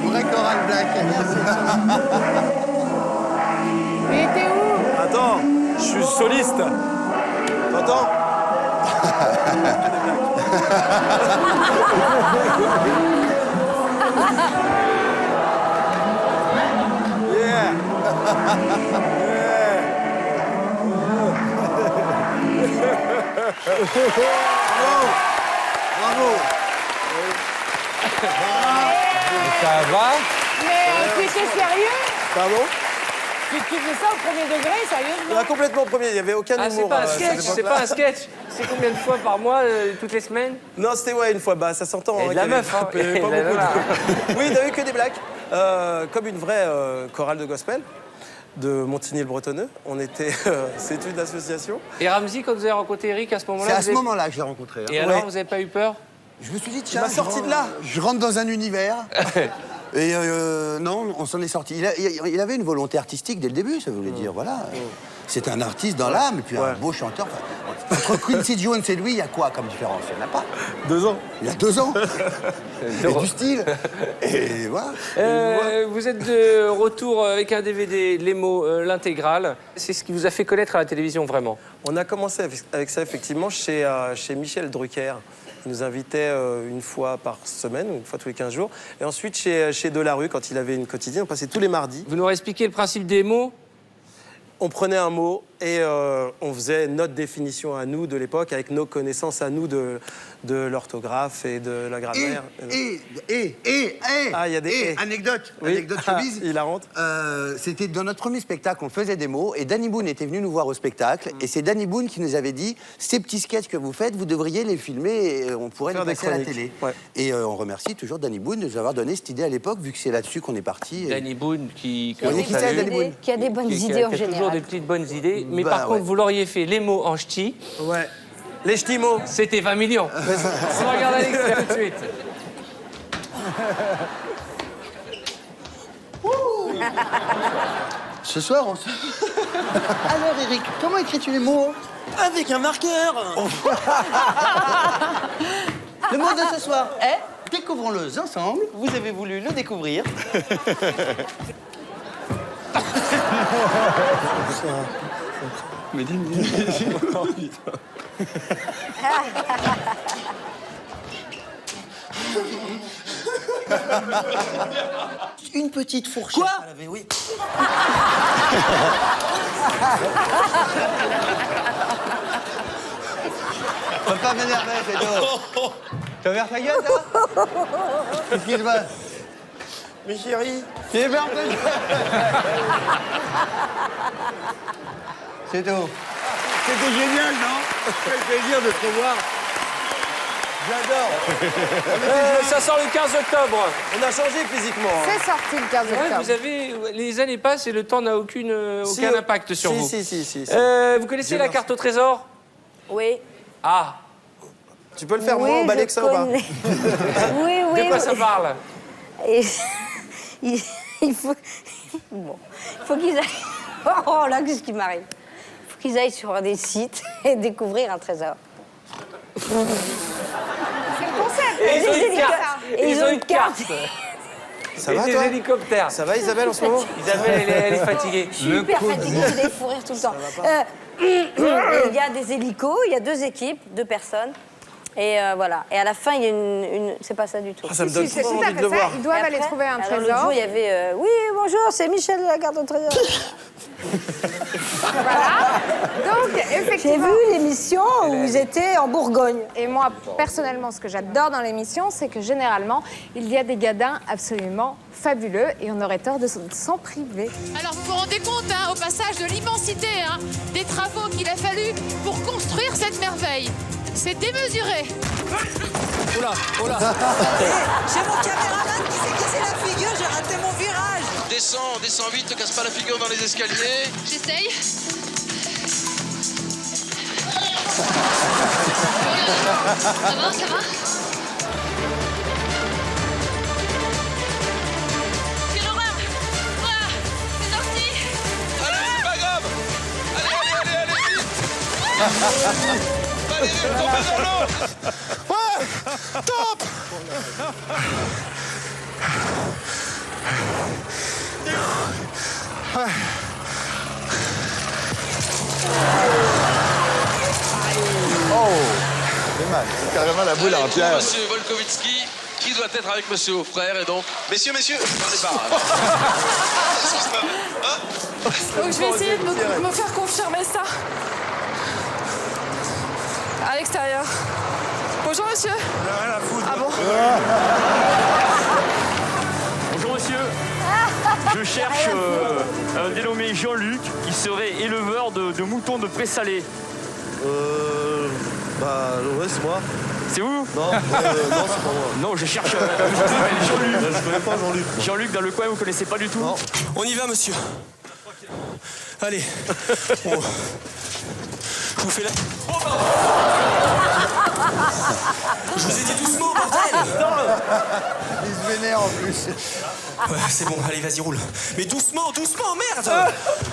Speaker 16: Une vraie chorale black.
Speaker 2: Mais t'es où?
Speaker 12: Attends, je suis soliste. T'entends? Yeah.
Speaker 16: Bravo.
Speaker 17: Ça va?
Speaker 2: Mais tu étais sérieux?
Speaker 12: Pardon?
Speaker 2: Tu fais ça au premier degré, sérieusement?
Speaker 12: Complètement premier, il n'y avait aucun
Speaker 1: Ah,
Speaker 12: humour.
Speaker 1: c'est pas un
Speaker 12: à cette
Speaker 1: sketch. C'est
Speaker 12: époque-là.
Speaker 1: pas un sketch. C'est combien de fois par mois, toutes les semaines?
Speaker 12: Non, c'était une fois. Bah, ça s'entend.
Speaker 1: Et de
Speaker 12: qu'il
Speaker 1: la
Speaker 12: y avait
Speaker 1: meuf, hein.
Speaker 12: il y avait pas
Speaker 1: Et de la
Speaker 12: beaucoup. Oui, il n'y a eu que des blagues. Comme une vraie chorale de gospel de Montigny-le-Bretonneux. On était... c'est une association.
Speaker 1: Et Ramzy, quand vous avez rencontré Eric à ce moment-là?
Speaker 16: C'est à
Speaker 1: vous
Speaker 16: ce
Speaker 1: avez-
Speaker 16: moment-là que je l'ai rencontré. hein.
Speaker 1: Et alors, vous n'avez pas eu peur?
Speaker 16: Je me suis dit,
Speaker 12: Il
Speaker 16: tiens,
Speaker 12: m'a sorti de là.
Speaker 16: Je rentre dans un univers. Et non, on s'en est sorti. Il avait une volonté artistique dès le début, ça voulait dire, voilà. C'est un artiste dans l'âme, et puis un beau chanteur. Enfin, Entre Quincy Jones et lui, il y a quoi comme différence? Il n'y en a pas.
Speaker 12: 2 ans.
Speaker 16: Il y a 2 ans. Et du style. Et voilà.
Speaker 1: Vous êtes de retour avec un DVD, Les mots, l'intégrale. C'est ce qui vous a fait connaître à la télévision, vraiment?
Speaker 12: On a commencé avec ça, effectivement, chez Michel Drucker. Il nous invitait une fois par semaine, ou une fois tous les 15 jours. Et ensuite, chez Delarue, quand il avait une quotidienne, on passait tous les mardis.
Speaker 1: Vous nous expliquez le principe des mots?
Speaker 12: On prenait un mot et on faisait notre définition à nous de l'époque, avec nos connaissances à nous de l'orthographe et de la grammaire. Ah, il y a des
Speaker 16: anecdote,
Speaker 12: Oui.
Speaker 16: anecdote showbiz.
Speaker 12: Il a honte.
Speaker 16: C'était dans notre premier spectacle, on faisait des mots, et Danny Boone était venu nous voir au spectacle, et c'est Danny Boone qui nous avait dit ces petits sketchs que vous faites, vous devriez les filmer, et on pourrait les
Speaker 12: Faire des
Speaker 16: passer à la
Speaker 12: chroniques.
Speaker 16: télé.
Speaker 12: Ouais.
Speaker 16: Et on remercie toujours Danny Boone de nous avoir donné cette idée à l'époque, vu que c'est là-dessus qu'on est parti.
Speaker 1: Danny Boone qui
Speaker 16: On est qui c'est, Danny Boone?
Speaker 14: Qui a des bonnes
Speaker 1: qui
Speaker 14: idées en
Speaker 1: a toujours
Speaker 14: général.
Speaker 1: des petites bonnes idées. Mais
Speaker 16: Bah,
Speaker 1: par contre,
Speaker 16: ouais.
Speaker 1: vous l'auriez fait les mots en ch'ti.
Speaker 12: Ouais. Les ch'tis mots.
Speaker 1: C'était 20 millions. On regarde l'extrait tout de suite.
Speaker 16: Ce soir, on se... Alors Eric, comment écris-tu les mots?
Speaker 12: Avec un marqueur.
Speaker 16: Le mot de ce soir est découvrons-le ensemble. Vous avez voulu le découvrir.
Speaker 12: Mais dis
Speaker 16: Une petite fourchette.
Speaker 12: Quoi
Speaker 16: à laver, oui. On va pas m'énerver, c'est tout. T'as ouvert ta gueule, là? Qu'est-ce qui se passe?
Speaker 12: Mais chérie.
Speaker 16: J'ai ouvert ta gueule. C'est tout. C'était génial, non? Quel plaisir de te revoir. J'adore.
Speaker 1: Ça sort le 15 octobre.
Speaker 12: On a changé physiquement. hein.
Speaker 2: C'est sorti le 15
Speaker 1: Ouais,
Speaker 2: octobre.
Speaker 1: vous avez, les années passent et le temps n'a aucun impact sur vous.
Speaker 12: Si.
Speaker 1: Vous connaissez la carte au trésor?
Speaker 14: Oui.
Speaker 1: Ah.
Speaker 12: Tu peux le faire
Speaker 14: Oui,
Speaker 12: moins emballé
Speaker 14: je
Speaker 12: que ça ou pas?
Speaker 14: connais. Oui.
Speaker 1: De quoi ça parle?
Speaker 14: Et il faut... Bon. Il faut qu'ils aillent... Oh là, qu'est-ce qui m'arrive? Il faut qu'ils aillent sur des sites et découvrir un trésor.
Speaker 2: C'est le concept.
Speaker 1: Et ils ont
Speaker 14: Des
Speaker 1: une carte.
Speaker 14: hélicoptères.
Speaker 1: Et ils ont une carte.
Speaker 12: Ça
Speaker 1: Et
Speaker 12: va,
Speaker 1: des
Speaker 12: toi?
Speaker 1: hélicoptères.
Speaker 12: Ça va, Isabelle, en ce moment?
Speaker 1: Isabelle, elle est fatiguée.
Speaker 14: Super fatiguée, j'ai des fous rires tout le temps. Il y a des hélicos, il y a 2 équipes, 2 personnes. Et voilà. Et à la fin, il y a une... C'est pas ça du tout.
Speaker 12: Ah, ça me donne
Speaker 2: Si, c'est
Speaker 12: trop
Speaker 2: tout à
Speaker 12: envie de
Speaker 2: fait
Speaker 12: le
Speaker 2: ça.
Speaker 12: voir.
Speaker 2: Ils doivent
Speaker 14: Et
Speaker 2: aller
Speaker 14: après,
Speaker 2: trouver un
Speaker 14: alors, l'autre
Speaker 2: trésor.
Speaker 14: jour, il y avait... oui, bonjour, c'est Michel de la carte au trésor.
Speaker 2: Voilà. Donc,
Speaker 14: J'ai
Speaker 2: effectivement.
Speaker 14: vu l'émission où ils étaient en Bourgogne.
Speaker 2: Et moi, personnellement, ce que j'adore dans l'émission, c'est que généralement, il y a des gadins absolument fabuleux et on aurait tort de s'en priver.
Speaker 9: Alors vous vous rendez compte au passage de l'immensité des travaux qu'il a fallu pour construire cette merveille. C'est démesuré.
Speaker 20: Oula.
Speaker 3: J'ai mon caméraman qui s'est cassé la figure, j'ai raté mon virage.
Speaker 20: Descends vite, te casse pas la figure dans les escaliers.
Speaker 9: J'essaye. Ça va? Quelle horreur! Voilà, c'est sorti!
Speaker 20: Allez, c'est pas grave. Allez, vite. Allez, tombez dans l'eau.
Speaker 5: Ouais, top.
Speaker 10: C'est mal. C'est carrément la boule en pierre.
Speaker 20: Monsieur Volkovitsky, qui doit être avec monsieur Auffrère et donc... Messieurs, attendez pas.
Speaker 9: Donc je vais essayer de me faire confirmer ça. À l'extérieur. Bonjour monsieur. Ah bon?
Speaker 21: Bonjour monsieur, je cherche un dénommé Jean-Luc qui serait éleveur de moutons de présalé.
Speaker 12: Bah, ouais, c'est moi.
Speaker 21: C'est vous?
Speaker 12: Non, non, c'est pas moi.
Speaker 21: Non, je cherche un monsieur qui s'appelle Jean-Luc.
Speaker 12: Je connais pas Jean-Luc.
Speaker 21: Jean-Luc dans le coin, vous connaissez pas du tout?
Speaker 12: Non.
Speaker 21: On y va monsieur.
Speaker 12: Allez. Bon. Je vous fais la... Je vous ai dit doucement, bordel.
Speaker 16: Il se vénère en plus.
Speaker 12: Ouais, c'est bon, allez, vas-y, roule. Mais doucement, merde.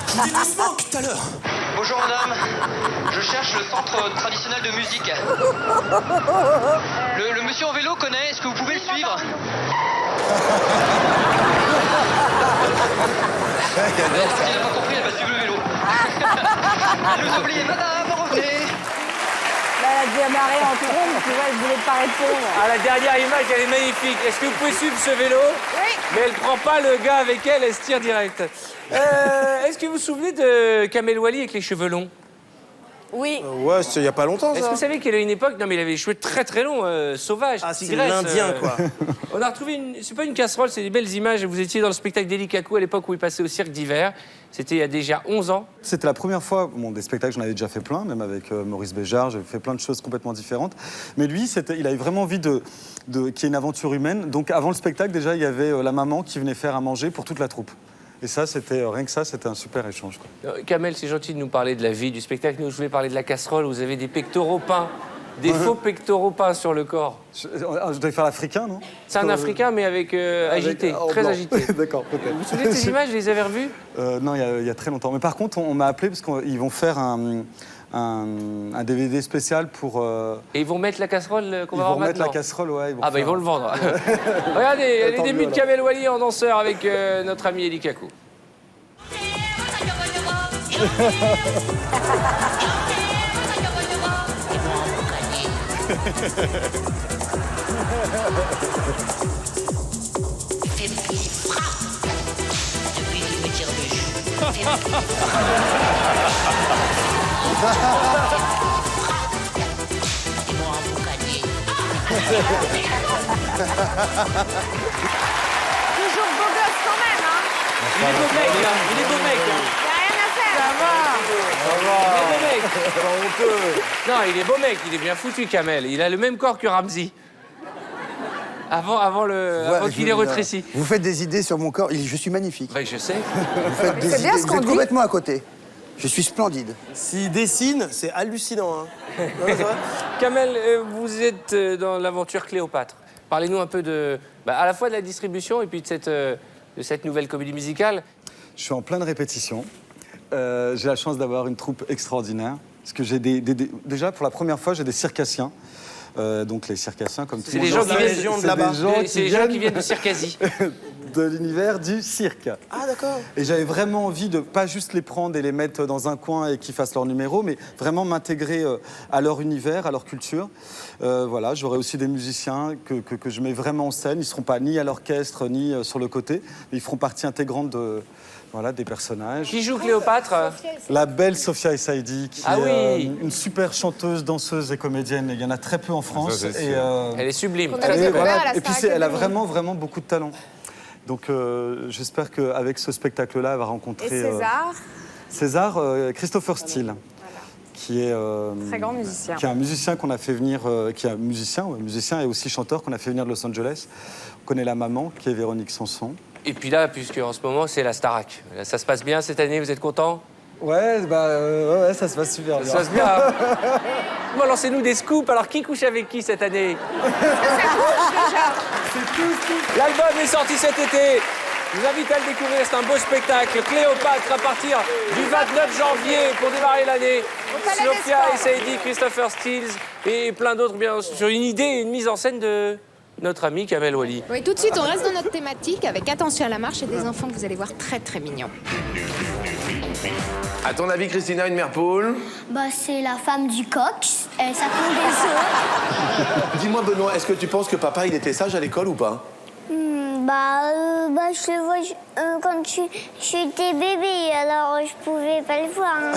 Speaker 12: Je vous dis doucement, tout à l'heure.
Speaker 7: Bonjour madame, je cherche le centre traditionnel de musique. Le monsieur en vélo connaît, est-ce que vous pouvez le suivre? Elle n'a pas compris, elle va suivre le vélo. Elle nous oublie, madame, revenez.
Speaker 14: Là, elle a démarré en trompe, tu vois, elle voulait pas répondre.
Speaker 1: Ah, la dernière image, elle est magnifique. Est-ce que vous pouvez suivre ce vélo?
Speaker 2: Oui.
Speaker 1: Mais elle prend pas le gars avec elle, elle se tire direct. Est-ce que vous vous souvenez de Kamel Wally avec les cheveux longs?
Speaker 14: Oui.
Speaker 12: Ouais, c'était il y a pas longtemps, ça.
Speaker 1: Est-ce que vous savez qu'il y a une époque, non mais il avait les cheveux très très longs, sauvages,
Speaker 12: Ah, c'est
Speaker 1: tigresse,
Speaker 12: l'Indien, quoi.
Speaker 1: On a retrouvé une, c'est pas une casserole, c'est des belles images. Vous étiez dans le spectacle d'Eli Kakou à l'époque où il passait au cirque d'hiver. C'était il y a déjà 11 ans.
Speaker 15: C'était la première fois, bon, des spectacles, j'en avais déjà fait plein, même avec Maurice Béjart, j'ai fait plein de choses complètement différentes. Mais lui, il avait vraiment envie qu'il y ait une aventure humaine. Donc avant le spectacle, déjà, il y avait la maman qui venait faire à manger pour toute la troupe. Et ça, c'était rien que ça, c'était un super échange, quoi.
Speaker 1: Kamel, c'est gentil de nous parler de la vie, du spectacle. Nous, je voulais parler de la casserole. Vous avez des pectoraux peints, des faux pectoraux peints sur le corps.
Speaker 15: Je devais faire l'Africain, non?
Speaker 1: C'est un Africain, mais avec agité, très agité.
Speaker 15: D'accord, peut-être.
Speaker 1: Vous vous souvenez de ces images? Vous les avez revues?
Speaker 15: Non, il y a très longtemps. Mais par contre, on m'a appelé parce qu'ils vont faire un DVD spécial pour...
Speaker 1: Et ils vont mettre la casserole qu'on va
Speaker 15: Ils
Speaker 1: voir
Speaker 15: vont mettre
Speaker 1: maintenant.
Speaker 15: la casserole, ouais.
Speaker 1: Ah bah ils vont le vendre. Regardez, les débuts de Kamel Wally en danseur avec notre ami Eli Kakou.
Speaker 22: Depuis qu'il me tire le jus. Et moi, un boucanier.
Speaker 2: Toujours beau gosse quand même, hein.
Speaker 1: Il est beau mec, là. Il est beau mec. Hein.
Speaker 2: Y a rien à faire.
Speaker 1: Il est beau mec. Non, il est beau mec. Il est bien foutu, Kamel. Il a le même corps que Ramsey. Avant qu'il ait rétréci.
Speaker 16: Vous faites des idées sur mon corps. Je suis magnifique.
Speaker 1: Oui, je sais.
Speaker 16: Vous faites des idées. Vous êtes complètement à côté. Je suis splendide.
Speaker 12: S'il dessine, c'est hallucinant. Hein. Non, c'est vrai.
Speaker 1: Kamel, vous êtes dans l'aventure Cléopâtre. Parlez-nous un peu à la fois de la distribution et puis de cette nouvelle comédie musicale.
Speaker 15: Je suis en pleine répétition. J'ai la chance d'avoir une troupe extraordinaire. Parce que j'ai déjà, pour la première fois, j'ai des circassiens. Donc les circassiens, comme tout le monde.
Speaker 1: C'est les gens qui viennent de Circasie.
Speaker 15: De l'univers du cirque.
Speaker 12: Ah, d'accord.
Speaker 15: Et j'avais vraiment envie de pas juste les prendre et les mettre dans un coin et qu'ils fassent leur numéro, mais vraiment m'intégrer à leur univers, à leur culture. Voilà, j'aurai aussi des musiciens que je mets vraiment en scène. Ils ne seront pas ni à l'orchestre, ni sur le côté, mais ils feront partie intégrante des personnages.
Speaker 1: Qui joue Cléopâtre?
Speaker 15: La belle Sophia Essaidi, qui
Speaker 1: Ah
Speaker 15: est
Speaker 1: oui.
Speaker 15: une super chanteuse, danseuse et comédienne. Il y en a très peu en France.
Speaker 1: Ça, c'est
Speaker 15: et,
Speaker 1: sûr. Elle est sublime.
Speaker 15: Et puis elle a vraiment, vraiment beaucoup de talent. Donc j'espère qu'avec ce spectacle-là, elle va rencontrer...
Speaker 2: Et César
Speaker 15: César, Christopher Steele, qui est...
Speaker 2: Très grand musicien.
Speaker 15: Qui est un musicien qu'on a fait venir... qui est un musicien et aussi chanteur qu'on a fait venir de Los Angeles. On connaît la maman, qui est Véronique Sanson.
Speaker 1: Et puis là, puisque en ce moment, c'est la Starac. Là, ça se passe bien cette année, vous êtes content?
Speaker 15: Ouais, ça se passe super bien.
Speaker 1: Ça se passe bien. Bon, lancez-nous des scoops. Alors, qui couche avec qui cette année? L'album est sorti cet été. Je vous invite à le découvrir, c'est un beau spectacle. Cléopâtre à partir du 29 janvier pour démarrer l'année. Sophia Essaidi, Christopher Steele et plein d'autres, bien sûr. Une idée et une mise en scène de notre ami Kamel Wally.
Speaker 2: Oui, tout de suite, on reste dans notre thématique avec Attention à la marche et des enfants que vous allez voir très très mignons.
Speaker 23: À ton avis, Christina, une mère poule?
Speaker 22: Bah, c'est la femme du coq. Ça pond des œufs.
Speaker 18: Dis-moi, Benoît, est-ce que tu penses que papa, il était sage à l'école ou pas?
Speaker 22: Je le vois quand j'étais bébé, alors je pouvais pas le voir. Hein.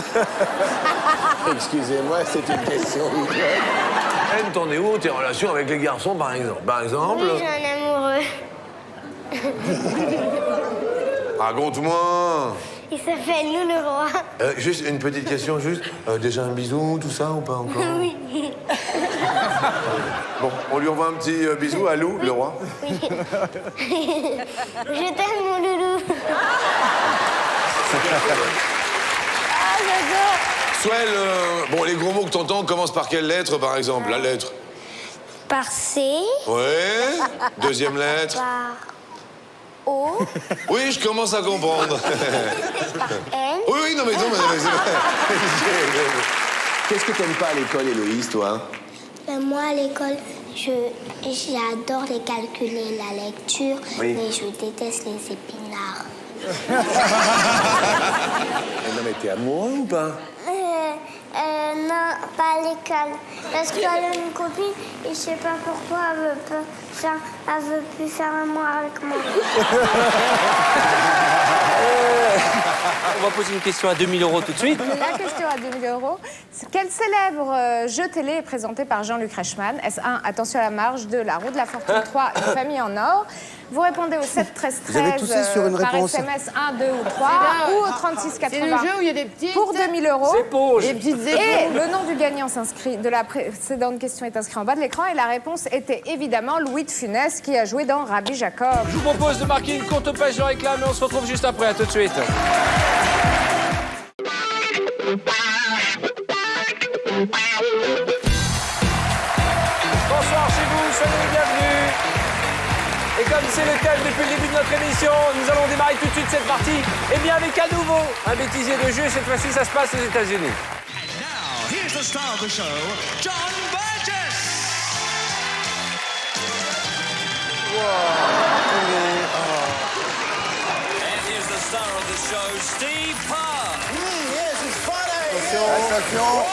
Speaker 18: Excusez-moi, c'est une question.
Speaker 23: Elle, t'en es où tes relations avec les garçons, par exemple?
Speaker 22: Oui, j'ai un amoureux.
Speaker 23: Raconte-moi.
Speaker 22: Il s'appelle Lou le roi.
Speaker 23: Juste une petite question, déjà un bisou, tout ça, ou pas encore?
Speaker 22: Oui.
Speaker 23: Bon, on lui envoie un petit bisou à Lou, le roi.
Speaker 22: Oui. Je t'aime, mon loulou. Ah, j'adore.
Speaker 23: Swell, bon, les gros mots que t'entends commencent par quelle lettre, par exemple? La lettre?
Speaker 22: Par C.
Speaker 23: Ouais. Deuxième lettre?
Speaker 22: O.
Speaker 23: Oui, je commence à comprendre.
Speaker 22: N.
Speaker 23: Oui, non, mais non, mais qu'est-ce que t'aimes pas à l'école, Héloïse, toi?
Speaker 22: Moi, à l'école, j'adore les calculs et la lecture,
Speaker 23: Oui.
Speaker 22: mais je déteste les épinards.
Speaker 23: Non, mais t'es amoureux ou pas?
Speaker 22: Non, pas à l'école. Parce qu'elle a une copine et je sais pas pourquoi elle veut plus faire amour avec moi.
Speaker 1: On va poser une question à 2000 € tout de suite.
Speaker 2: La question à 2000 €. Quel célèbre jeu télé est présenté par Jean-Luc Reichmann? Est-ce 1, Attention à la marge, 2, La roue de la fortune, 3, Une famille en or? Vous répondez au 7 13
Speaker 16: Vous avez
Speaker 2: 13
Speaker 16: toussé sur une
Speaker 2: par
Speaker 16: réponse.
Speaker 2: SMS 1, 2 ou 3 ou au 36 80.
Speaker 4: C'est le jeu où il y a des petites...
Speaker 2: Pour 2000 €.
Speaker 1: Éponges.
Speaker 4: Des petites
Speaker 2: Et
Speaker 4: éponges.
Speaker 2: le nom du gagnant s'inscrit de la précédente question est inscrit en bas de l'écran et la réponse était évidemment Louis de Funès qui a joué dans Rabbi Jacob.
Speaker 1: Je vous propose de marquer une courte page de réclame et on se retrouve juste après. À tout de suite. Bonsoir chez vous, soyez les bienvenus. Et comme c'est le thème depuis le début de notre émission, nous allons démarrer tout de suite cette partie. Et bien avec à nouveau un bêtisier de jeu, cette fois-ci ça se passe aux États-Unis.
Speaker 20: Here's the star of the show, John Burgess. And here's the star of the show, Steve Parr.
Speaker 16: Yes, it's funny. Attention.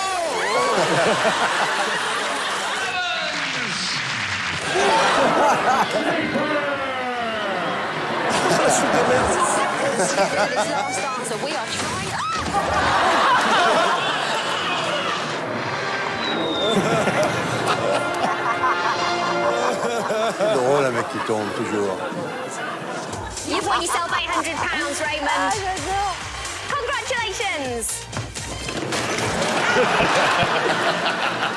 Speaker 16: C'est drôle, un mec qui tombe toujours.
Speaker 22: You've won yourself £800, Raymond. Congratulations.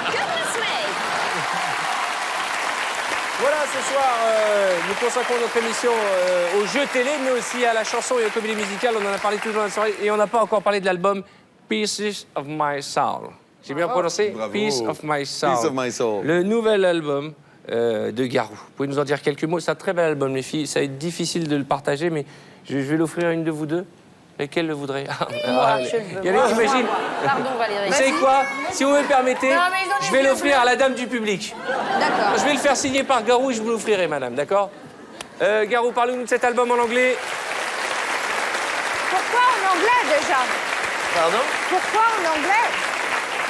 Speaker 22: Goodness me.
Speaker 1: Voilà, ce soir, nous consacrons notre émission aux jeux télé, mais aussi à la chanson et aux comédies musicales. On en a parlé tout au long de la soirée et on n'a pas encore parlé de l'album Pieces of My Soul. J'ai bien prononcé?
Speaker 10: Bravo.
Speaker 1: Peace of My Soul.
Speaker 10: Piece of My Soul.
Speaker 1: Le nouvel album de Garou. Vous pouvez nous en dire quelques mots? C'est un très bel album, les filles. Ça va être difficile de le partager, mais je vais l'offrir à une de vous deux. Lesquelles le voudrez?
Speaker 14: Moi, je le veux.
Speaker 1: Il y en a qui imaginent.
Speaker 14: Pardon, Valérie.
Speaker 1: Vous savez quoi? Si vous me le permettez,
Speaker 14: Non, mais ils ont
Speaker 1: je
Speaker 14: des
Speaker 1: vais
Speaker 14: yeux
Speaker 1: l'offrir
Speaker 14: bleus.
Speaker 1: à la dame du public.
Speaker 14: D'accord.
Speaker 1: Je vais le faire signer par Garou et je vous l'offrirai, madame, d'accord? Garou, parlez-nous de cet album en anglais.
Speaker 2: Pourquoi en anglais déjà?
Speaker 10: Pardon?
Speaker 2: Pourquoi en anglais?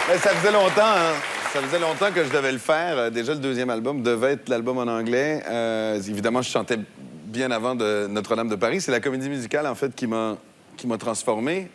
Speaker 10: Ben, ça faisait longtemps, hein. Ça faisait longtemps que je devais le faire. Déjà, le deuxième album devait être l'album en anglais. Évidemment, je chantais bien avant de Notre-Dame de Paris. C'est la comédie musicale, en fait, qui m'a transformé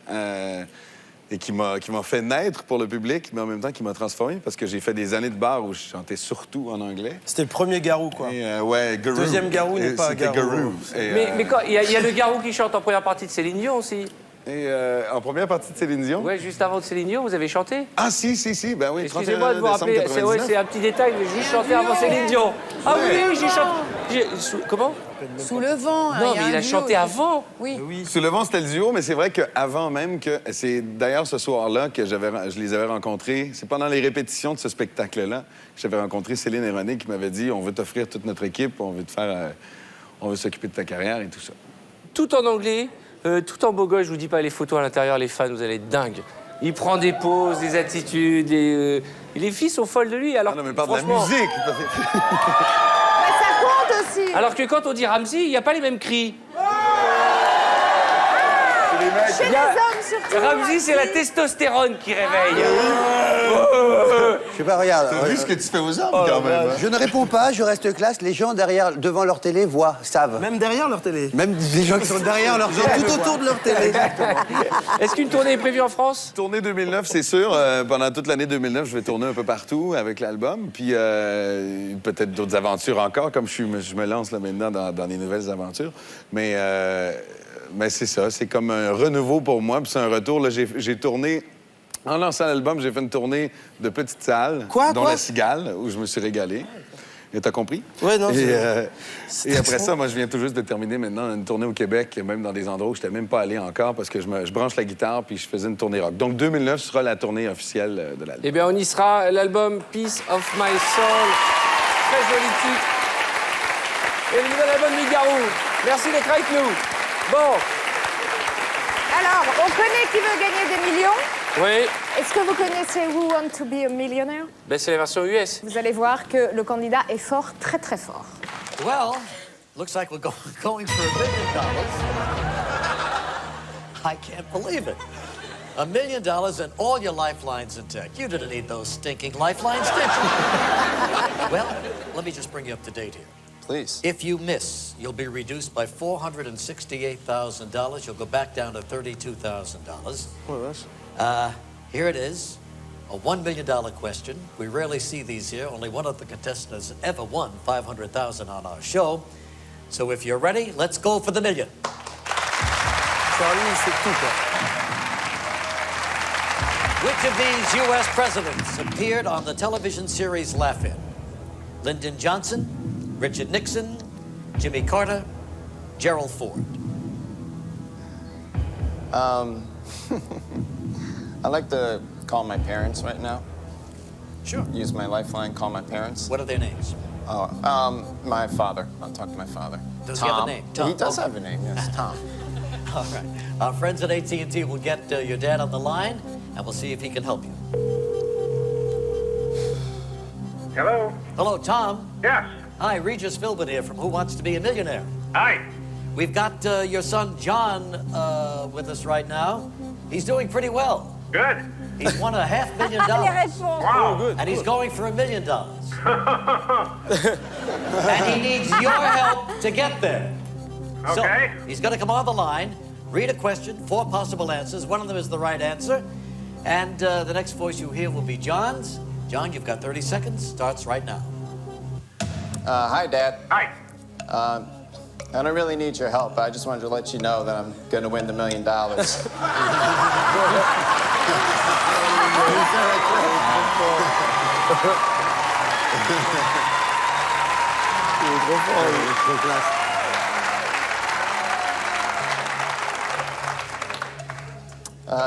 Speaker 10: et qui m'a fait naître pour le public, mais en même temps qui m'a transformé parce que j'ai fait des années de bar où je chantais surtout en anglais.
Speaker 12: C'était le premier Garou, quoi.
Speaker 10: Et, ouais, Garou.
Speaker 12: Deuxième Garou n'est pas
Speaker 10: C'était
Speaker 12: Garou.
Speaker 10: Et,
Speaker 1: Mais il y a le Garou qui chante en première partie de Céline Dion aussi.
Speaker 10: Et en première partie de Céline Dion.
Speaker 1: Ouais, juste avant de Céline Dion, vous avez chanté?
Speaker 10: Ah, si, ben oui.
Speaker 1: Excusez-moi de vous
Speaker 10: 31
Speaker 1: rappeler,
Speaker 10: décembre 99.
Speaker 1: c'est un petit détail, mais j'ai juste chanté avant Céline Dion. Ah oui, j'ai chanté. Comment?
Speaker 4: Sous le vent.
Speaker 1: Non,
Speaker 4: il y a
Speaker 1: mais il
Speaker 4: un
Speaker 1: a
Speaker 4: duo.
Speaker 1: chanté avant.
Speaker 4: Oui.
Speaker 10: Sous le vent, c'était le duo, mais c'est vrai qu'avant même que... C'est d'ailleurs ce soir-là que je les avais rencontrés. C'est pendant les répétitions de ce spectacle-là que j'avais rencontré Céline et René qui m'avaient dit « On veut t'offrir toute notre équipe, on veut te faire... on veut s'occuper de ta carrière et tout ça. »
Speaker 1: Tout en anglais, tout en beau gosse. Je vous dis pas les photos à l'intérieur, les fans, vous allez être dingues. Il prend des poses, des attitudes, et les filles sont folles de lui. Alors,
Speaker 10: non, mais parle de la
Speaker 1: franchement-
Speaker 10: musique.
Speaker 2: Mais ça compte aussi.
Speaker 1: Alors que quand on dit Ramsey, il n'y a pas les mêmes cris.
Speaker 2: Chez les hommes surtout.
Speaker 1: Ramsey, c'est la testostérone qui réveille.
Speaker 16: Je sais pas, regarde.
Speaker 10: T'as vu ce que tu fais aux hommes, quand même, hein?
Speaker 16: Je ne réponds pas, je reste classe. Les gens derrière, devant leur télé voient, savent.
Speaker 12: Même derrière leur télé.
Speaker 16: Même des gens qui sont derrière leur télé.
Speaker 12: Tout autour de leur télé.
Speaker 1: Est-ce qu'une tournée est prévue en France?
Speaker 10: Tournée 2009, c'est sûr. Pendant toute l'année 2009, je vais tourner un peu partout avec l'album. Puis peut-être d'autres aventures encore, comme je me lance là maintenant dans des nouvelles aventures. Mais c'est ça, c'est comme un renouveau pour moi. Puis c'est un retour. Là, j'ai tourné... En lançant l'album, j'ai fait une tournée de petites salles, dont La Cigale, où je me suis régalé. Et t'as compris?
Speaker 12: Ouais, non,
Speaker 10: Et après ça, moi, je viens tout juste de terminer maintenant une tournée au Québec, même dans des endroits où je n'étais même pas allé encore, parce que je branche la guitare puis je faisais une tournée rock. Donc 2009 sera la tournée officielle de l'album.
Speaker 1: Eh bien, on y sera. L'album Peace of My Soul. Très joli titre. Et la bonne nuit, Garou. Merci d'être avec nous. Bon.
Speaker 2: Alors, on connaît qui veut gagner des millions.
Speaker 1: Oui.
Speaker 2: Est-ce que vous connaissez Who Want to be a Millionaire?
Speaker 1: Ben, c'est la version US.
Speaker 2: Vous allez voir que le candidat est fort, très très fort.
Speaker 6: Well, looks like we're going for $1 million. I can't believe it. $1 million and all your lifelines intact. You didn't need those stinking lifelines, did you? Well, let me just bring you up to date here.
Speaker 10: Please.
Speaker 6: If you miss, you'll be reduced by $468,000. You'll go back down to $32,000.
Speaker 10: Well, that's...
Speaker 6: Here it is, a $1 million question. We rarely see these here. Only one of the contestants has ever won $500,000 on our show. So if you're ready, let's go for the million.
Speaker 12: Charlie, c'est tout, quoi.
Speaker 6: Which of these U.S. presidents appeared on the television series Laugh-In? Lyndon Johnson, Richard Nixon, Jimmy Carter, Gerald Ford.
Speaker 8: I'd like to call my parents right now.
Speaker 6: Sure.
Speaker 8: Use my lifeline, call my parents.
Speaker 6: What are their names?
Speaker 8: My father. I'll talk to my father.
Speaker 6: Does
Speaker 8: Tom.
Speaker 6: he have a name? Tom.
Speaker 8: He does have a name, yes, Tom.
Speaker 6: All right. Our friends at AT&T will get your dad on the line, and we'll see if he can help you.
Speaker 13: Hello?
Speaker 6: Hello, Tom.
Speaker 13: Yes.
Speaker 6: Hi, Regis Philbin here from Who Wants to be a Millionaire.
Speaker 13: Hi.
Speaker 6: We've got your son John with us right now. He's doing pretty well.
Speaker 13: Good.
Speaker 6: He's won $500,000.
Speaker 13: Wow. Good.
Speaker 6: And he's going for $1 million. And he needs your help to get there.
Speaker 13: Okay.
Speaker 6: So he's going to come on the line, read a question, 4 possible answers. One of them is the right answer. And the next voice you hear will be John's. John, you've got 30 seconds. Starts right now.
Speaker 8: Hi, Dad.
Speaker 13: Hi.
Speaker 8: I don't really need your help. I just wanted to let you know that I'm going to win the $1 million.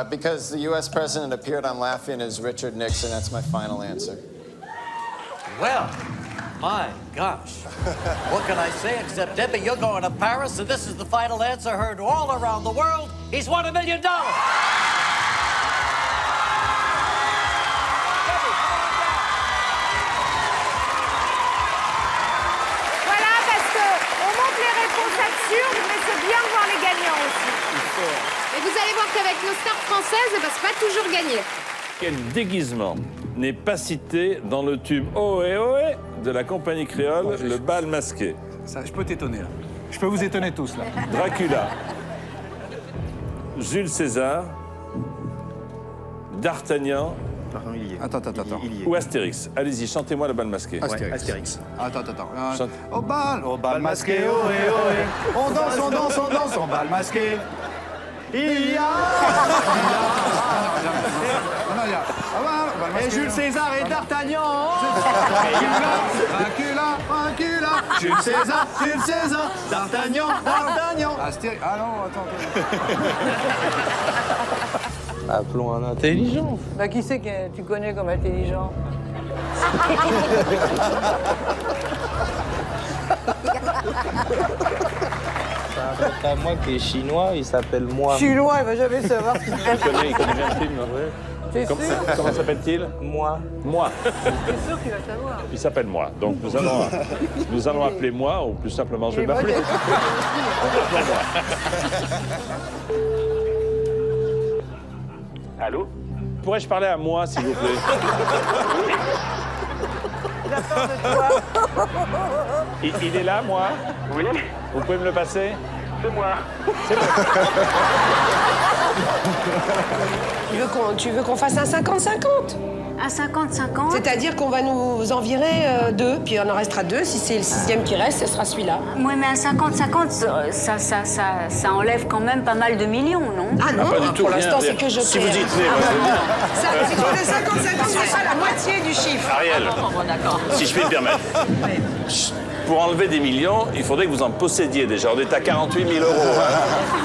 Speaker 8: Because the U.S. president appeared on Laugh-In as Richard Nixon, that's my final answer.
Speaker 6: Well, my gosh. What can I say except, Debbie, you're going to Paris, and this is the final answer heard all around the world. He's won $1 million.
Speaker 2: Voilà, parce qu'on montre les réponses absurdes, mais c'est bien de voir les gagnants aussi.
Speaker 9: Et vous allez voir qu'avec nos stars françaises, eh ben, c'est pas toujours gagné.
Speaker 24: Quel déguisement n'est pas cité dans le tube Ohé Ohé de la compagnie créole, le bal masqué?
Speaker 25: Ça, je peux t'étonner, là. Je peux vous étonner tous, là.
Speaker 24: Dracula, Jules César, D'Artagnan.
Speaker 25: Attends.
Speaker 24: Ou Astérix. Allez-y, chantez-moi le bal masqué.
Speaker 25: Astérix. Attends.
Speaker 24: Chante.
Speaker 25: Au bal masqué, ohé, ohé. On danse, au bal masqué. Il y a... Et Jules César et D'Artagnan. Dracula. Jules César, D'Artagnan. Astérix. Ah non, attends.
Speaker 12: Appelons un intelligent.
Speaker 4: Bah, qui c'est que tu connais comme intelligent?
Speaker 12: C'est pas moi qui est chinois, il s'appelle moi.
Speaker 4: Chinois, il va jamais savoir ce qu'il
Speaker 24: Il connaît bien le film, ouais.
Speaker 4: T'es sûr?
Speaker 24: Comment s'appelle-t-il?
Speaker 12: Moi.
Speaker 4: T'es sûr qu'il va savoir?
Speaker 24: Il s'appelle Moi. Donc nous allons appeler Moi, ou plus simplement, je vais m'appeler. Allô? Pourrais-je parler à Moi, s'il vous plaît?
Speaker 4: J'attends de toi.
Speaker 24: Il est là, Moi?
Speaker 13: Oui.
Speaker 24: Vous pouvez me le passer?
Speaker 13: C'est moi.
Speaker 24: C'est moi.
Speaker 26: Tu veux qu'on fasse un 50-50?
Speaker 22: Un 50-50.
Speaker 26: C'est-à-dire qu'on va nous en virer 2, puis on en restera 2. Si c'est le 6e qui reste, ce sera celui-là.
Speaker 22: Oui, mais un 50-50, ça enlève quand même pas mal de millions, non?
Speaker 26: Ah non,
Speaker 24: pas du tout,
Speaker 26: pour l'instant,
Speaker 24: rien.
Speaker 26: c'est que je
Speaker 24: Si vous
Speaker 26: perds.
Speaker 24: dites c'est bien.
Speaker 26: C'est que le 50-50, c'est pas la moitié du chiffre.
Speaker 24: Ariel, si je puis me permettre. Pour enlever des millions, il faudrait que vous en possédiez déjà. On est à 48 000 €.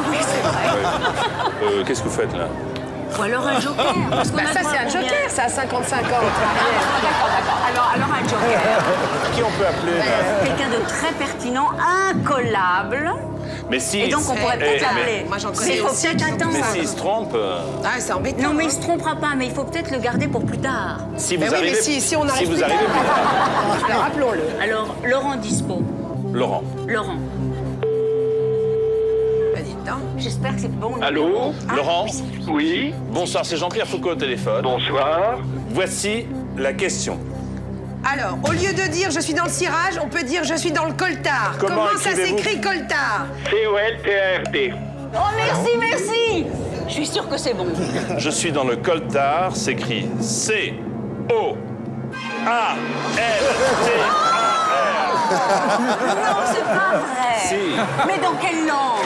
Speaker 26: Oui, c'est vrai.
Speaker 24: Qu'est-ce que vous faites là?
Speaker 22: Ou alors un joker. Parce qu'on
Speaker 26: Bah,
Speaker 22: a
Speaker 26: ça,
Speaker 22: droit
Speaker 26: c'est
Speaker 22: à
Speaker 26: un
Speaker 22: combien?
Speaker 26: joker, ça, à 50-50.
Speaker 22: D'accord. Alors un joker.
Speaker 24: Qui on peut appeler là
Speaker 22: Quelqu'un de très pertinent, incollable.
Speaker 24: Mais si.
Speaker 22: Et donc on pourrait peut-être l'appeler.
Speaker 26: Moi, j'en
Speaker 22: Mais
Speaker 26: connais
Speaker 22: il faut
Speaker 26: aussi.
Speaker 22: peut-être attendre.
Speaker 24: Mais s'il se trompe.
Speaker 26: Ah, c'est embêtant.
Speaker 22: Non, mais il se trompera pas, mais il faut peut-être le garder pour plus tard.
Speaker 24: Si vous
Speaker 26: Ben oui,
Speaker 24: arrivez.
Speaker 26: mais si on arrive
Speaker 24: si vous
Speaker 26: plus
Speaker 24: arrivez
Speaker 26: tard.
Speaker 24: plus tard.
Speaker 26: Alors, appelons-le.
Speaker 22: Alors, Laurent dispo.
Speaker 24: Laurent.
Speaker 22: Laurent.
Speaker 26: Ben, dites donc.
Speaker 22: J'espère que c'est bon.
Speaker 24: Allô Laurent
Speaker 13: Oui.
Speaker 24: Bonsoir, c'est Jean-Pierre Foucault au téléphone.
Speaker 13: Bonsoir.
Speaker 24: Voici la question.
Speaker 26: Alors, au lieu de dire je suis dans le cirage, on peut dire je suis dans le coltard.
Speaker 24: Comment
Speaker 26: ça
Speaker 24: écrivez-vous
Speaker 26: s'écrit coltard?
Speaker 13: C-O-L-T-A-R-D.
Speaker 22: Oh, merci. Je suis sûre que c'est bon.
Speaker 24: Je suis dans le coltard, s'écrit C-O-A-L-T-A-R.
Speaker 22: Non, c'est pas vrai.
Speaker 24: Si.
Speaker 22: Mais dans quelle langue?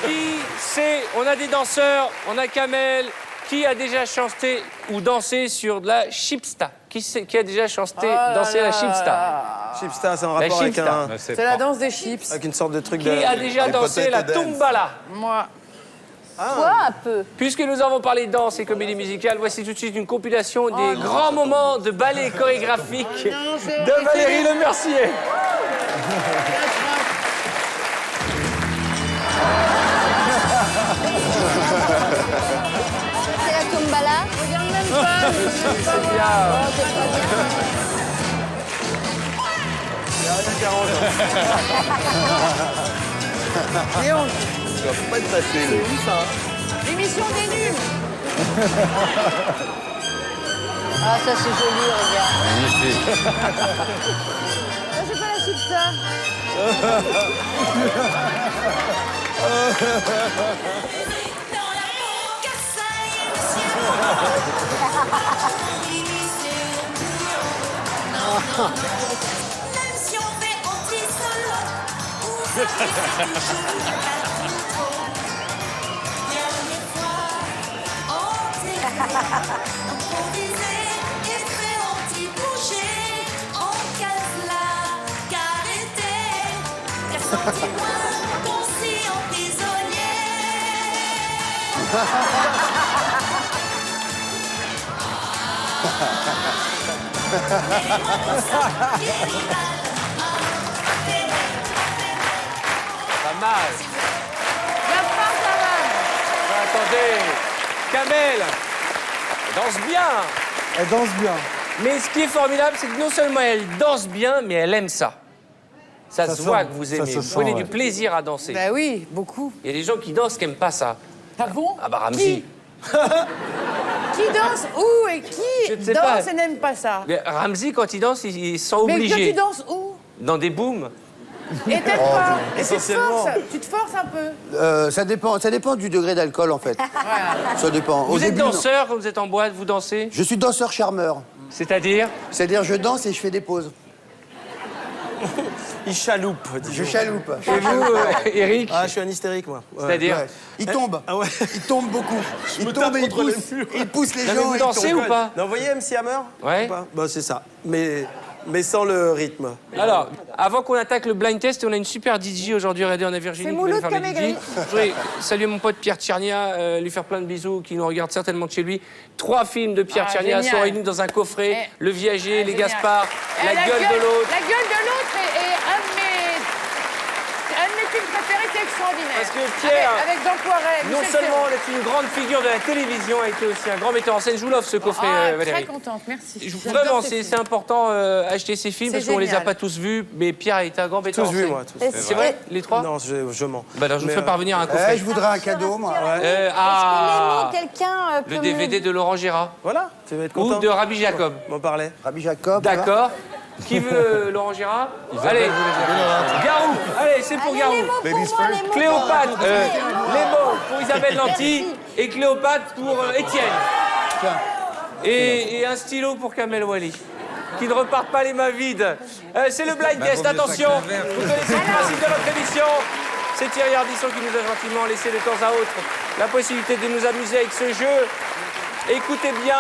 Speaker 1: Qui c'est? On a des danseurs, on a Kamel. Qui a déjà chanté ou dansé sur de la chipsta? Qui a déjà chanté, dansé la chipsta?
Speaker 12: Chipsta, c'est un
Speaker 1: La
Speaker 12: rapport avec
Speaker 1: chipsta.
Speaker 12: un...
Speaker 4: C'est la danse des chips.
Speaker 12: Avec une sorte de truc
Speaker 1: Qui
Speaker 12: de...
Speaker 1: a déjà dansé la tumbala?
Speaker 4: Moi.
Speaker 22: Quoi, un peu?
Speaker 1: Puisque nous avons parlé de danse et comédie musicale, voici tout de suite une compilation des grands moments de ballet chorégraphique de Valérie Lemercier.
Speaker 22: C'est la tumbala? Regarde même pas.
Speaker 1: C'est bien.
Speaker 22: Oh, c'est pas bien.
Speaker 12: Il y a rien qui arrange.
Speaker 4: Léon,
Speaker 10: Ça va pas être facile.
Speaker 12: C'est où ça?
Speaker 4: l'émission des nuls.
Speaker 22: Ah, ça c'est joli, regarde.
Speaker 10: Magnifique.
Speaker 22: Ça, c'est pas la chipsta.
Speaker 20: Même si on fait anti-solo, ou dernière fois, improviser et très anti-bouger, on casse la carité, car senti-moi qu'on s'y emprisonnier.
Speaker 1: Pas mal. Attendez, Kamel, elle danse bien.
Speaker 15: Elle danse bien.
Speaker 1: Mais ce qui est formidable, c'est que non seulement elle danse bien, mais elle aime ça. Ça se voit que vous
Speaker 15: ça
Speaker 1: aimez.
Speaker 15: se
Speaker 1: Vous
Speaker 15: sent,
Speaker 1: prenez
Speaker 15: ouais.
Speaker 1: du plaisir à danser.
Speaker 4: Bah oui, beaucoup.
Speaker 1: Il y a des gens qui dansent qui n'aiment pas ça.
Speaker 4: Ah bon?
Speaker 1: Ah bah Ramzi.
Speaker 4: Qui danse où et
Speaker 1: Je ne
Speaker 4: qui
Speaker 1: sais
Speaker 4: danse
Speaker 1: pas.
Speaker 4: et n'aime pas ça?
Speaker 1: Mais Ramzi, quand il danse, il se sent
Speaker 4: Mais
Speaker 1: obligé.
Speaker 4: que tu danses où?
Speaker 1: Dans des booms.
Speaker 4: Et t'aimes pas? Et
Speaker 12: essentiellement.
Speaker 4: tu te forces un peu.
Speaker 16: Ça dépend du degré d'alcool, en fait. Ça dépend. Au
Speaker 1: Vous êtes
Speaker 16: début, non.
Speaker 1: danseur quand vous êtes en boîte, vous dansez?
Speaker 16: Je suis danseur charmeur.
Speaker 1: C'est-à-dire?
Speaker 16: C'est-à-dire, je danse et je fais des pauses.
Speaker 12: Il chaloupe,
Speaker 16: Je
Speaker 12: disons.
Speaker 16: chaloupe.
Speaker 1: Et vous, Eric?
Speaker 12: Ah, je suis un hystérique, moi. Ouais.
Speaker 1: C'est-à-dire?
Speaker 16: Ouais. Il tombe.
Speaker 12: Ah ouais.
Speaker 16: Il tombe beaucoup. Il
Speaker 12: me
Speaker 16: tombe
Speaker 12: tape
Speaker 16: et il
Speaker 12: contre les
Speaker 16: pousse.
Speaker 12: murs.
Speaker 16: Il pousse les
Speaker 1: Non, mais
Speaker 16: gens.
Speaker 1: vous
Speaker 16: et il
Speaker 1: dansez
Speaker 16: tombe.
Speaker 1: ou pas?
Speaker 12: Non, vous voyez MC Hammer?
Speaker 1: Ouais.
Speaker 12: Ou pas Bah, c'est ça. Mais sans le rythme.
Speaker 1: Alors, avant qu'on attaque le blind test, on a une super DJ aujourd'hui, regardez, on a Virginie
Speaker 2: C'est
Speaker 1: qui va nous
Speaker 2: Mouloud
Speaker 1: faire le
Speaker 2: Kamegri.
Speaker 1: DJ. Je voudrais saluer mon pote Pierre Tchernia, lui faire plein de bisous, qui nous regarde certainement de chez lui. 3 films de Pierre
Speaker 4: Ah,
Speaker 1: Tchernia
Speaker 4: génial.
Speaker 1: sont réunis dans un coffret.
Speaker 4: Eh.
Speaker 1: Le Viager, Les
Speaker 4: Génial.
Speaker 1: Gaspards,
Speaker 4: Eh,
Speaker 1: La gueule de l'autre.
Speaker 4: La gueule de l'autre est un de mes films préférés, c'est extraordinaire.
Speaker 1: Parce que Pierre,
Speaker 4: Avec Jean Poiret,
Speaker 1: non
Speaker 4: Michel
Speaker 1: seulement
Speaker 4: Serrault.
Speaker 1: est une grande figure de la télévision, a été aussi un grand metteur en scène. Je vous l'offre ce coffret,
Speaker 4: Ah,
Speaker 1: Valérie.
Speaker 4: très contente, merci.
Speaker 1: Vraiment, c'est important d'acheter ces films
Speaker 4: C'est
Speaker 1: parce qu'on les a
Speaker 4: génial.
Speaker 1: pas tous vus, mais Pierre a été un grand metteur
Speaker 12: Tous
Speaker 1: en
Speaker 12: vus,
Speaker 1: scène.
Speaker 12: moi. Tous.
Speaker 1: C'est vrai, les 3?
Speaker 12: Non, je mens.
Speaker 1: Bah alors je vous
Speaker 12: Mais,
Speaker 1: fais parvenir un coffret.
Speaker 16: Je voudrais un cadeau, moi.
Speaker 1: Ah,
Speaker 22: Quelqu'un peut
Speaker 1: le
Speaker 22: me-
Speaker 1: DVD de Laurent Gérard
Speaker 12: Voilà, tu vas être content.
Speaker 1: ou de Rabbi Jacob.
Speaker 12: M'en parlait.
Speaker 16: Rabbi Jacob. voilà.
Speaker 1: D'accord. Qui veut Laurent Gérard? Allez, Garou. Allez, c'est pour Garou. Cléopâtre. Les mots pour Isabelle Lanty et Cléopâtre pour Étienne. Et un stylo pour Kamel Wally. Qui ne repartent pas les mains vides. C'est le blind test, attention. Vous connaissez le principe de notre émission. C'est Thierry Ardisson qui nous a gentiment laissé de temps à autre la possibilité de nous amuser avec ce jeu. Écoutez bien,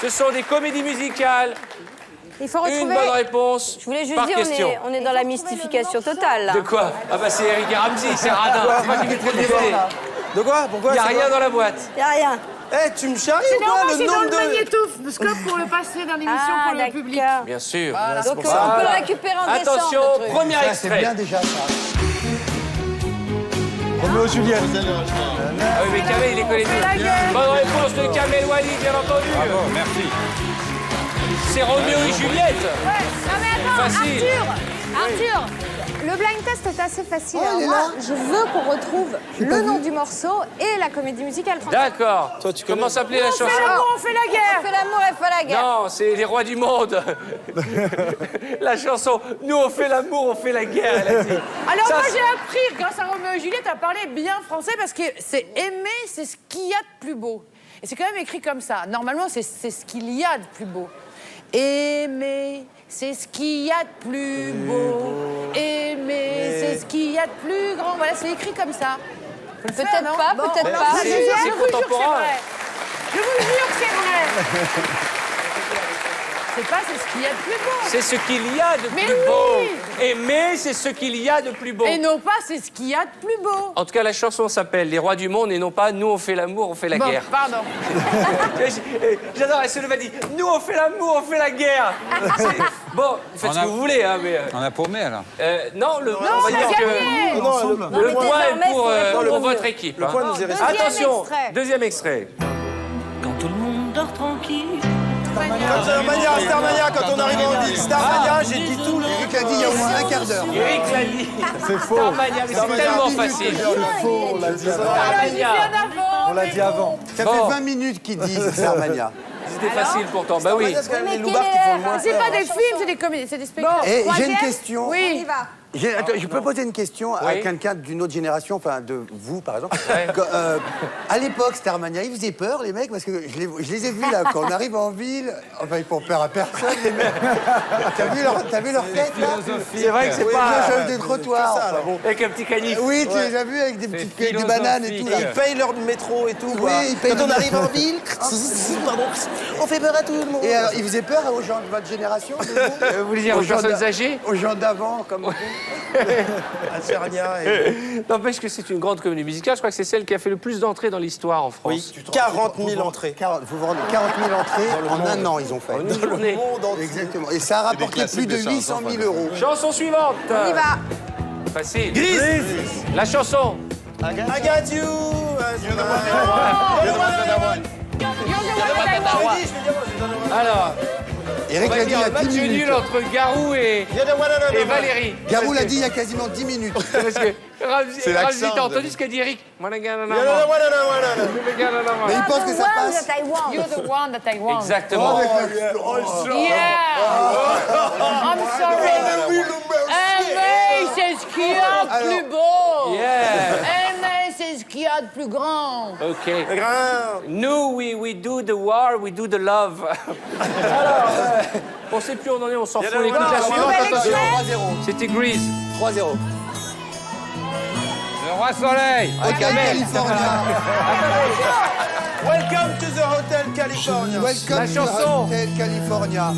Speaker 1: ce sont des comédies musicales
Speaker 2: Il faut
Speaker 1: Une
Speaker 2: retrouver...
Speaker 1: bonne réponse
Speaker 14: Je voulais juste
Speaker 1: par
Speaker 14: dire,
Speaker 1: question.
Speaker 14: on est dans la mystification totale, là.
Speaker 1: De quoi? Ah bah c'est Eric et Ramsey, c'est radin. C'est moi qui mettrai le DVD.
Speaker 12: De quoi? Pourquoi?
Speaker 1: Il n'y a
Speaker 12: c'est
Speaker 1: rien
Speaker 12: quoi
Speaker 1: dans la boîte.
Speaker 14: Y a rien.
Speaker 12: Eh, tu me charries
Speaker 9: C'est
Speaker 12: ou quoi?
Speaker 9: normal, c'est dans
Speaker 12: nombre
Speaker 9: le
Speaker 12: de...
Speaker 9: magnétoscope pour le passer dans l'émission
Speaker 14: Ah,
Speaker 9: pour le public.
Speaker 14: d'accord.
Speaker 1: Bien sûr.
Speaker 14: Donc on peut le récupérer en décembre.
Speaker 1: Attention,
Speaker 14: le truc.
Speaker 1: premier
Speaker 16: C'est
Speaker 1: extrait.
Speaker 16: bien déjà ça.
Speaker 15: Roméo Juliette.
Speaker 1: Ah oui, mais Kamel, il les connaît tous. Bonne réponse de Kamel Wally, bien entendu.
Speaker 24: Bravo, merci.
Speaker 1: C'est Roméo et Juliette.
Speaker 2: Ouais. Non mais attends,
Speaker 1: Facile.
Speaker 2: Arthur, le blind test est assez facile.
Speaker 16: Oh,
Speaker 2: Alors
Speaker 16: il est
Speaker 2: moi,
Speaker 16: là.
Speaker 2: je veux qu'on retrouve le nom du morceau et la comédie musicale française.
Speaker 1: D'accord.
Speaker 12: Toi, tu connais.
Speaker 1: Comment s'appelait la chanson?
Speaker 9: On fait la guerre.
Speaker 14: On fait l'amour et fait la guerre.
Speaker 1: Non, c'est Les Rois du Monde. La chanson « Nous, on fait l'amour, on fait la guerre », elle a dit.
Speaker 9: Alors
Speaker 1: Ça,
Speaker 9: moi
Speaker 1: c'est-
Speaker 9: j'ai appris, grâce à Roméo et Juliette, à parler bien français parce que c'est aimer, c'est ce qu'il y a de plus beau. Et c'est quand même écrit comme ça. Normalement, c'est ce qu'il y a de plus beau. Aimer, c'est ce qu'il y a de plus beau. Aimer, c'est ce qu'il y a de plus grand. Voilà, c'est écrit comme ça. Faut le faire,
Speaker 14: Peut-être
Speaker 9: non
Speaker 14: pas,
Speaker 9: Bon,
Speaker 14: peut-être
Speaker 9: alors,
Speaker 14: pas.
Speaker 9: c'est
Speaker 1: C'est
Speaker 9: je vous jure que c'est
Speaker 1: contemporain.
Speaker 9: vrai. Je vous jure que c'est vrai. C'est pas c'est ce qu'il y a de plus beau.
Speaker 1: C'est ce qu'il y a de
Speaker 9: Mais
Speaker 1: plus
Speaker 9: oui.
Speaker 1: beau. Aimer, c'est ce qu'il y a de plus beau.
Speaker 9: Et non pas c'est ce qu'il y a de plus beau.
Speaker 1: En tout cas, la chanson s'appelle « Les Rois du Monde » et non pas « Nous, on fait l'amour, on fait la
Speaker 9: Bon,
Speaker 1: guerre ».
Speaker 9: pardon.
Speaker 1: J'adore, elle se lève et dit « Nous, on fait l'amour, on fait la guerre ». Bon, faites ce que vous voulez, hein, mais...
Speaker 24: On a paumé alors.
Speaker 1: Non, on va
Speaker 9: on a
Speaker 1: dire que...
Speaker 9: gagné.
Speaker 1: Le
Speaker 14: mais
Speaker 1: point est
Speaker 14: désormais,
Speaker 1: pour,
Speaker 14: faut
Speaker 1: pour
Speaker 14: répondre
Speaker 1: votre
Speaker 14: mieux.
Speaker 1: équipe.
Speaker 12: Le
Speaker 1: hein.
Speaker 12: point nous est resté.
Speaker 1: Attention,
Speaker 2: extrait.
Speaker 1: deuxième extrait.
Speaker 20: Quand tout le monde dort tranquille.
Speaker 12: Starmania, quand on arrive en ville. Starmania, j'ai dit tout.
Speaker 16: Eric l'a dit il y a au moins un quart d'heure.
Speaker 1: Eric l'a dit.
Speaker 15: C'est faux.
Speaker 1: Starmania, mais c'est tellement facile.
Speaker 15: C'est faux, on l'a dit avant.
Speaker 1: Starmania.
Speaker 15: On l'a dit avant.
Speaker 16: Ça
Speaker 1: Bon.
Speaker 16: fait 20 minutes qu'il dit Starmania.
Speaker 1: C'était facile pourtant, bah oui.
Speaker 12: C'est quand même
Speaker 14: Mais
Speaker 12: les loupards qui font le moins
Speaker 9: C'est
Speaker 12: peur.
Speaker 9: pas des films, c'est des comédies, c'est des spectacles.
Speaker 16: Et j'ai
Speaker 2: Troisième.
Speaker 16: une question.
Speaker 2: On y
Speaker 9: Oui.
Speaker 2: va.
Speaker 16: Attends, je peux poser une question à
Speaker 1: Oui.
Speaker 16: quelqu'un d'une autre génération, enfin de vous par exemple.
Speaker 1: Ouais.
Speaker 16: À l'époque, Starmania, ils faisaient peur les mecs parce que je les ai vus là quand on arrive en ville. Enfin, ils font peur à personne les mecs. T'as vu leur tête là?
Speaker 1: C'est vrai que c'est
Speaker 16: Oui,
Speaker 1: pas...
Speaker 16: ils changent de trottoir.
Speaker 12: ça, là.
Speaker 16: Enfin, bon.
Speaker 1: Avec un petit canif.
Speaker 16: Oui, tu les as vus avec des
Speaker 1: C'est
Speaker 16: petites avec des bananes et tout.
Speaker 12: Et
Speaker 16: Là.
Speaker 12: ils payent leur métro et tout.
Speaker 16: Oui,
Speaker 12: quoi.
Speaker 16: ils payent
Speaker 12: Quand on
Speaker 16: leur
Speaker 12: arrive
Speaker 16: métro.
Speaker 12: en ville, pardon, on fait peur à tout le monde.
Speaker 16: Et alors, ils faisaient peur aux gens de votre génération de vous
Speaker 1: Vous voulez dire aux
Speaker 16: gens
Speaker 1: personnes
Speaker 16: d'a-
Speaker 1: âgées?
Speaker 16: Aux gens d'avant, comme vous.
Speaker 12: À Starmania et...
Speaker 1: N'empêche que c'est une grande comédie musicale. Je crois que c'est celle qui a fait le plus d'entrées dans l'histoire en France.
Speaker 12: Oui, 40 000 entrées.
Speaker 16: Vous vous rendez 40 000 entrées en un an, ils ont fait.
Speaker 1: En une journée.
Speaker 16: Exactement. Et ça a rapporté
Speaker 10: classiques
Speaker 16: plus de
Speaker 10: de ça,
Speaker 16: 800 000 euros.
Speaker 1: Chanson suivante.
Speaker 2: On y va.
Speaker 1: Facile.
Speaker 12: Grise.
Speaker 1: La chanson.
Speaker 12: I got you.
Speaker 1: Alors, on
Speaker 16: Eric
Speaker 1: va
Speaker 16: l'a dit il y
Speaker 1: dire
Speaker 16: a
Speaker 1: match
Speaker 16: 10 minutes.
Speaker 1: nul entre Garou et Valérie.
Speaker 16: Garou l'a dit il y a quasiment 10 minutes.
Speaker 1: Parce que
Speaker 10: C'est
Speaker 1: Ramsey,
Speaker 10: l'accent
Speaker 1: t'as
Speaker 10: de-
Speaker 1: entendu ce qu'a dit Eric?
Speaker 16: Mais il pense que ça passe.
Speaker 9: You're the one that I want.
Speaker 1: Exactement.
Speaker 9: Yeah. I'm sorry. Aimer, c'est ce qu'il y a de plus beau.
Speaker 1: Yeah.
Speaker 9: Aimer, c'est ce qu'il y a de plus grand.
Speaker 1: OK. Nous, we do the war, we do the love. Alors, on sait plus où on en est, on s'en fout. On écoute la suivante, attention. C'était Grease.
Speaker 16: 3-0.
Speaker 24: Le roi soleil.
Speaker 16: Hotel California.
Speaker 12: Welcome to the Hotel California.
Speaker 16: Welcome
Speaker 1: La
Speaker 16: to
Speaker 1: chanson.
Speaker 16: Hotel California.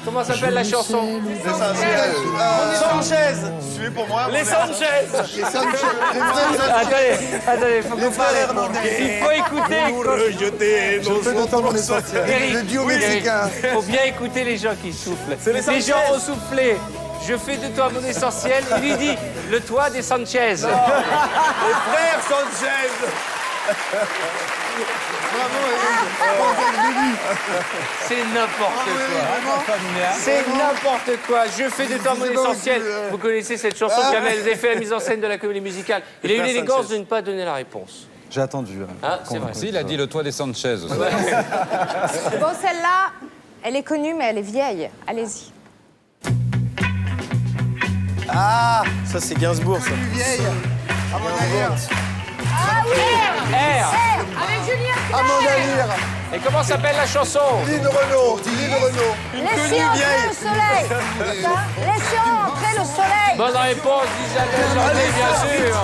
Speaker 1: Comment s'appelle la chanson?
Speaker 12: Sanchez.
Speaker 18: Suivez pour moi.
Speaker 1: Les Sanchez.
Speaker 16: Les Sanchez.
Speaker 1: Attendez, faut que vous
Speaker 16: frères
Speaker 1: parlez. Il faut écouter.
Speaker 15: Je peux entendre mon essentiel.
Speaker 1: Eric,
Speaker 16: Le duo
Speaker 1: oui,
Speaker 16: mexicain.
Speaker 1: Eric, faut bien écouter les gens qui soufflent.
Speaker 12: les
Speaker 1: Les
Speaker 12: Sanchez.
Speaker 1: gens ont soufflé. Je fais de toi mon essentiel. Il lui dit le toit des Sanchez.
Speaker 12: Les frères Sanchez.
Speaker 1: C'est n'importe quoi. C'est n'importe quoi. Je fais de toi mon essentiel. Vous connaissez cette chanson qui avait fait la mise en scène de la comédie musicale. Il a eu l'élégance de ne pas donner la réponse.
Speaker 15: J'ai attendu.
Speaker 1: Ah, c'est vrai.
Speaker 24: Si, il a dit le toit des Sanchez aussi.
Speaker 2: Bon, celle-là, elle est connue, mais elle est vieille. Allez-y.
Speaker 16: Ah,
Speaker 12: Ça, c'est Gainsbourg, ça.
Speaker 16: plus vieille. À mon avis.
Speaker 9: Ah oui.
Speaker 1: R.
Speaker 9: Avec Julien.
Speaker 16: Amanda Lear.
Speaker 1: Et comment s'appelle la chanson?
Speaker 16: Lynn Renault.
Speaker 14: Laissez entrer le soleil. Laissez entrer le soleil.
Speaker 1: Bonne réponse d'Isabelle Jandet, bien sûr.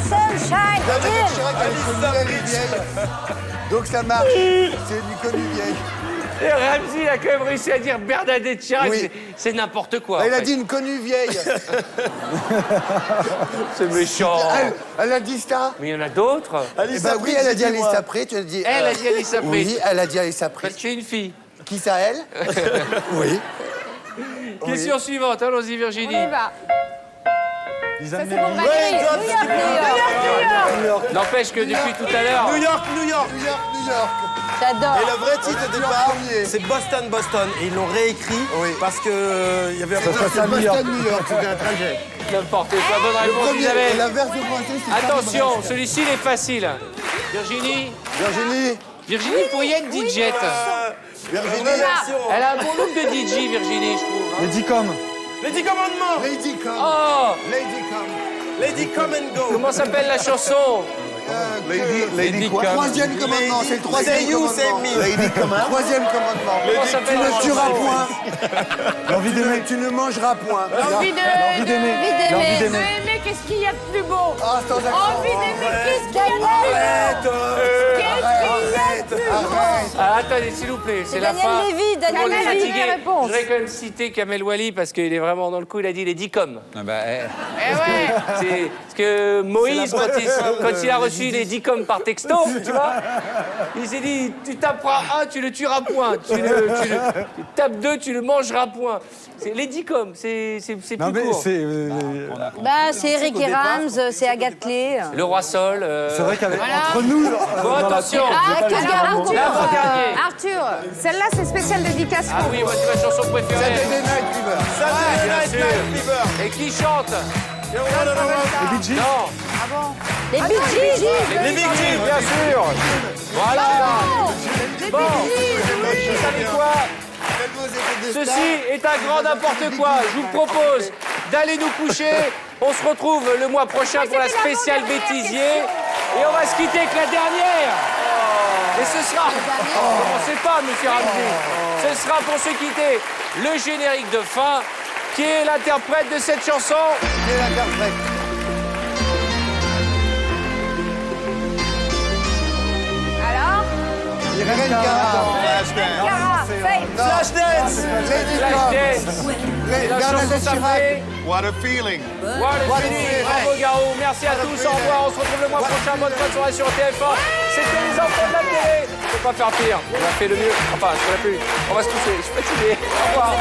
Speaker 14: Sunshine
Speaker 16: Bernadette
Speaker 14: in.
Speaker 16: Chirac, elle est connue, elle est vieille. Donc ça marche. C'est une connue vieille.
Speaker 1: Et Ramsey a quand même réussi à dire Bernadette Chirac.
Speaker 16: Oui.
Speaker 1: C'est n'importe quoi.
Speaker 16: Elle
Speaker 1: en
Speaker 16: a
Speaker 1: fait.
Speaker 16: dit une connue vieille.
Speaker 1: C'est méchant.
Speaker 16: Elle a dit ça.
Speaker 1: Mais il y en a d'autres.
Speaker 16: Eh ben oui, elle a dit Alice Apré, tu as dit...
Speaker 1: Elle a dit Alice Apré.
Speaker 16: Oui, elle a dit Alice Apré.
Speaker 1: Parce que tu es une fille.
Speaker 16: Qui ça, elle? Oui.
Speaker 1: Question suivante, allons-y Virginie.
Speaker 2: On y va.
Speaker 15: Lisa
Speaker 2: Ça, c'est
Speaker 15: Minnelli.
Speaker 2: pour Valérie. New York.
Speaker 1: N'empêche que depuis tout à l'heure...
Speaker 12: New York.
Speaker 16: New York.
Speaker 14: J'adore.
Speaker 16: Et le vrai titre de départ,
Speaker 12: C'est Boston. Et ils l'ont réécrit parce que il y avait un
Speaker 15: Ça se passe à New York.
Speaker 16: New York, c'était un trajet.
Speaker 1: N'importe quoi, bonne réponse
Speaker 16: Et
Speaker 1: Isabelle.
Speaker 16: la version française, c'est
Speaker 1: Attention,
Speaker 16: Paris-Brest.
Speaker 1: celui-ci il est facile. Virginie,
Speaker 16: Virginie.
Speaker 1: pourrait être DJ.
Speaker 16: Virginie.
Speaker 1: Elle a un bon look de DJ, Virginie, je trouve.
Speaker 15: Les Dicom.
Speaker 12: Les 10 commandements.
Speaker 16: Lady Come.
Speaker 1: Oh,
Speaker 12: Lady Come and Go.
Speaker 1: comment s'appelle la chanson?
Speaker 10: Lady quoi?
Speaker 16: Troisième commandement, c'est le troisième
Speaker 12: C'est you,
Speaker 16: commandement.
Speaker 12: c'est me.
Speaker 16: Lady Command. Troisième commandement.
Speaker 1: Comment
Speaker 16: Tu
Speaker 1: s'appelle la
Speaker 16: ne tueras
Speaker 1: chanson?
Speaker 16: point.
Speaker 15: L'envie d'aimer.
Speaker 16: Tu ne mangeras point.
Speaker 9: Envie
Speaker 15: L'envie d'aimer. L'envie
Speaker 9: de
Speaker 15: d'aimer.
Speaker 9: aimer, qu'est-ce qu'il y a de plus beau?
Speaker 16: Ah, sans accent.
Speaker 9: Envie d'aimer, qu'est-ce qu'il y a de plus beau?
Speaker 1: Ah, attendez, s'il vous plaît, c'est
Speaker 14: C'est
Speaker 1: la
Speaker 14: Daniel
Speaker 1: fin.
Speaker 14: Lévy,
Speaker 1: Tout le monde est
Speaker 14: Daniel Lévy,
Speaker 1: fatigué.
Speaker 14: réponse.
Speaker 1: Je voudrais quand même citer Kamel Wally parce qu'il est vraiment dans le coup, il a dit les DICOM.
Speaker 24: Ah bah,
Speaker 1: Eh ouais. Parce que Moïse, quand il a reçu les DICOM par texto, tu vois, il s'est dit, tu taperas un, tu le tueras point. Tu tapes deux, tu le mangeras point. C'est les DICOM, c'est
Speaker 15: Non,
Speaker 1: plus
Speaker 15: mais
Speaker 1: court.
Speaker 15: c'est.
Speaker 14: Bah, c'est Eric et Rams, c'est Agathe Clé.
Speaker 1: Le roi Sol.
Speaker 15: C'est vrai qu'avec entre nous.
Speaker 1: Bon, attention.
Speaker 2: Ah,
Speaker 15: pas les
Speaker 2: alors,
Speaker 15: mots.
Speaker 1: L'avant-dernier.
Speaker 2: Arthur, celle-là, c'est spécial dédicace.
Speaker 1: Ah oui, moi, c'est ma chanson préférée.
Speaker 16: Saturday Night Fever.
Speaker 1: Bien sûr. Et qui chante?
Speaker 15: Les Bee Gees.
Speaker 1: Non.
Speaker 14: Les Bee Gees.
Speaker 1: Les Bee Gees, bien sûr. Voilà. Bon, vous savez quoi? Ceci est un grand n'importe quoi. Je vous propose d'aller nous coucher. On se retrouve le mois prochain pour la spéciale bêtisier. Et on va se quitter avec la dernière. Et ce sera... Commencez pas, monsieur Ramsey. Ce sera pour se quitter le générique de fin. Qui est l'interprète de cette chanson?
Speaker 16: Qui est l'interprète?
Speaker 2: Alors
Speaker 16: Irène Cara.
Speaker 2: Cara,
Speaker 16: Flashdance. Lady
Speaker 1: Flashdance. Et la chanson
Speaker 16: Bernadette Chirac.
Speaker 1: s'appelle
Speaker 10: What a feeling.
Speaker 1: What a feeling. Bravo Garou, merci à tous, au revoir, on se retrouve le mois prochain, bonne fin de soirée sur TF1. C'était les enfants de la télé. On peut pas faire pire, on a fait le mieux, enfin, on a pu. On va se coucher, je suis fatigué. Au revoir.